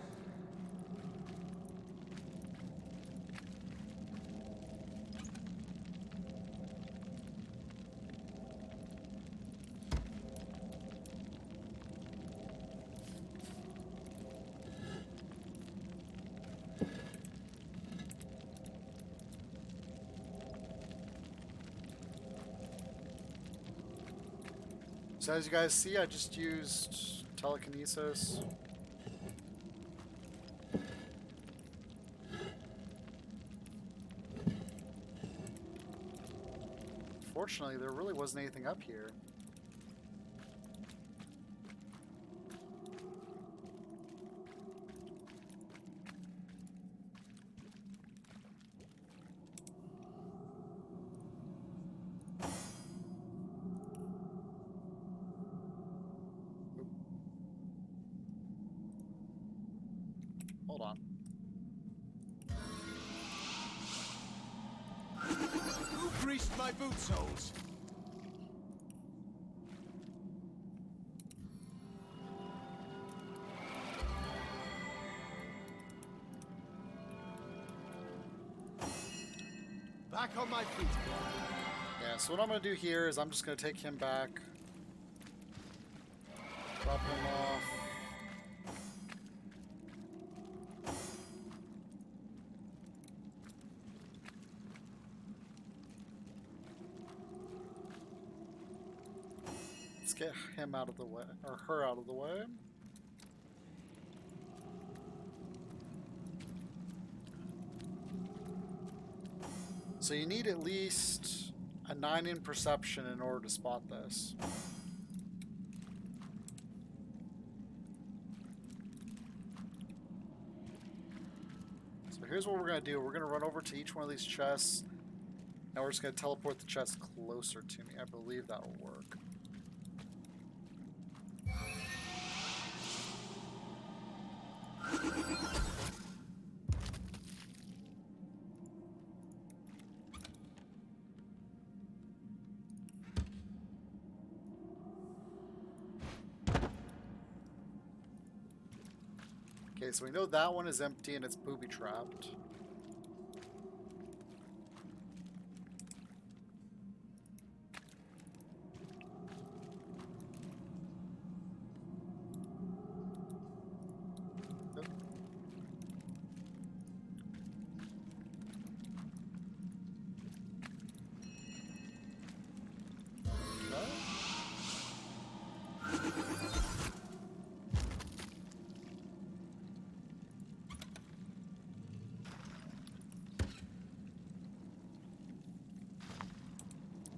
So as you guys see, I just used telekinesis. Fortunately, there really wasn't anything up here. Hold on. Who greased my boot soles? Back on my feet. Yeah, so what I'm going to do here is I'm just going to take him back. Drop him off. Let's get him out of the way, or her out of the way. So you need at least a 9 in perception in order to spot this. So here's what we're going to do. We're going to run over to each one of these chests, and we're just going to teleport the chest closer to me. I believe that will work. Okay, so we know that one is empty and it's booby-trapped.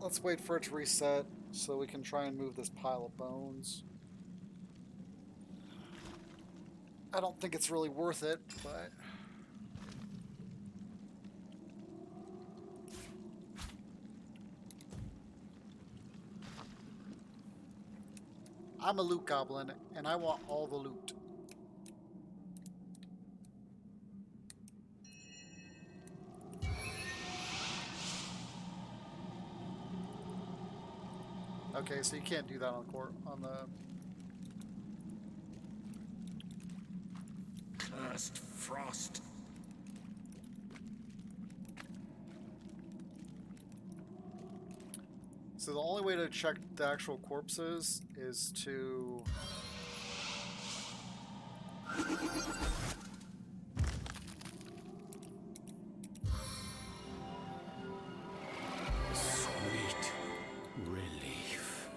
Let's wait for it to reset so we can try and move this pile of bones. I don't think it's really worth it, but... I'm a loot goblin, and I want all the loot. Okay, so you can't do that on the Cursed frost. So the only way to check the actual corpses is to... Sweet relief.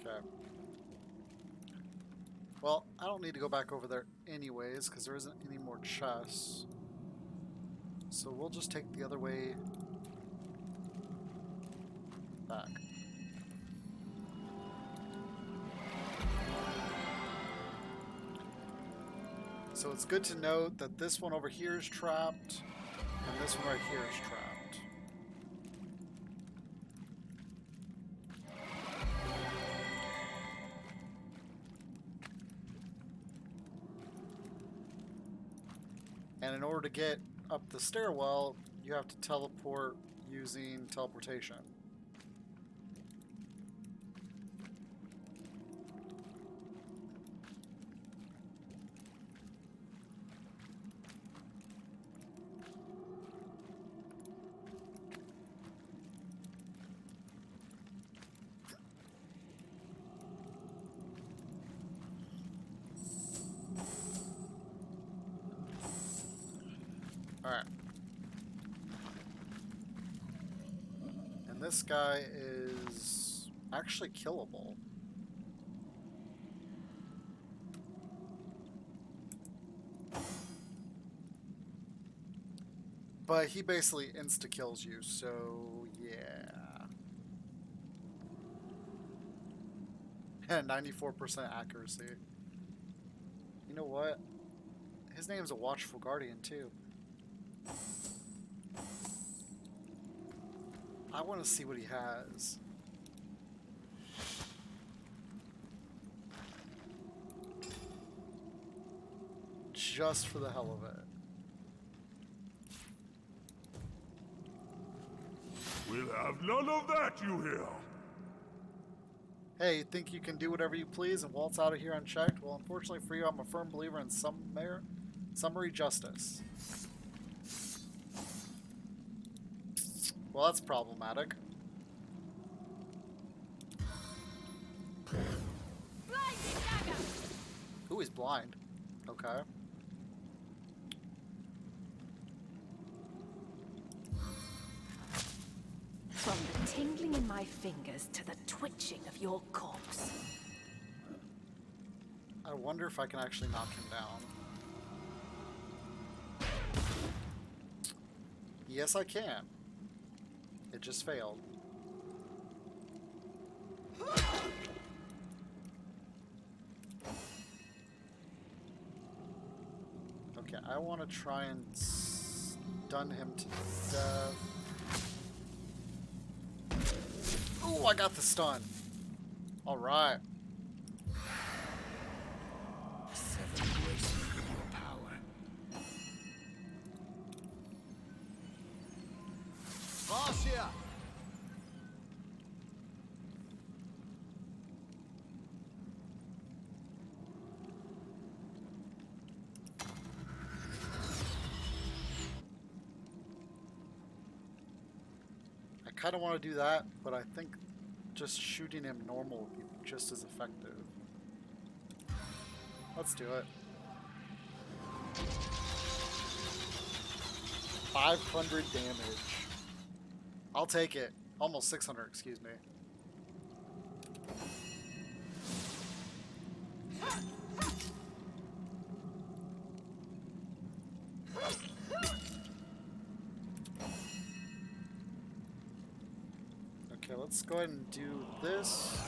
Okay. Well, I don't need to go back over there anyways, because there isn't any more chests. So we'll just take the other way back. So it's good to note that this one over here is trapped, and this one right here is trapped. And in order to get up the stairwell, you have to teleport using teleportation. Alright. And this guy is actually killable. But he basically insta-kills you, so yeah. 94% accuracy. You know what? His name's a Watchful Guardian, too. I want to see what he has. Just for the hell of it. We'll have none of that, you hear? Hey, you think you can do whatever you please and waltz out of here unchecked? Well, unfortunately for you, I'm a firm believer in summary justice. Well, that's problematic. Ooh, he's blind. Okay. From the tingling in my fingers to the twitching of your corpse. I wonder if I can actually knock him down. Yes, I can. It just failed. Okay, I want to try and stun him to death. Oh, I got the stun. All right. Boss here. I kind of want to do that, but I think just shooting him normal would be just as effective. Let's do it. 500 damage. I'll take it. Almost 600, excuse me. Okay, let's go ahead and do this.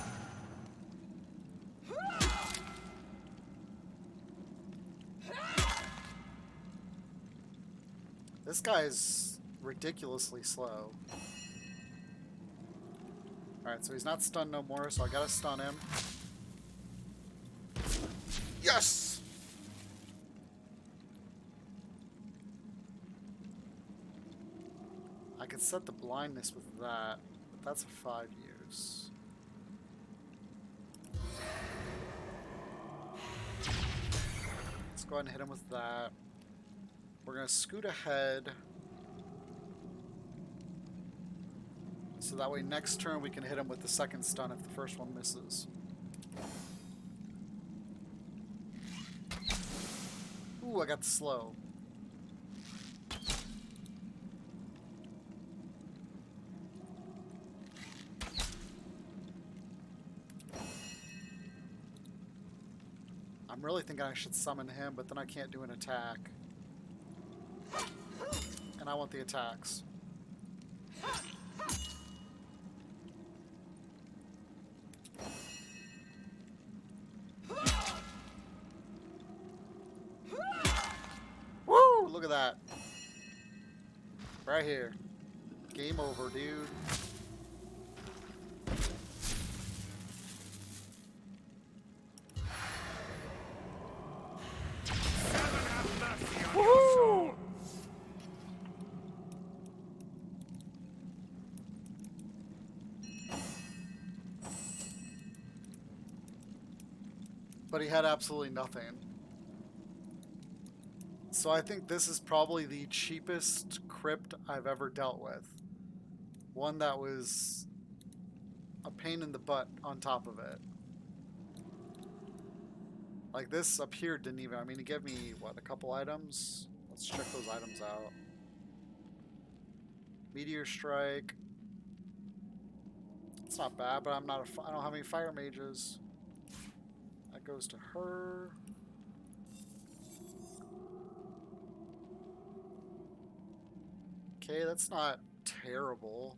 This guy's ridiculously slow. Alright, so he's not stunned no more, so I gotta stun him. Yes! I could set the blindness with that, but that's a 5 years. Let's go ahead and hit him with that. We're gonna scoot ahead. So that way next turn we can hit him with the second stun if the first one misses. Ooh, I got the slow. I'm really thinking I should summon him, but then I can't do an attack. And I want the attacks. Woo! Look at that. Right here. Game over, dude. Woo! But he had absolutely nothing. So I think this is probably the cheapest crypt I've ever dealt with. One that was a pain in the butt on top of it. Like this up here didn't even, I mean, it gave me, what, a couple items? Let's check those items out. Meteor Strike. It's not bad, but I don't have any fire mages. That goes to her. Okay, that's not terrible.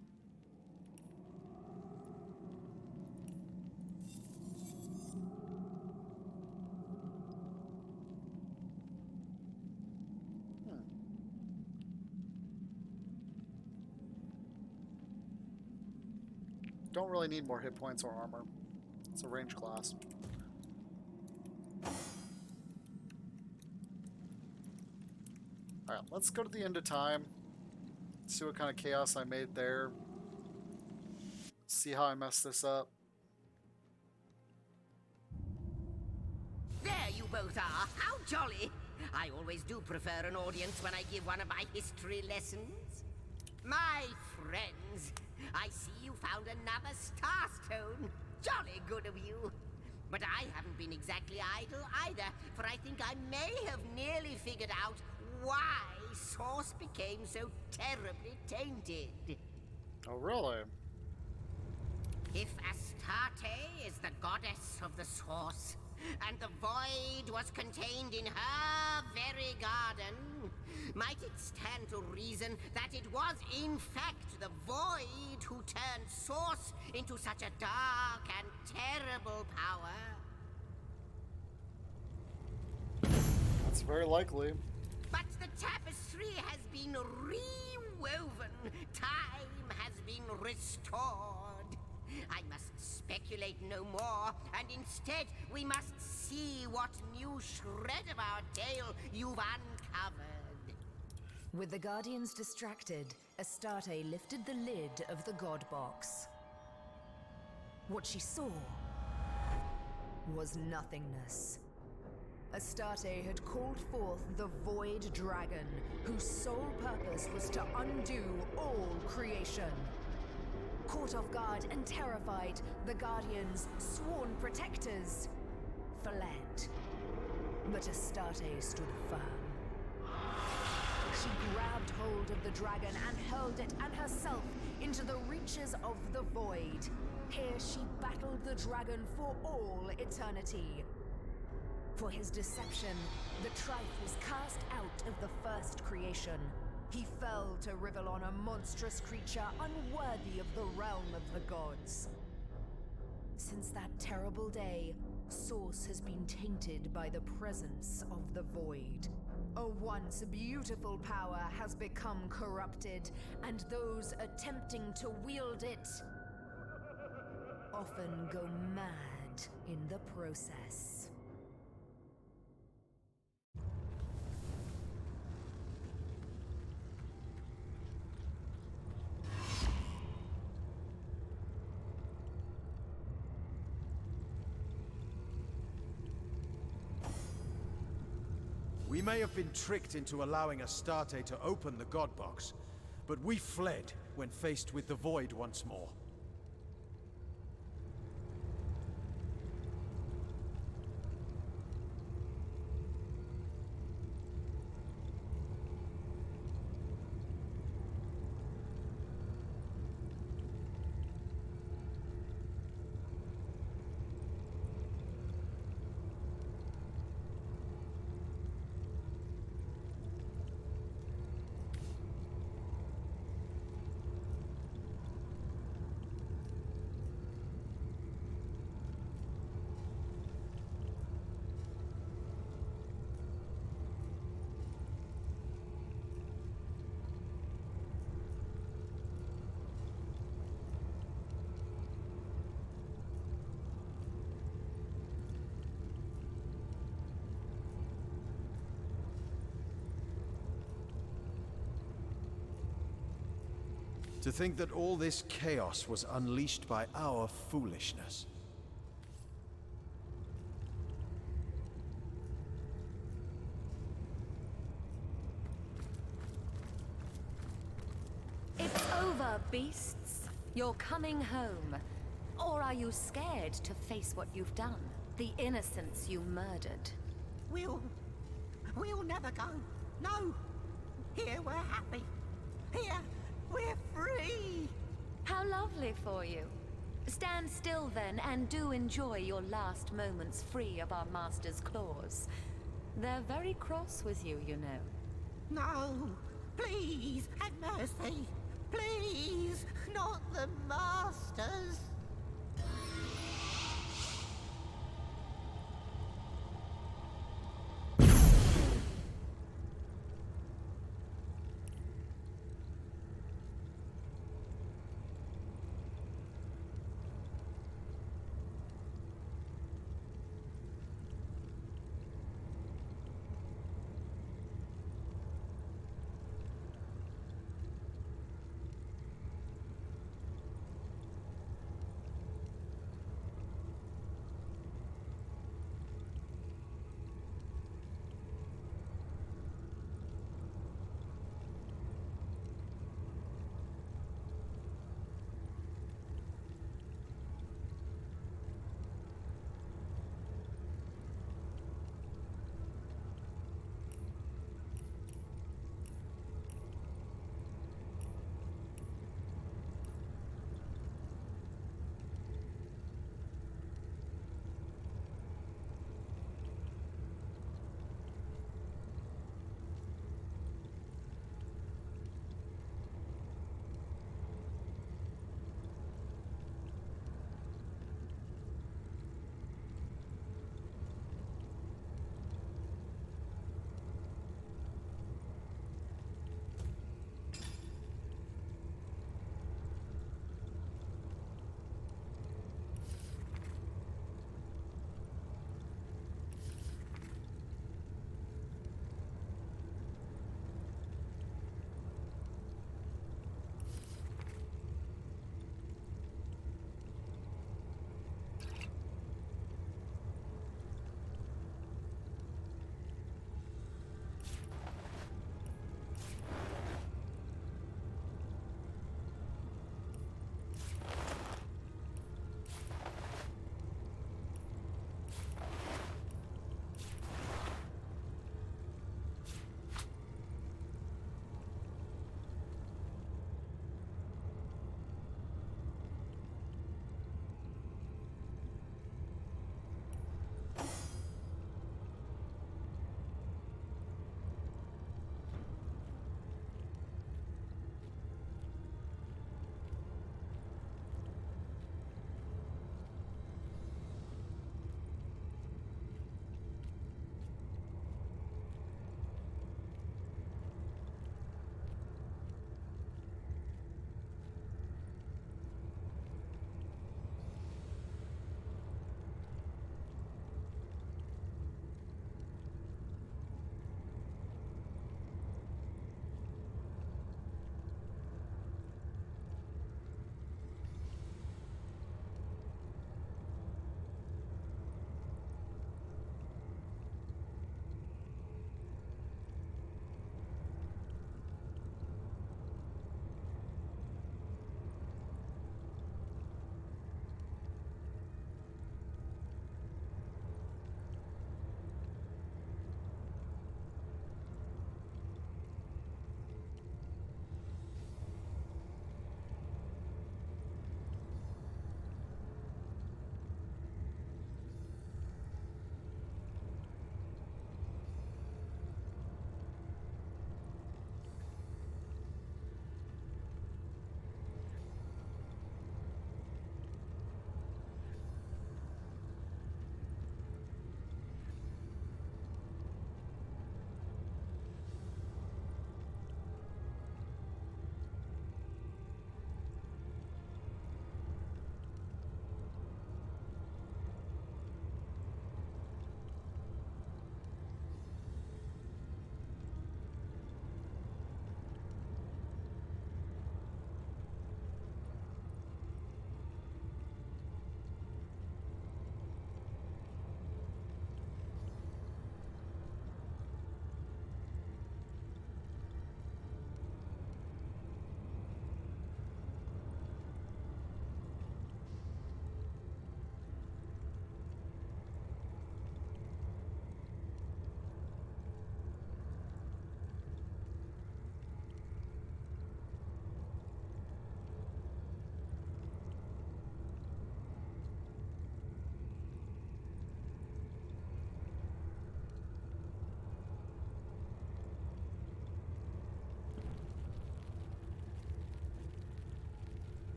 Don't really need more hit points or armor. It's a range class. Alright, let's go to the end of time. See what kind of chaos I made there. See how I messed this up. There you both are. How jolly. I always do prefer an audience when I give one of my history lessons. My friends, I see you found another starstone. Jolly good of you. But I haven't been exactly idle either, for I think I may have nearly figured out why Source became so terribly tainted. Oh, really? If Astarte is the goddess of the Source, and the void was contained in her very garden, might it stand to reason that it was in fact the void who turned Source into such a dark and terrible power? That's very likely. But the tapestry has been rewoven. Time has been restored. I must speculate no more, and instead we must see what new shred of our tale you've uncovered. With the Guardians distracted, Astarte lifted the lid of the god box. What she saw was nothingness. Astarte had called forth the Void Dragon, whose sole purpose was to undo all creation. Caught off guard and terrified, the Guardians, sworn protectors, fled. But Astarte stood firm. She grabbed hold of the dragon and hurled it and herself into the reaches of the void. Here she battled the dragon for all eternity. For his deception, the Trife was cast out of the first creation. He fell to Rivellon, a monstrous creature unworthy of the realm of the gods. Since that terrible day, Source has been tainted by the presence of the void. A once beautiful power has become corrupted, and those attempting to wield it often go mad in the process. We may have been tricked into allowing Astarte to open the God Box, but we fled when faced with the Void once more. To think that all this chaos was unleashed by our foolishness. It's over, beasts. You're coming home. Or are you scared to face what you've done? The innocents you murdered. We'll never go. No. Here we're happy. Here we're free. How lovely for you. Stand still then, and do enjoy your last moments free of our master's claws. They're very cross with you, you know. No. Please, have mercy. Please, not the masters.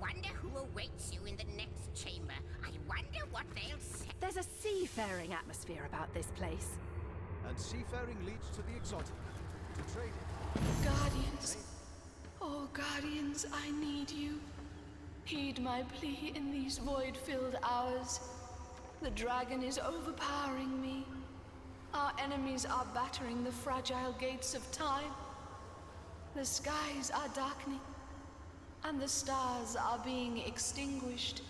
wonder who awaits you in the next chamber. I wonder what they'll say. There's a seafaring atmosphere about this place. And seafaring leads to the exotic. To trade Guardians. Oh, Guardians, I need you. Heed my plea in these void-filled hours. The dragon is overpowering me. Our enemies are battering the fragile gates of time. The skies are darkening, and the stars are being extinguished.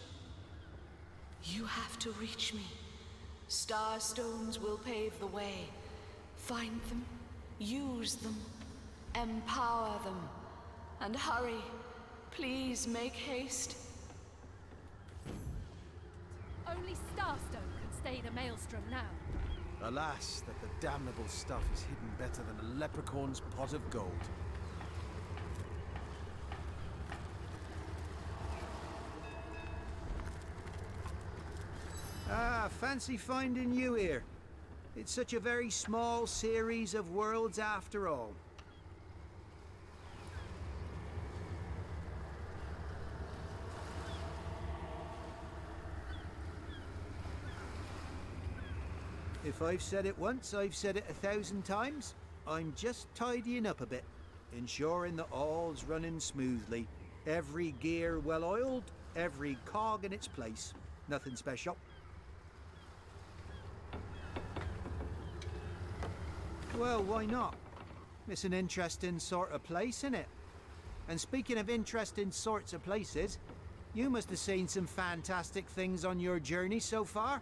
You have to reach me. Star stones will pave the way. Find them, use them, empower them, and hurry. Please make haste. Only Starstone can stay the maelstrom now. Alas, that the damnable stuff is hidden better than a leprechaun's pot of gold. Ah, fancy finding you here. It's such a very small series of worlds after all. If I've said it once, I've said it 1,000 times. I'm just tidying up a bit, ensuring that all's running smoothly. Every gear well oiled, every cog in its place. Nothing special. Well, why not? It's an interesting sort of place, isn't it? And speaking of interesting sorts of places, you must have seen some fantastic things on your journey so far.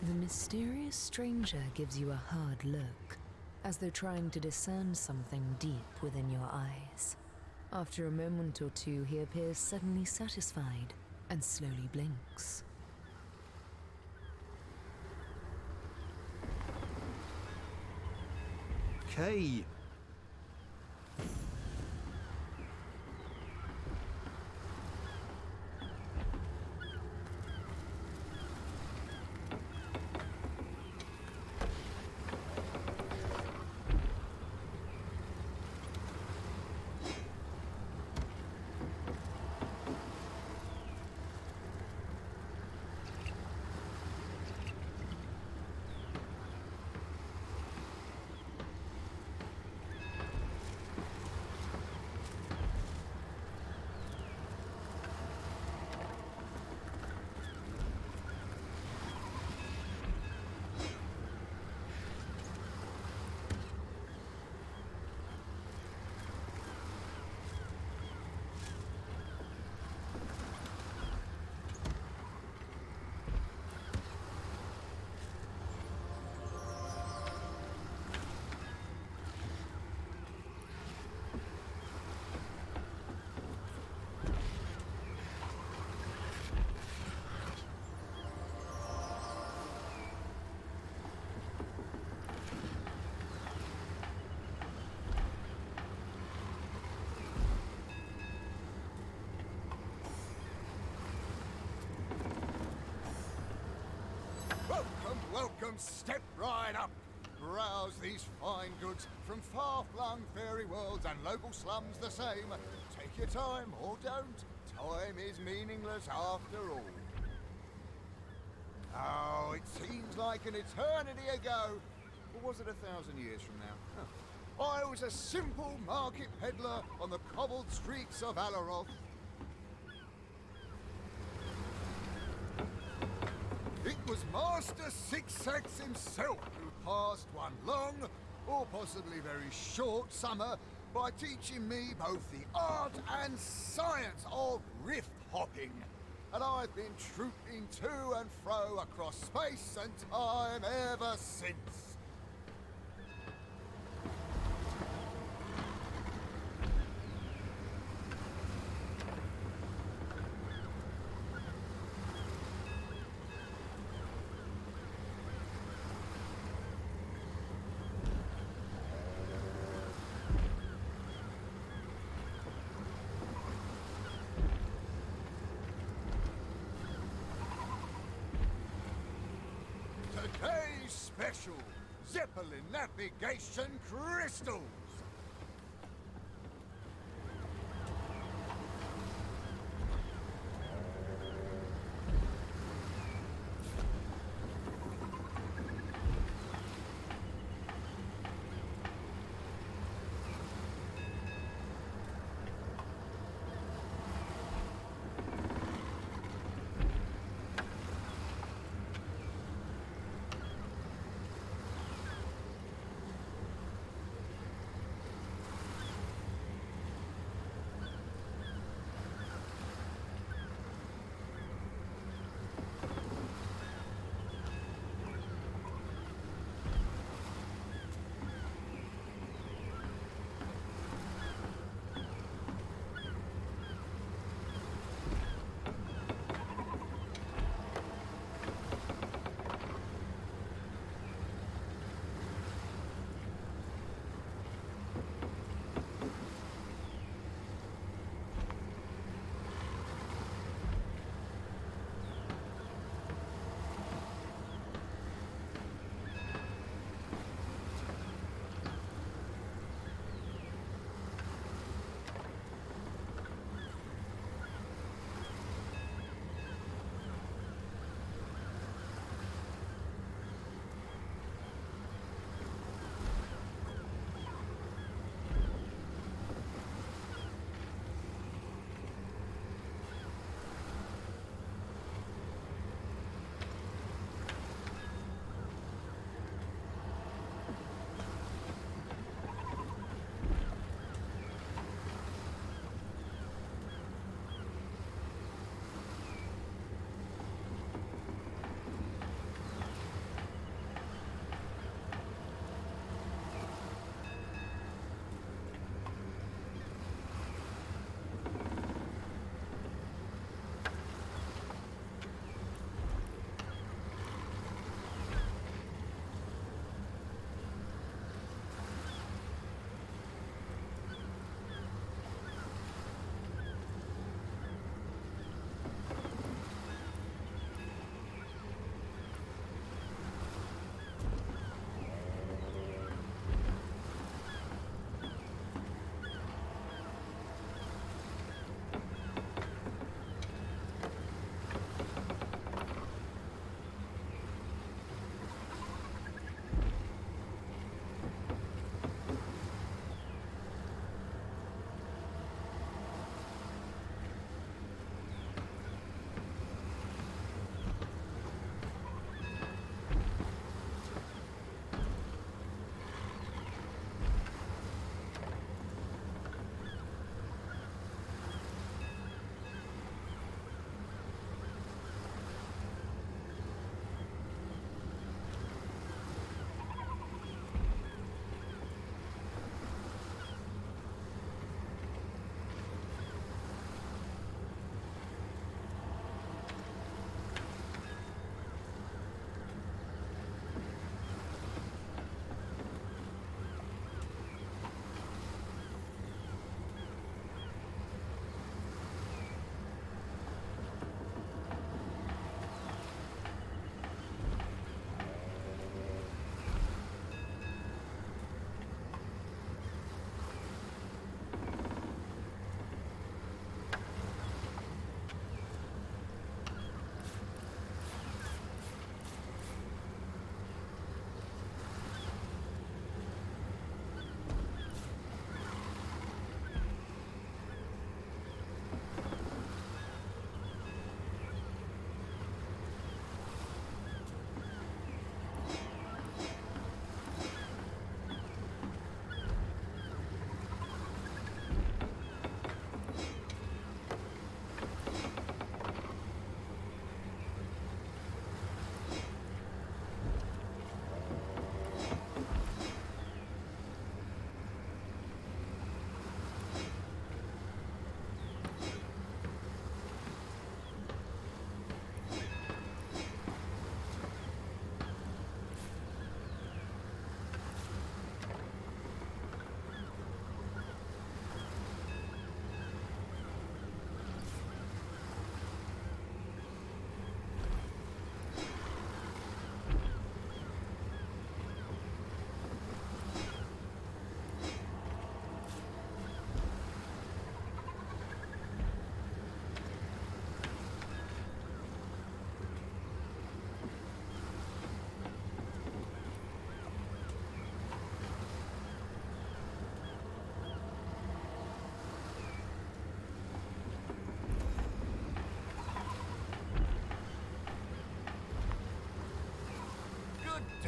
The mysterious stranger gives you a hard look, as though trying to discern something deep within your eyes. After a moment or two, he appears suddenly satisfied and slowly blinks. Okay. Welcome, step right up. Browse these fine goods from far-flung fairy worlds and local slums the same. Take your time, or don't. Time is meaningless after all. Oh, it seems like an eternity ago. Or was it 1,000 years from now? Huh. I was a simple market peddler on the cobbled streets of Alaroth. It was Master Six-Six himself who passed one long, or possibly very short summer by teaching me both the art and science of rift hopping. And I've been trooping to and fro across space and time ever since. Today's special, Zeppelin navigation crystals.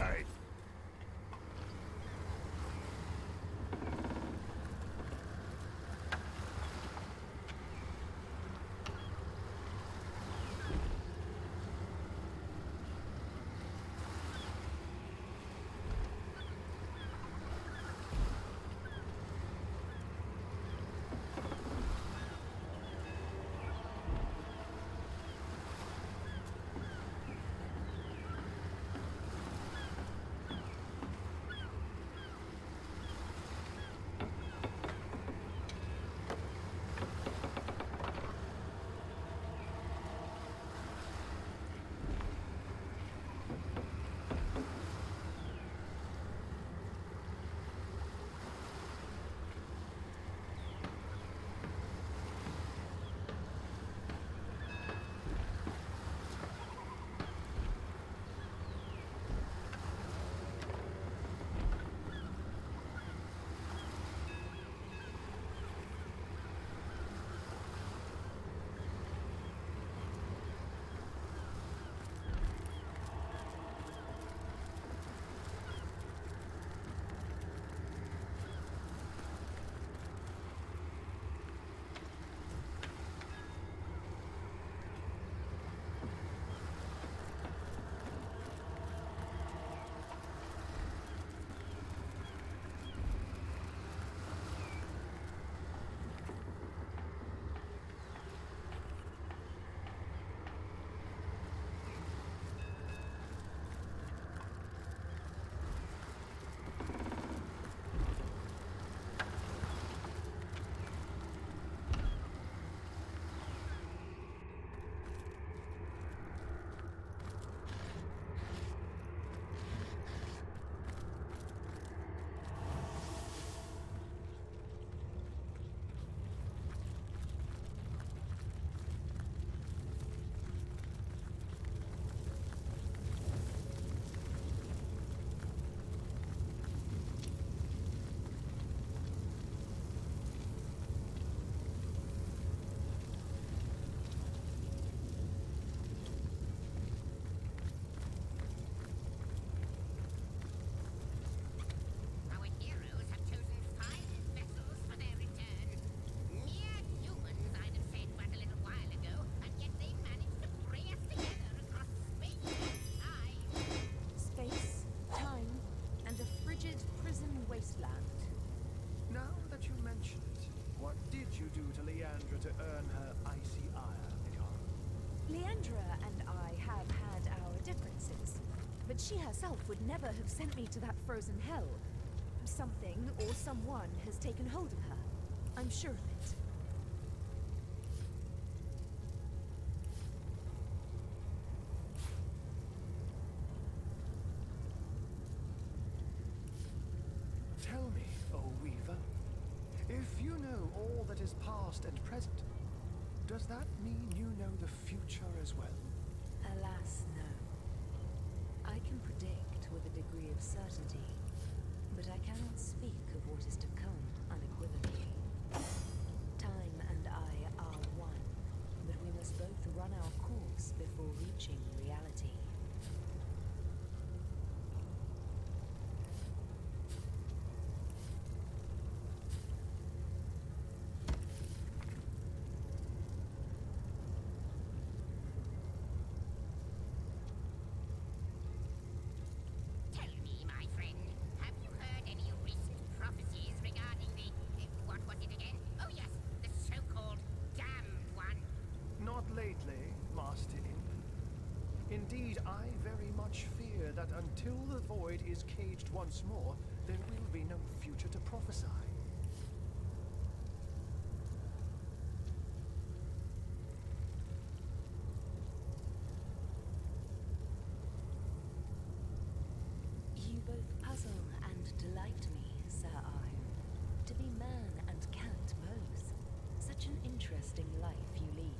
day. Our heroes have chosen 5 vessels for their return. Mere humans, I'd have said but a little while ago, and yet they managed to bring us together across space and time. Space, time, and a frigid prison wasteland. Now that you mention it, what did you do to Leandra to earn her icy ire, Mikara? Leandra and I have had our differences, but she herself would never have sent me to that frozen hell. Something or someone has taken hold of her. I'm sure of it. Tell me, O Weaver, if you know all that is past and present, does that mean you know the future as well? Alas, no. I can predict with a degree of certainty, but I cannot speak of what is to come unequivocally. Time and I are one, but we must both run our course before reaching reality. Tell me, my friend, have you heard any recent prophecies regarding the... what was it again? Oh yes, the so-called damned one. Not lately, Master Imp. Indeed, I very much fear that until the void is caged once more, there will be no future to prophesy. You both puzzle and delight me, Sir Arn. To be man and cat both. Such an interesting life you lead.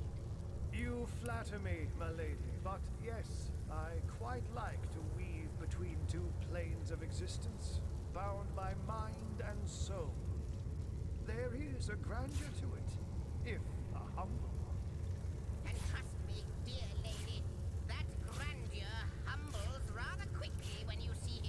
You flatter me, my lady, but yes, I quite like to weave between 2 planes of existence, bound by mind and soul. There is a grandeur to it, if a humble one. And trust me, dear lady, that grandeur humbles rather quickly when you see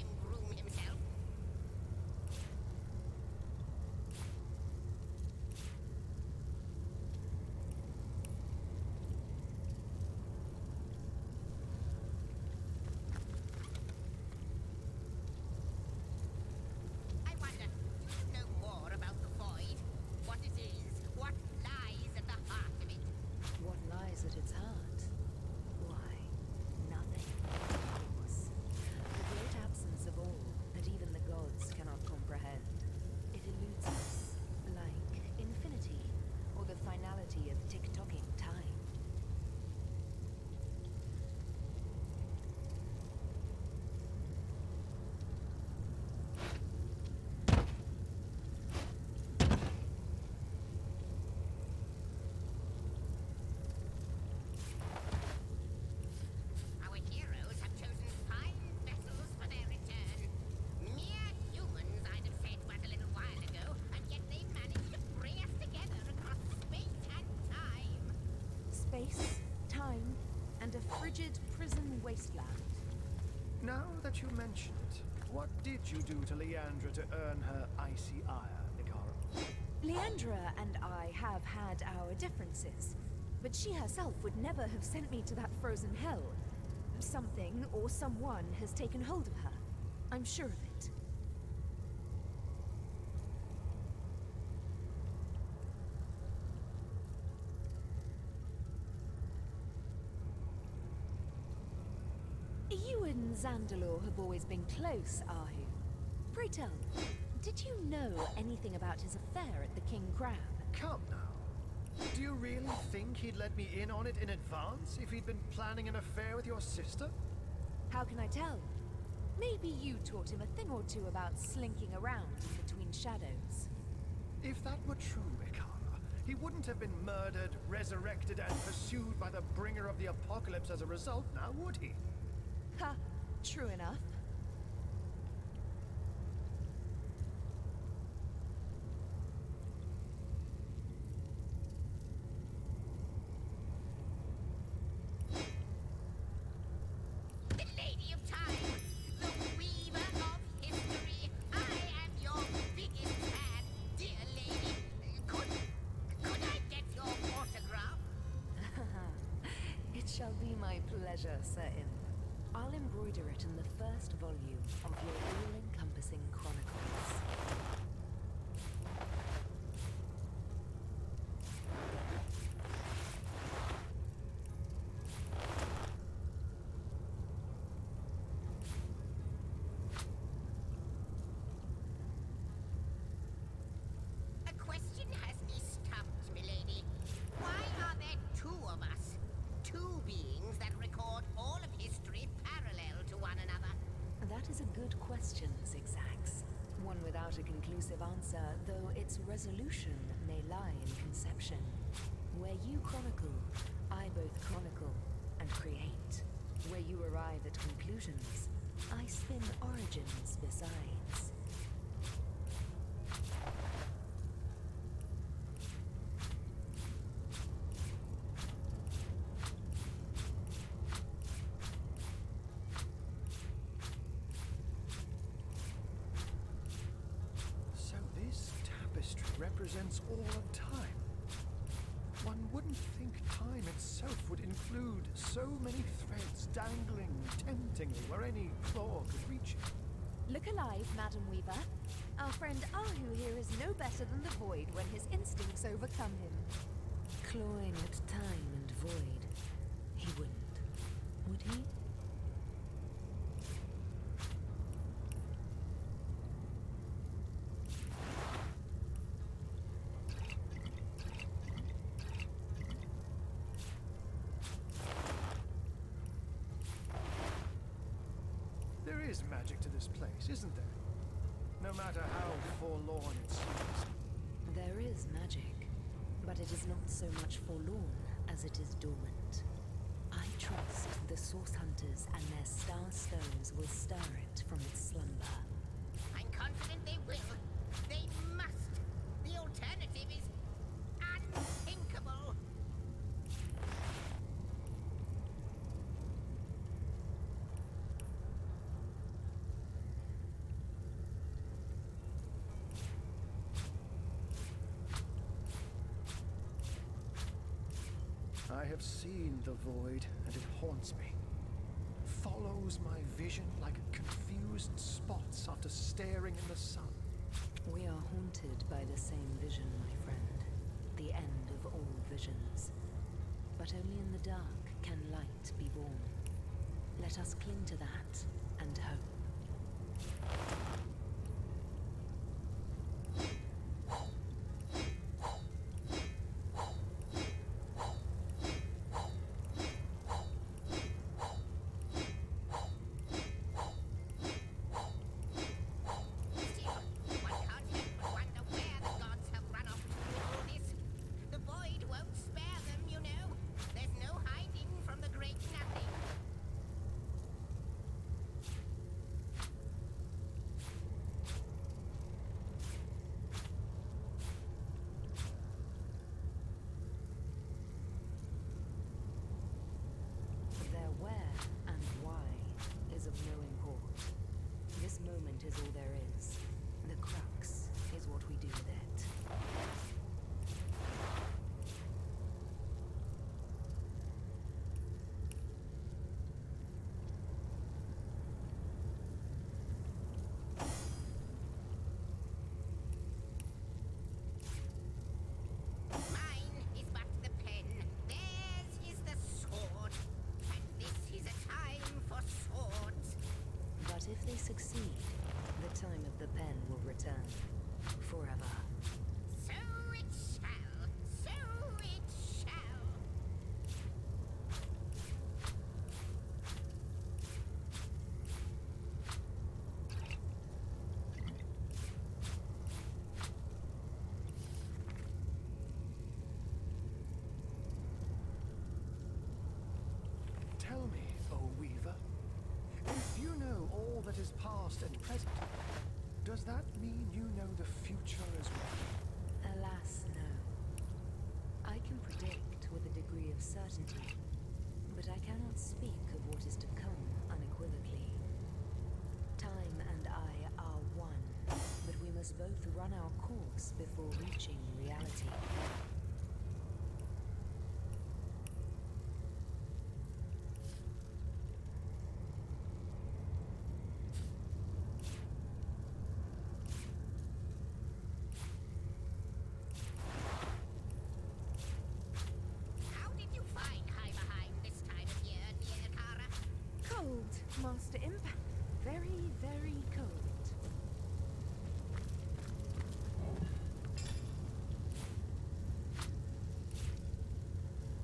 Space, time, and a frigid prison wasteland. Now that you mention it, what did you do to Leandra to earn her icy ire, Ikara? Leandra and I have had our differences, but she herself would never have sent me to that frozen hell. Something or someone has taken hold of her. I'm sure of it. You and Zandalor have always been close, Ahu. Pray tell me, did you know anything about his affair at the King Crab? Come now. Do you really think he'd let me in on it in advance if he'd been planning an affair with your sister? How can I tell? Maybe you taught him a thing or two about slinking around in between shadows. If that were true, Ikara, he wouldn't have been murdered, resurrected, and pursued by the bringer of the apocalypse as a result, now would he? Ha, true enough. The Lady of Time, the Weaver of History. I am your biggest fan, dear lady. Could I get your autograph? It shall be my pleasure, Sir Imp. I'll embroider it in the first volume of your all-encompassing chronicles. A question has me stumped, milady. Why are there two of us? Two beings that record all of history parallel to one another. That is a good question, Zigzags. One without a conclusive answer, though its resolution may lie in conception. Where you chronicle, I both chronicle and create. Where you arrive at conclusions, I spin origins besides. So this tapestry represents all of time. One wouldn't think time itself would include so many threads dangling temptingly where any claw could reach it. Look alive, Madam Weaver. Our friend Ahu here is no better than the Void when his instincts overcome him. Clawing at time and void. He wouldn't, would he? There is magic to this place, isn't there? No matter how forlorn it seems. There is magic, but it is not so much forlorn as it is dormant. I trust the Source Hunters and their star stones will stir it from its slumber. I'm confident they will. They must. The alternative is unthinkable. I have seen the void, and it haunts me. Follows my vision like confused spots after staring in the sun. We are haunted by the same vision, my friend. The end of all visions. But only in the dark can light be born. Let us cling to that and hope. One can't help but wonder where the gods have run off to with all this. The void won't spare them, you know. There's no hiding from the great nothing. point is all there is. The crux is what we do with it. Mine is but the pen, theirs is the sword, and this is a time for swords. But if they succeed, the time of the pen will return. Forever. So it shall, so it shall. Tell me, O Weaver, if you know all that is past and present, does that mean you know the future as well? Alas, no. I can predict with a degree of certainty, but I cannot speak of what is to come unequivocally. Time and I are one, but we must both run our course before reaching reality. How did you find Heimerheim this time of year, dear Kara? Cold, Master Imp. Very, very cold.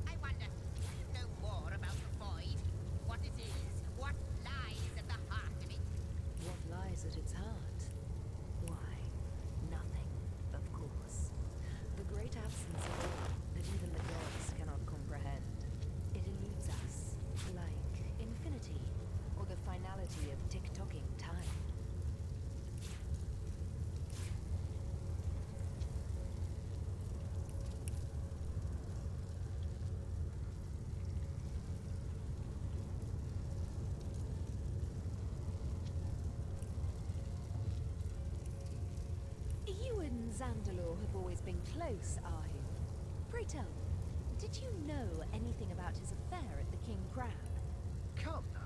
I wonder, do you know more about the void? What it is? What lies at the heart of it? What lies at its heart? Why, nothing, of course. The great absence of all that even the gods cannot comprehend. It eludes us, like infinity, or the finality of tick-tocking time. You and Zandalor have always been close, are you? Pray tell me, did you know anything about his affair at the King Crab? Come now.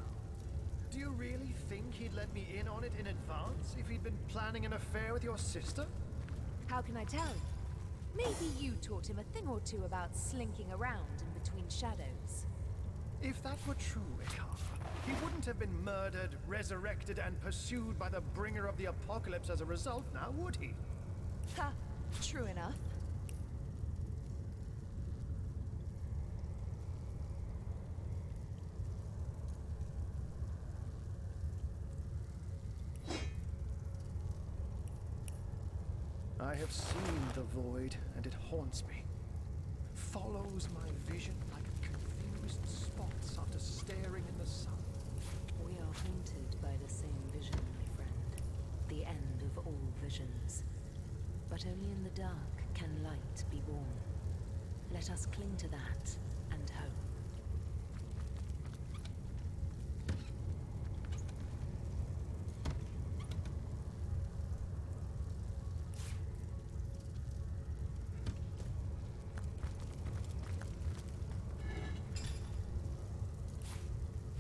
Do you really think he'd let me in on it in advance if he'd been planning an affair with your sister? How can I tell? Maybe you taught him a thing or two about slinking around in between shadows. If that were true, Ikara, he wouldn't have been murdered, resurrected, and pursued by the bringer of the apocalypse as a result, now would he? Ha! True enough. I have seen the void, and it haunts me. Follows my vision like confused spots after staring in the sun. We are haunted by the same vision, my friend. The end of all visions. But only in the dark can light be born. Let us cling to that and hope.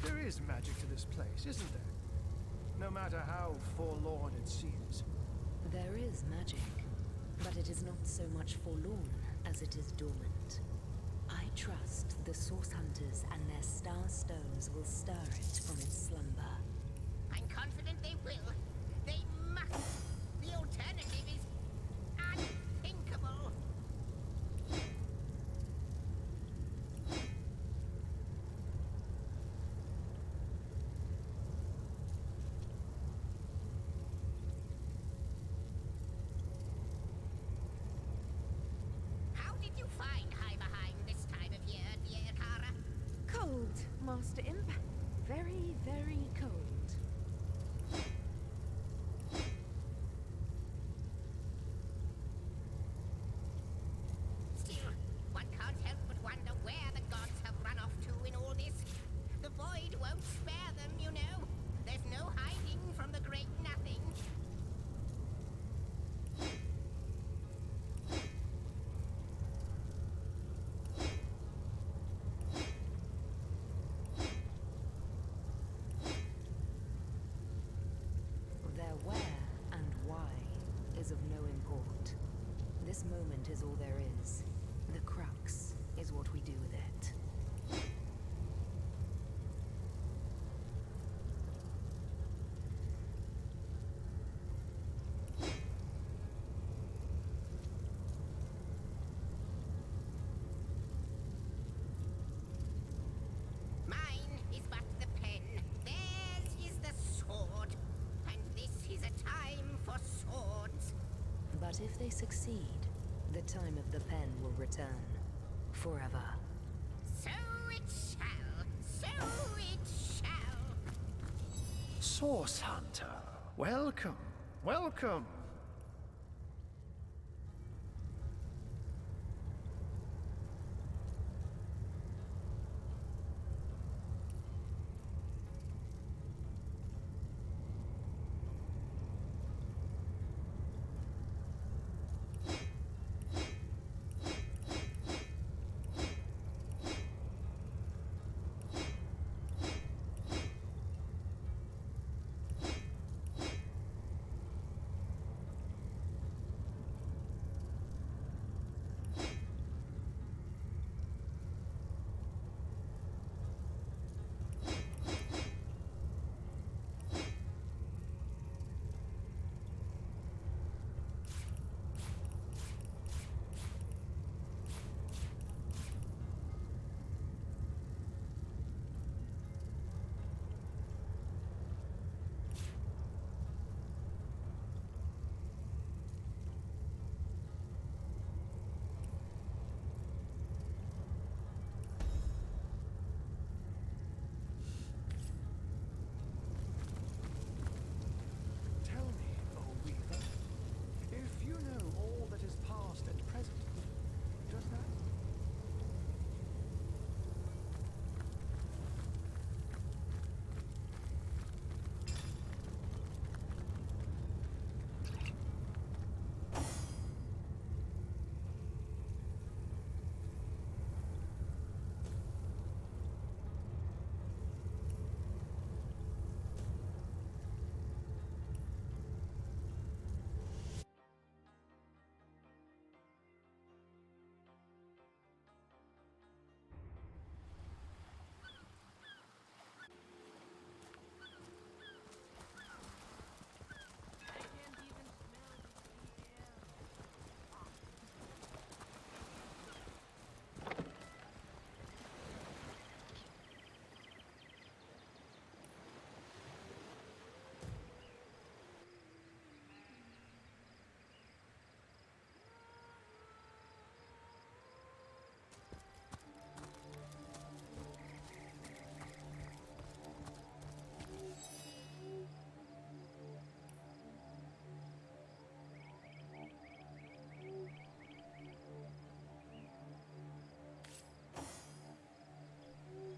There is magic to this place, isn't there? No matter how forlorn it seems. There is magic, but it is not so much forlorn as it is dormant. I trust the Source Hunters and their star stones will stir it from its slumber. I'm confident they will. They must. The alternative is unthinkable. How did you find Heimerheim this time of year, dear Kara? Cold, Master Imp. Very, very cold. Still, one can't help but wonder where the gods have run off to in all this. The void won't spare them, you know. There's no hiding from the great nothing. succeed, the time of the pen will return. Forever. So it shall. So it shall. Source Hunter, welcome, welcome. Tell me, O Weaver, if you know all that is past and present, does that?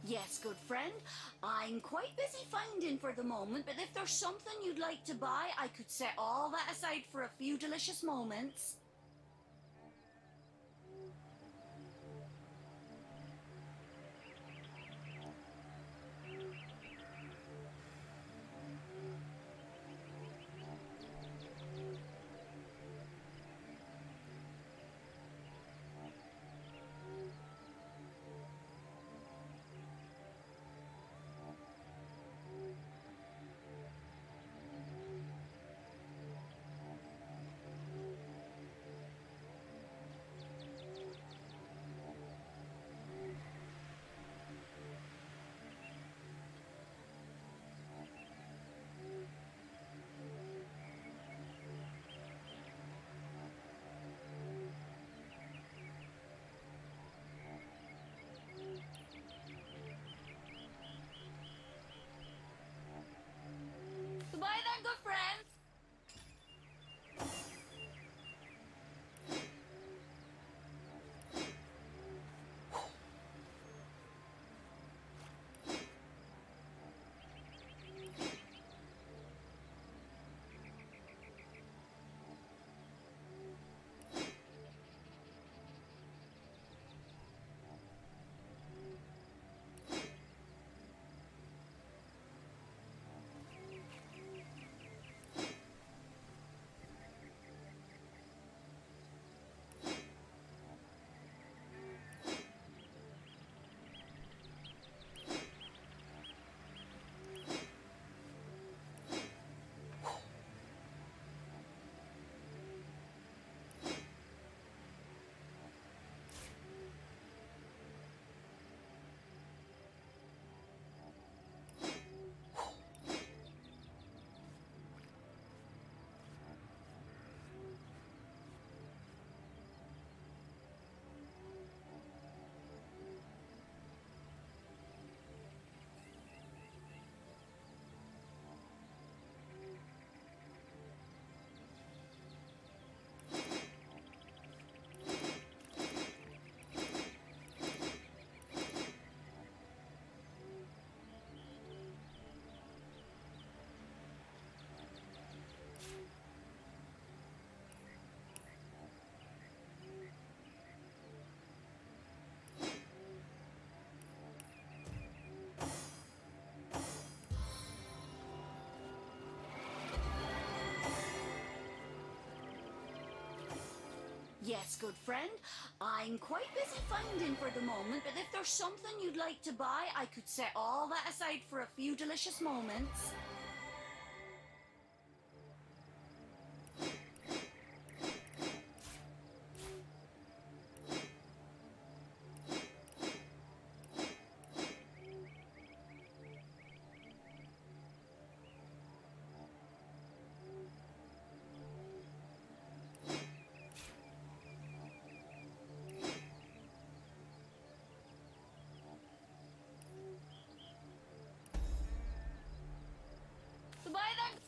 Yes, good friend. I'm quite busy finding for the moment, but if there's something you'd like to buy, I could set all that aside for a few delicious moments. Goodbye then, good friend. Yes, good friend. I'm quite busy finding for the moment, but if there's something you'd like to buy, I could set all that aside for a few delicious moments. Goodbye then.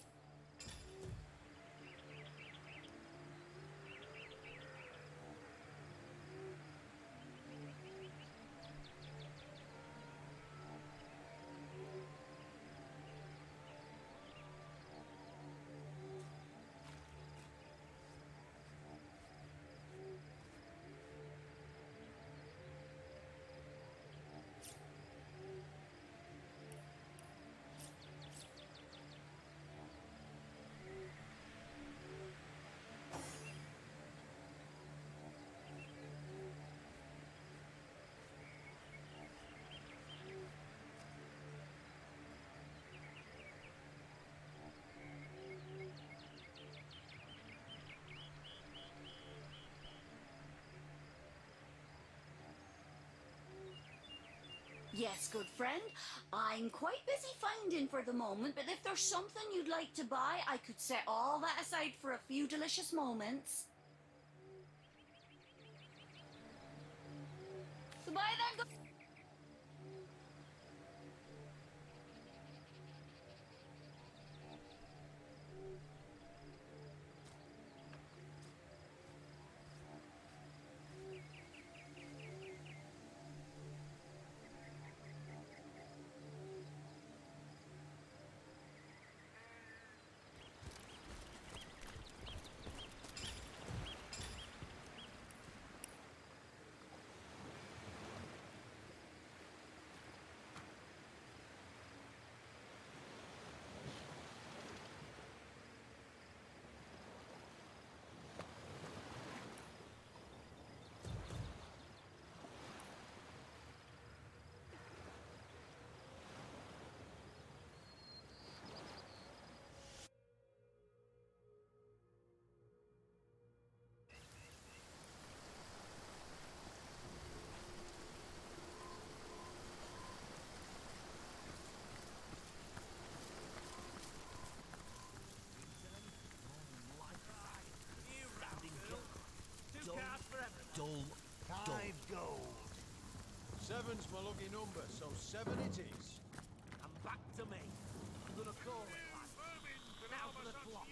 Yes, good friend. I'm quite busy finding for the moment, but if there's something you'd like to buy, I could set all that aside for a few delicious moments. Goodbye then. Dull. 5 gold. 7's my lucky number, so 7 it is. And back to me. I'm gonna call it, lad. Now for the plot.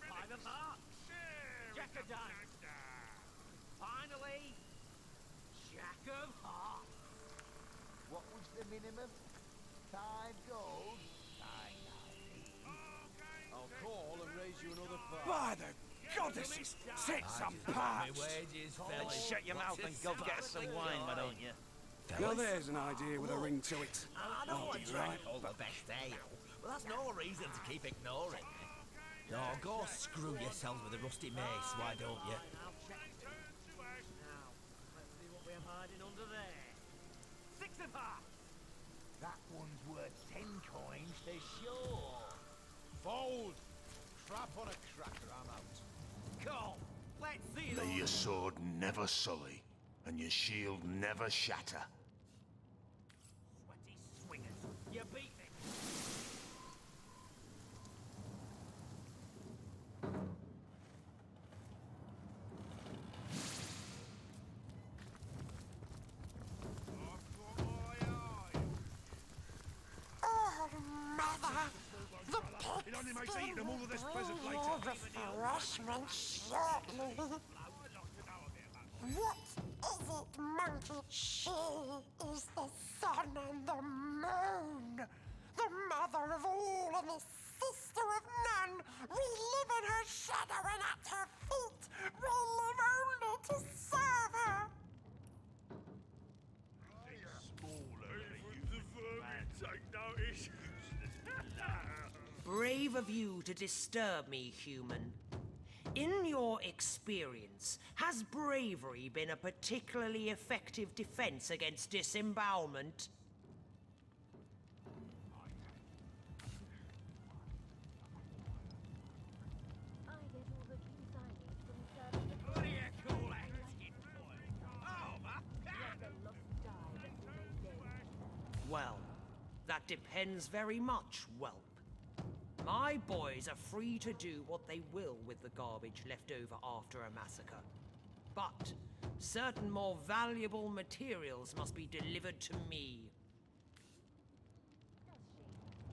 By the mark. Jack of diamonds. Finally, Jack of hearts. What was the minimum? 5 gold? I'll call and raise you another 5. By the goddesses, sit some parts. wages, And shut your mouth and go get us some wine, why don't you? Now there's an idea with a ring to it. I know I'll I be drank right all the best ale, but that's no reason to keep ignoring me. No, go screw yourselves with a rusty mace, why don't you? I'll check it. Now, let's see what we're hiding under there. 6 of hearts. That one's worth 10 coins for sure. Fold! Crap on a cracker, I'm out. Call. Let's see it. May your sword never sully, and your shield never shatter. Sweaty swingers. You beat me. Oh, mother! The It only makes eating them all of this pigskin pleasant bring later. you refreshment shortly. What is it, monkey? She is the sun and the moon, the mother of all and the sister of none. We live in her shadow and at her feet. We live only to serve her. Take notice. Brave of you to disturb me, human. In your experience, has bravery been a particularly effective defense against disembowelment? Well, that depends very much, whelp. My boys are free to do what they will with the garbage left over after a massacre. But certain more valuable materials must be delivered to me.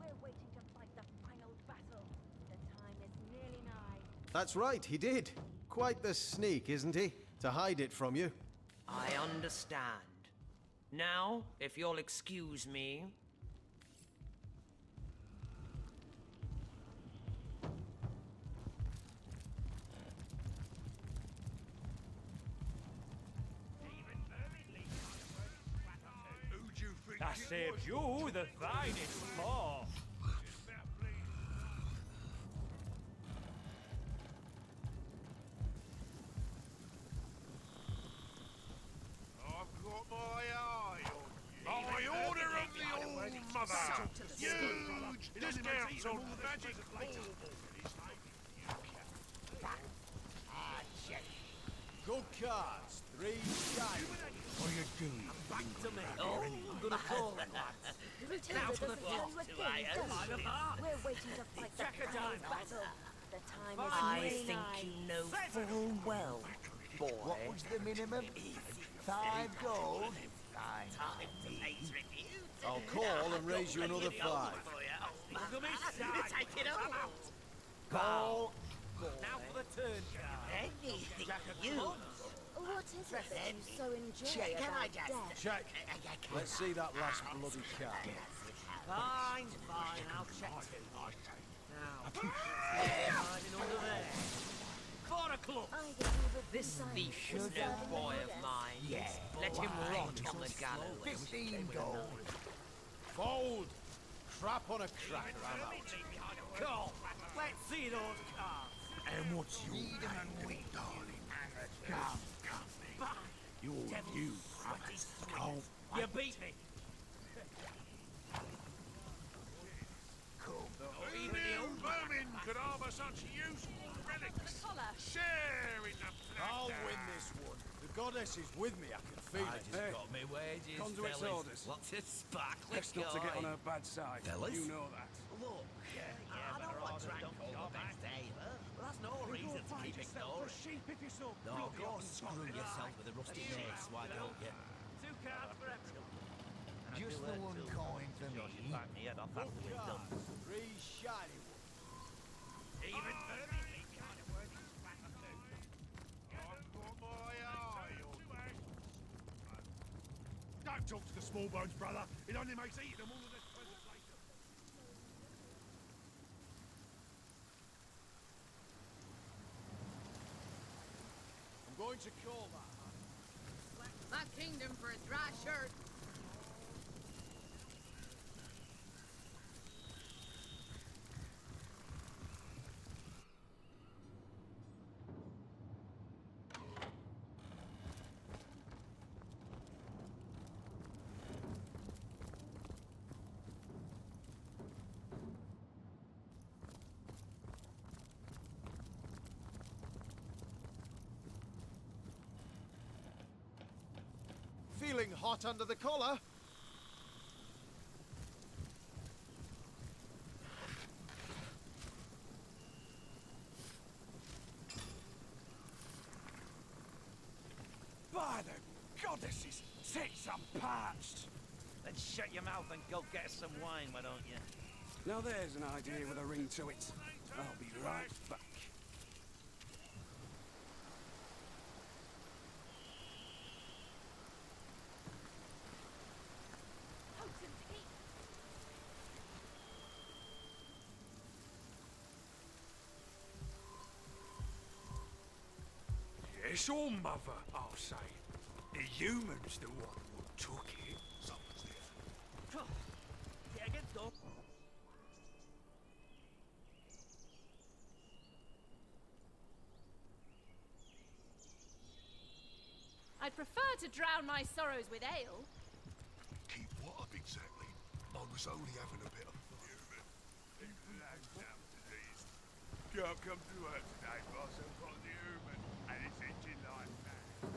We're waiting to fight the final battle. The time is nearly nigh. That's right, he did. Quite the sneak, isn't he? To hide it from you. I understand. Now, if you'll excuse me. I saved you the finest paw. I've got my eye on you. By order of the All-Mother, huge discounts on magic baubles. Good cards, 3 shine. What are you doing? Back to me. Oh, gonna call it, lads. Now for the plot, We're waiting to fight the final battle. The time is I nearly think nigh. you know full well, boy. What was the minimum? 5 gold? Fine. I'll call and raise you another 5. Take it all. Call. Now for the turn card. Anything you. What is it that you so enjoy Can I about just... death? Check. Let's see that last bloody card. Fine, I'll check too. Now, hiding under there. 4 o'clock. This thief was no boy of mine. Let him rot on the gallows. 15 gold. Fold. Crap on a cracker, I'm out. Call. Let's see those cards. And what's your name, darling? Come. You're you, Come. You beat me. Who knew vermin could harbour such useful relics? Share in the I'll plunder. win this one. The goddess is with me, I can feel I it. just got me wages, Conduit's fellas. orders. What's a sparkling Best not to get on coin? her bad side. Fellas? You know that. Look, I know what drank your best ale, but that's no reason to keep ignoring. No, go screw yourself with a rusty mace, why don't you? 2 cards for everyone. Just the one coin for me. Head off after we've done. 3 shiny ones. Even vermin kind of worthy scrap of food. I've got my eye on you. Don't talk to the small bones, brother. It only makes eating them all the less pleasant later. I'm going to call that. My kingdom for a dry shirt. Feeling hot under the collar? By the goddesses, tits I'm parched. Then shut your mouth and go get us some wine, why don't you? Now there's an idea with a ring to it. I'll be right back. It's all mother, I'll say. The human's the one who took it. Someone's there. Yeah, get done. I'd prefer to drown my sorrows with ale. Keep what up exactly? I was only having a bit of fun. Can't come to work today, boss. I've got the human, and it's itching like that.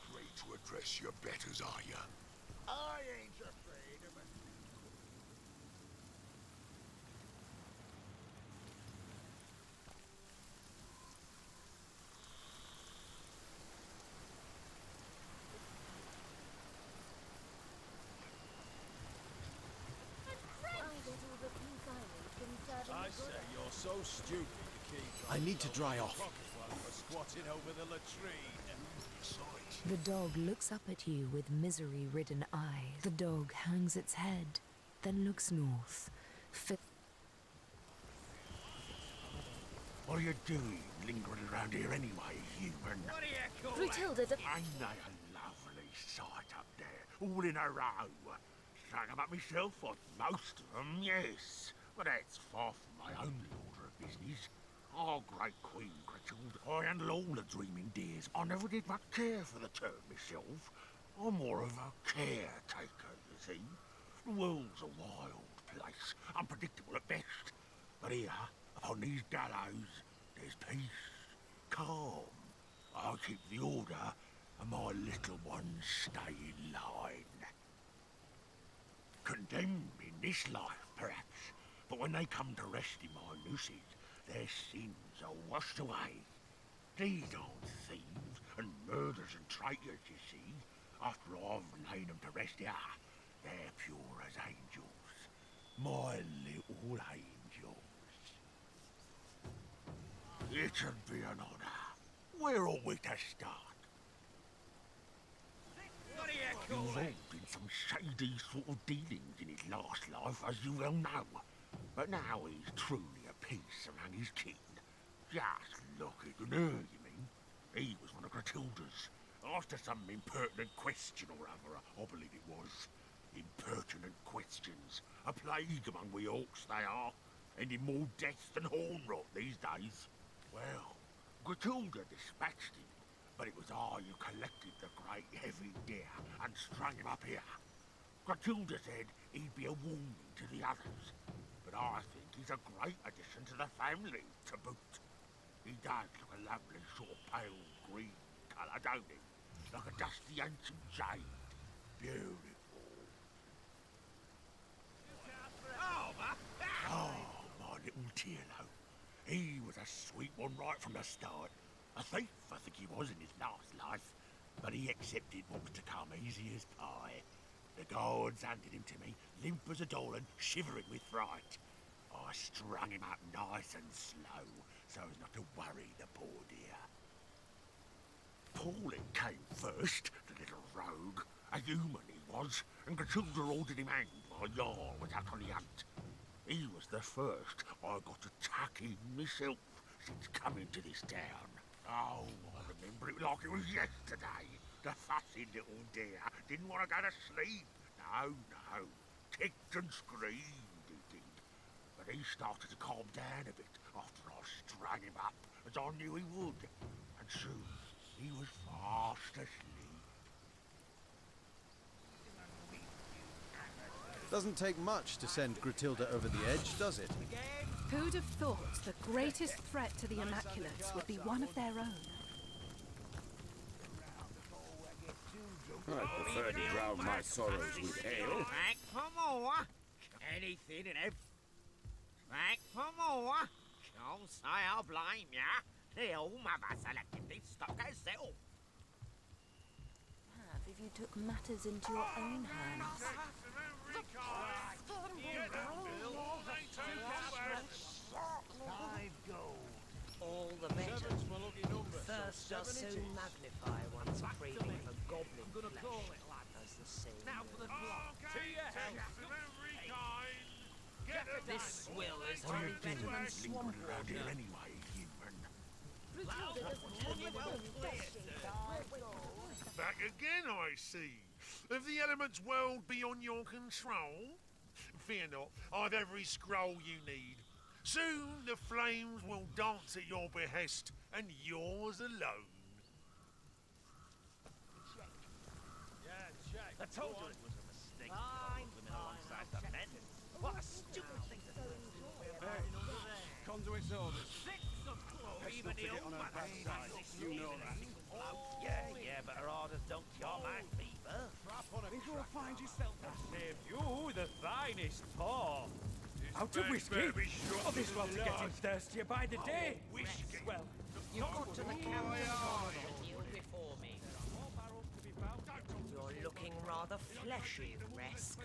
Free to address your betters, are ya? I ain't afraid of it. I say you're so stupid you keep I need to dry off. squatting over the latrine. The dog looks up at you with misery-ridden eyes. The dog hangs its head, then looks north. What are you doing, lingering around here anyway, human? What do you call Brunhilde, Ain't they a lovely sight up there, all in a row? Strung 'em up myself, or most of 'em, yes. But that's far from my only order of business. Oh, great Queen Grethilde, I handle all the dreaming dears. I never did much care for the turn myself. I'm more of a caretaker, you see. The world's a wild place, unpredictable at best. But here, upon these gallows, there's peace, calm. I keep the order, and my little ones stay in line. Condemned in this life, perhaps, but when they come to rest in my nooses, their sins are washed away. These aren't thieves and murderers and traitors, you see. After I've laid them to rest here, they're pure as angels. My little angels. It'd be an honour. Where are we to start? What do you He call was it? involved in some shady sort of dealings in his last life, as you well know. But now he's truly at peace among his kin. Just look at her, you mean? He was one of Grethilde's. Asked her some impertinent question or other, I believe it was. Impertinent questions. A plague among we Orcs, they are. Ending more death than horn rot these days. Well, Grethilde dispatched him, but it was I who collected the great heavy deer and strung him up here. Grethilde said he'd be a warning to the others, but I think he's a great addition to the family, to boot. He does look a lovely sort of pale green colour, don't he? Like a dusty ancient jade. Beautiful. Oh, my little Tierlo. He was a sweet one right from the start. A thief, I think he was in his last life, but he accepted what was to come easy as pie. The guards handed him to me, limp as a doll and shivering with fright. I strung him up nice and slow, so as not to worry the poor dear. Pauline came first, the little rogue. A human he was, and Grethilde ordered him hanged while Jarl was out on the hunt. He was the first I got to tuck in myself since coming to this town. Oh, I remember it like it was yesterday. The fussy little dear didn't want to go to sleep. No, no. Kicked and screamed, he did. But he started to calm down a bit after I strung him up, as I knew he would. And soon he was fast asleep. Doesn't take much to send Grethilde over the edge, does it? Who'd have thought the greatest threat to the Immaculates would be one of their own? I prefer to drown my sorrows with ale. Back for more. Anything and everything. Back for more. Can't say I'll blame ya. The old mother selected this stock herself. Have if you took matters into your own hands. All the better. Thirst does soon magnify one's craving for goblin flesh, as the saying goes. This swill is What are only you better doing, than swamp lingering around here water. anyway, human? Back again, I see. Of the elements world beyond your control? Fear not, I've every scroll you need. Soon the flames will dance at your behest, and yours alone. I told you it was a mistake to throw women alongside the men. What a stupid thing to do. Conduit's orders. Or even the old man has backside. You know that. Yeah, but her orders don't cure my fever. Go find yourself a save you the finest paw. Out of whiskey? Oh, this one's getting thirstier by the day. Whiskey? Well, You got to the captain's order and you before me. You're looking rather fleshy, Resk.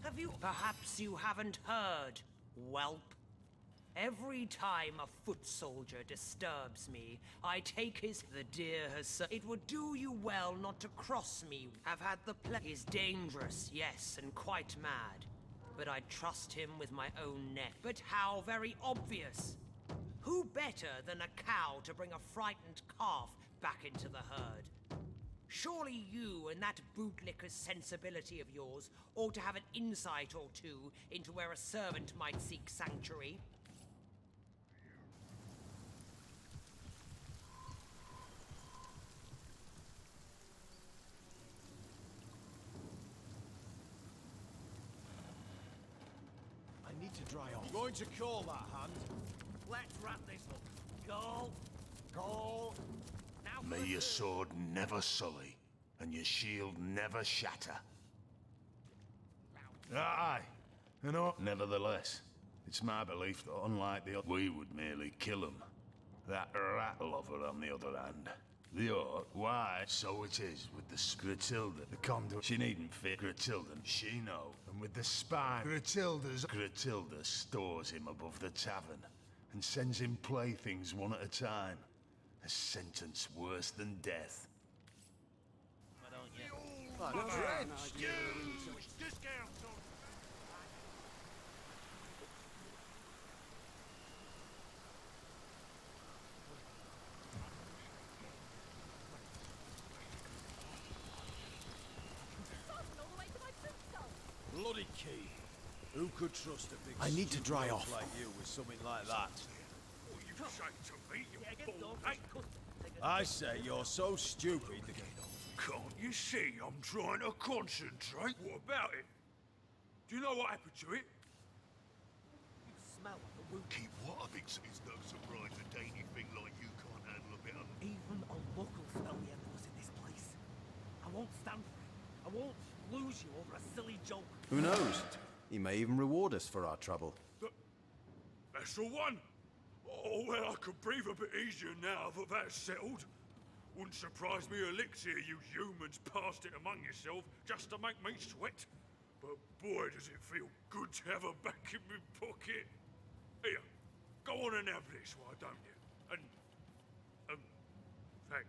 Have you... Perhaps you haven't heard, whelp. Every time a foot soldier disturbs me, I take his... The deer has... It would do you well not to cross me. Have had the He's dangerous, yes, and quite mad. But I'd trust him with my own neck. But how very obvious. Who better than a cow to bring a frightened calf back into the herd? Surely you and that bootlicker's sensibility of yours ought to have an insight or two into where a servant might seek sanctuary. I need to dry off. I'm going to call that hand. Let's wrap this up. Go. Go. Now May your sword never sully, and your shield never shatter. Aye. You know, nevertheless, it's my belief that unlike the other, we would merely kill him. That rat lover on the other hand. The Orc, why, so it is with the Gratilda, the conduit. She needn't fit Gratilda, she know. And with the spine, Gratilda stores him above the tavern and sends him playthings one at a time. A sentence worse than death. Why don't you? Bloody key. Who could trust a big I need to dry stupid off. like you with something like that? What you say to me, you fool? Hey, I say you're so stupid. Can't you see I'm trying to concentrate? what about it? Do you know what happened to it? You smell like a wound. Keep what I think is no surprise a dainty thing like you can't handle a bit of... Even a local smell the end of us in this place. I won't stand for it. I won't lose you over a silly joke. Who knows? He may even reward us for our trouble. That's the one! Oh, well, I could breathe a bit easier now that that's settled. Wouldn't surprise me a lick here, you humans passed it among yourself just to make me sweat. But boy, does it feel good to have a back in my pocket. Here, go on and have this, why don't you? Thanks.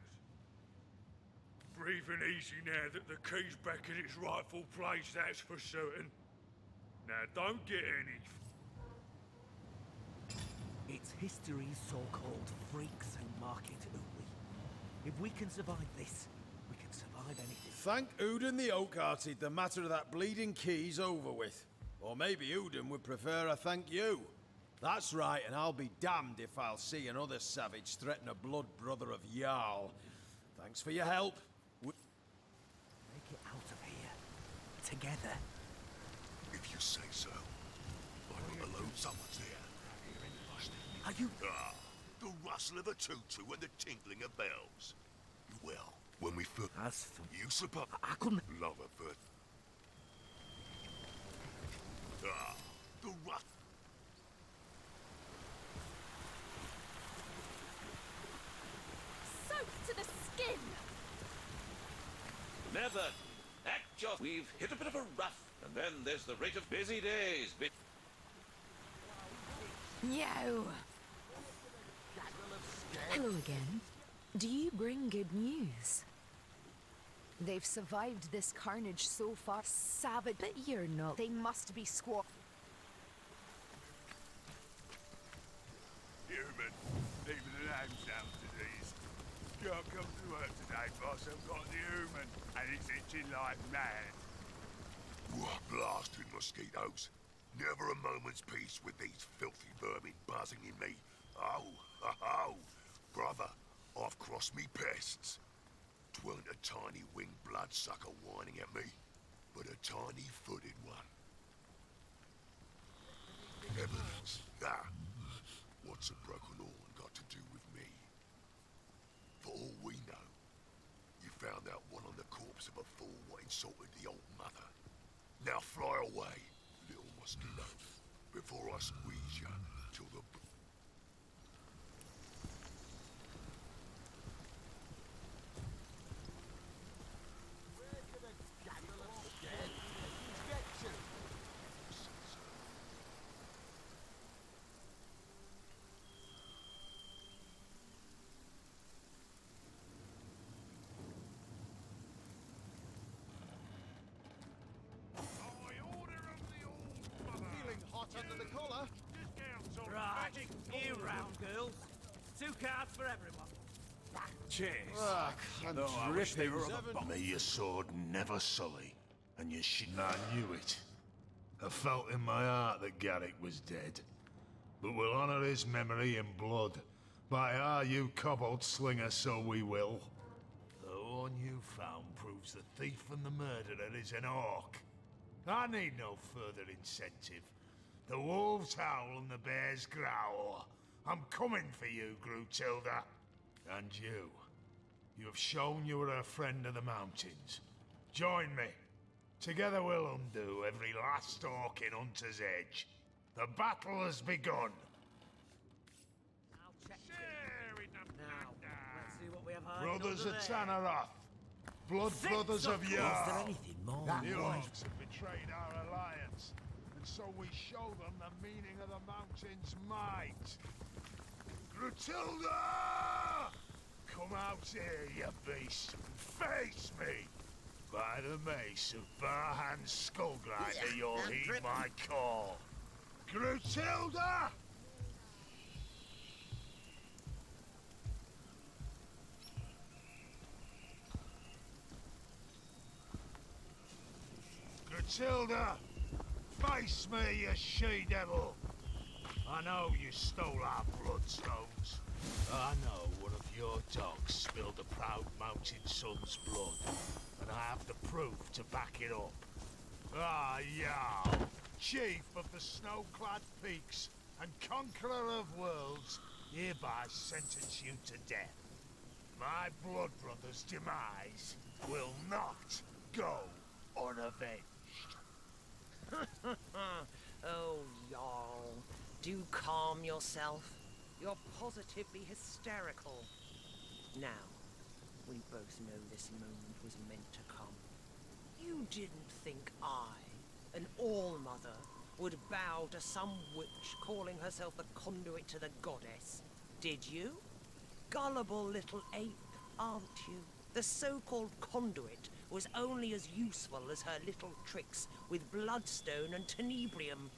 Breathing easy now that the key's back in its rightful place, that's for certain. Now, don't get any... It's history's so-called freaks who mark it only. If we can survive this, we can survive anything. Thank Udin the Oak-Hearted the matter of that bleeding key's over with. Or maybe Udin would prefer a thank you. That's right, and I'll be damned if I'll see another savage threaten a blood brother of Jarl. Thanks for your help. Make it out of here. Together. If you say so. I'm not alone, someone's there. Are you... the rustle of a tutu and the tinkling of bells. Well, when we first... As for... You suppose... I couldn't... Love a bird. The rust... Soaked to the skin! Never. Act just... We've hit a bit of a rough, and then there's the rate of busy days. No. Hello again. Do you bring good news? They've survived this carnage so far. Savage, but you're not. They must be squaw. Human, even an hand sounds disease. Can't come to work today, boss. I've got the human, and it's itching like mad. Blasted mosquitoes. Never a moment's peace with these filthy vermin buzzing in me. Oh, brother, I've crossed me pests. 'Tweren't a tiny winged bloodsucker whining at me. tiny-footed one. Evidence. Ah. What's a broken horn got to do with me? For all we know, you found that one on the corpse of a fool what insulted the old mother. Now fly away, little mosquito, before I squeeze you till the... Under the collar. Right, you round girls. 2 cards for everyone. Cheers. May your sword never sully, and you should not knew it. I felt in my heart that Garrick was dead, but we'll honour his memory in blood. By our you kobold slinger, so we will. The one you found proves the thief and the murderer is an orc. I need no further incentive. The wolves howl and the bears growl. I'm coming for you, Grutilda. And you. You have shown you are a friend of the mountains. Join me. Together we'll undo every last orc in Hunter's Edge. The battle has begun. I'll check now, let's see what we have Brothers of there. Tanaroth. Blood Six brothers of of Yarl. Is there anything more? The orcs have betrayed our alliance. And so we show them the meaning of the mountain's might. Grutilda! Come out here, you beast. Face me! By the mace of Barhan Skullgrinder, you'll heed my call. Grutilda! Grutilda! Face me, you she-devil! I know you stole our bloodstones. I know one of your dogs spilled a proud mountain son's blood, and I have the proof to back it up. Ah, Jarl, chief of the snow-clad peaks and conqueror of worlds, hereby sentence you to death. My blood brother's demise will not go unavenged. Oh, Jarl, do calm yourself. You're positively hysterical. Now, we both know this moment was meant to come. You didn't think I, an All-Mother, would bow to some witch calling herself the conduit to the goddess, did you? Gullible little ape, aren't you? The so-called conduit was only as useful as her little tricks with bloodstone and tenebrium.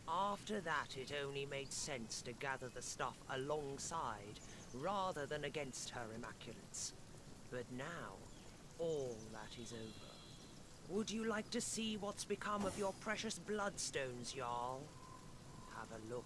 After that, it only made sense to gather the stuff alongside, rather than against her immaculates. But now, all that is over. Would you like to see what's become of your precious bloodstones, Jarl? Have a look.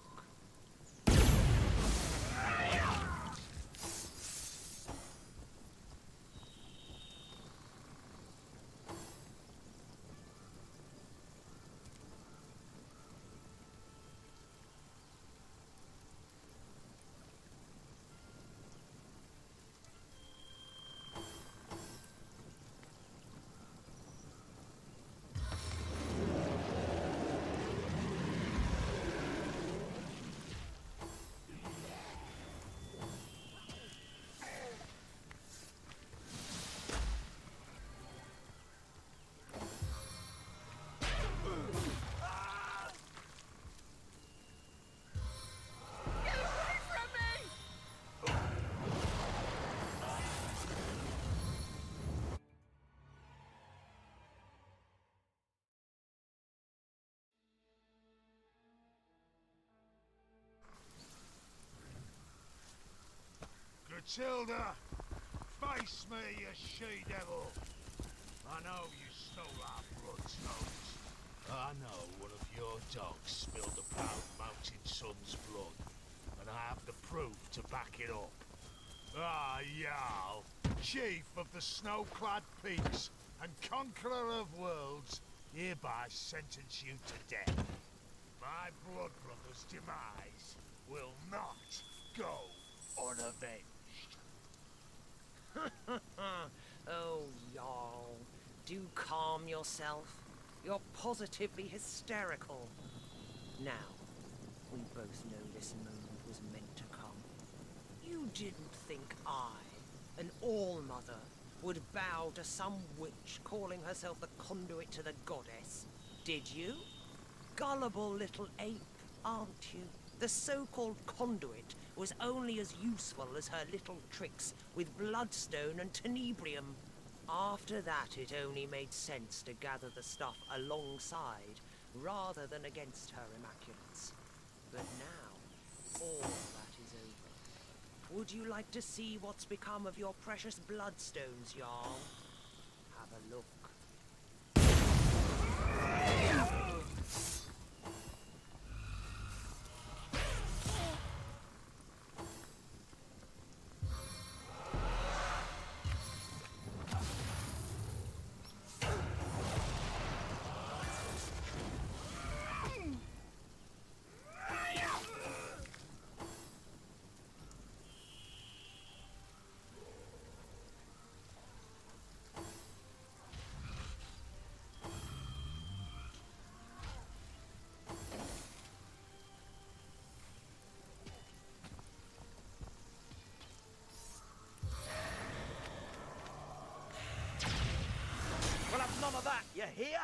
Grutilda! Face me, you she-devil! I know you stole our bloodstones. I know one of your dogs spilled a proud mountain son's blood, and I have the proof to back it up. Ah, Jarl, chief of the snow-clad peaks and conqueror of worlds, hereby hereby sentence you to death. My blood brother's demise will not go unavenged. Oh, Jarl, do calm yourself. You're positively hysterical. Now, we both know this moment was meant to come. You didn't think I, an All-Mother, would bow to some witch calling herself the conduit to the goddess, did you? Gullible little ape, aren't you? The so-called conduit was only as useful as her little tricks with bloodstone and tenebrium. After that, it only made sense to gather the stuff alongside, rather than against her immaculates. But now, all that is over. Would you like to see what's become of your precious bloodstones, Jarl? Have a look. We'll have none of that, you hear?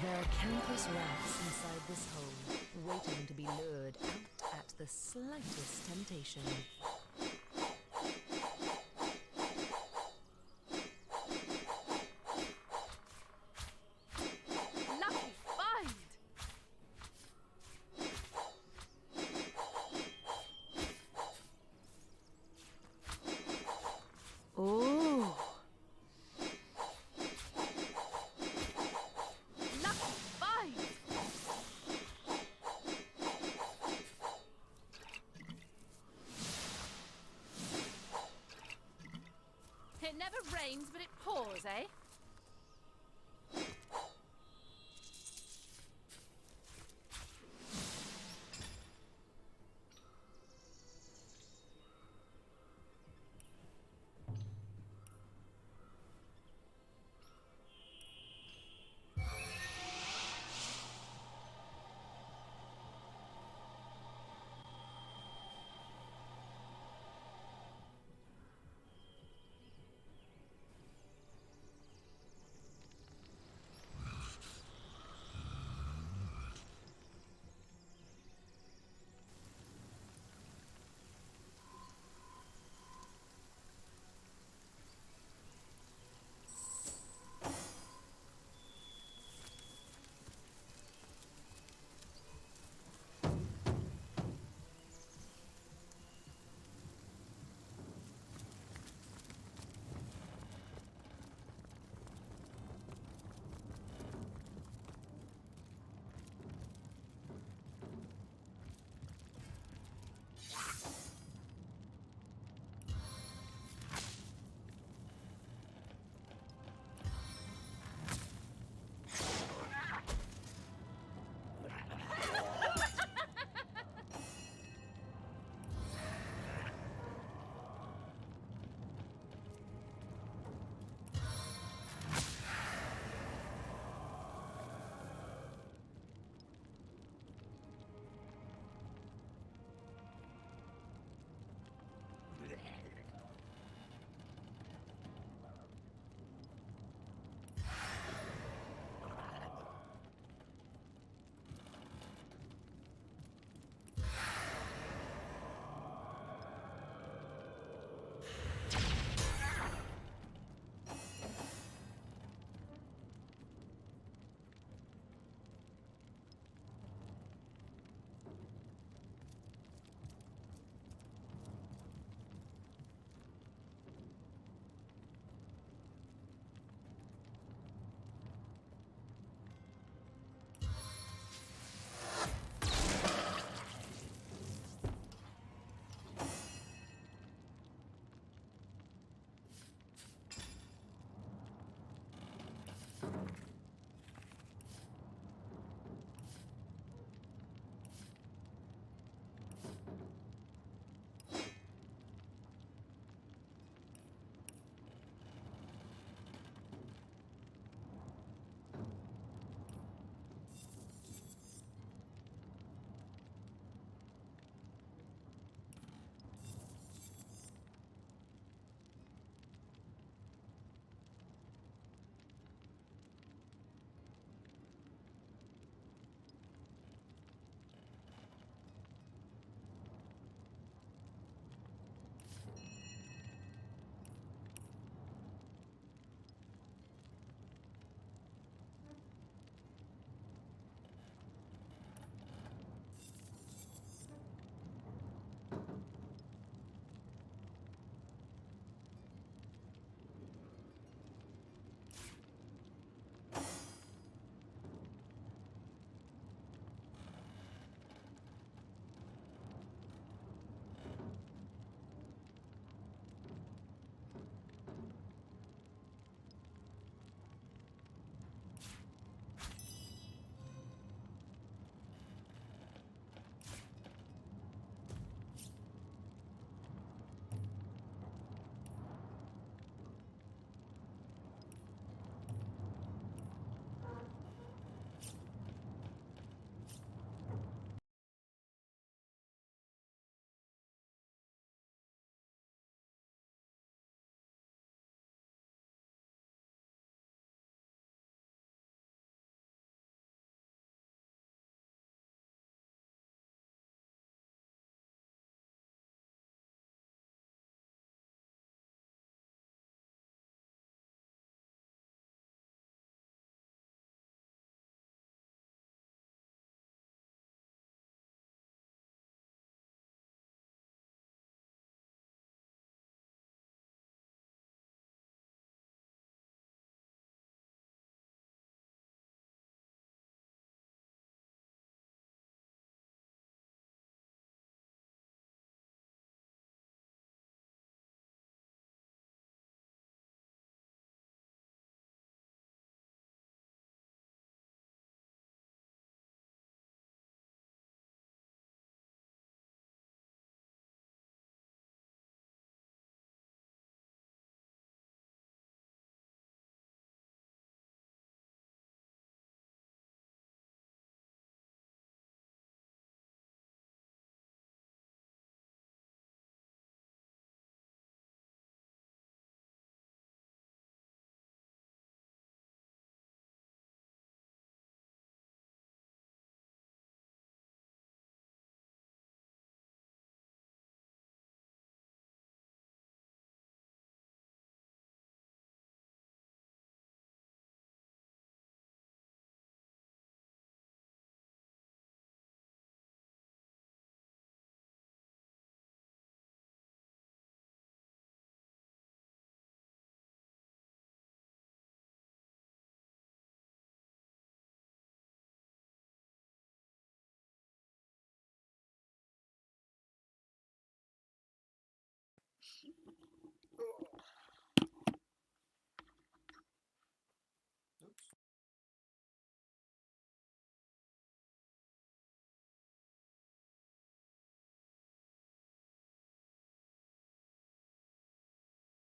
There are countless rats inside this hole, waiting to be lured out at the slightest temptation.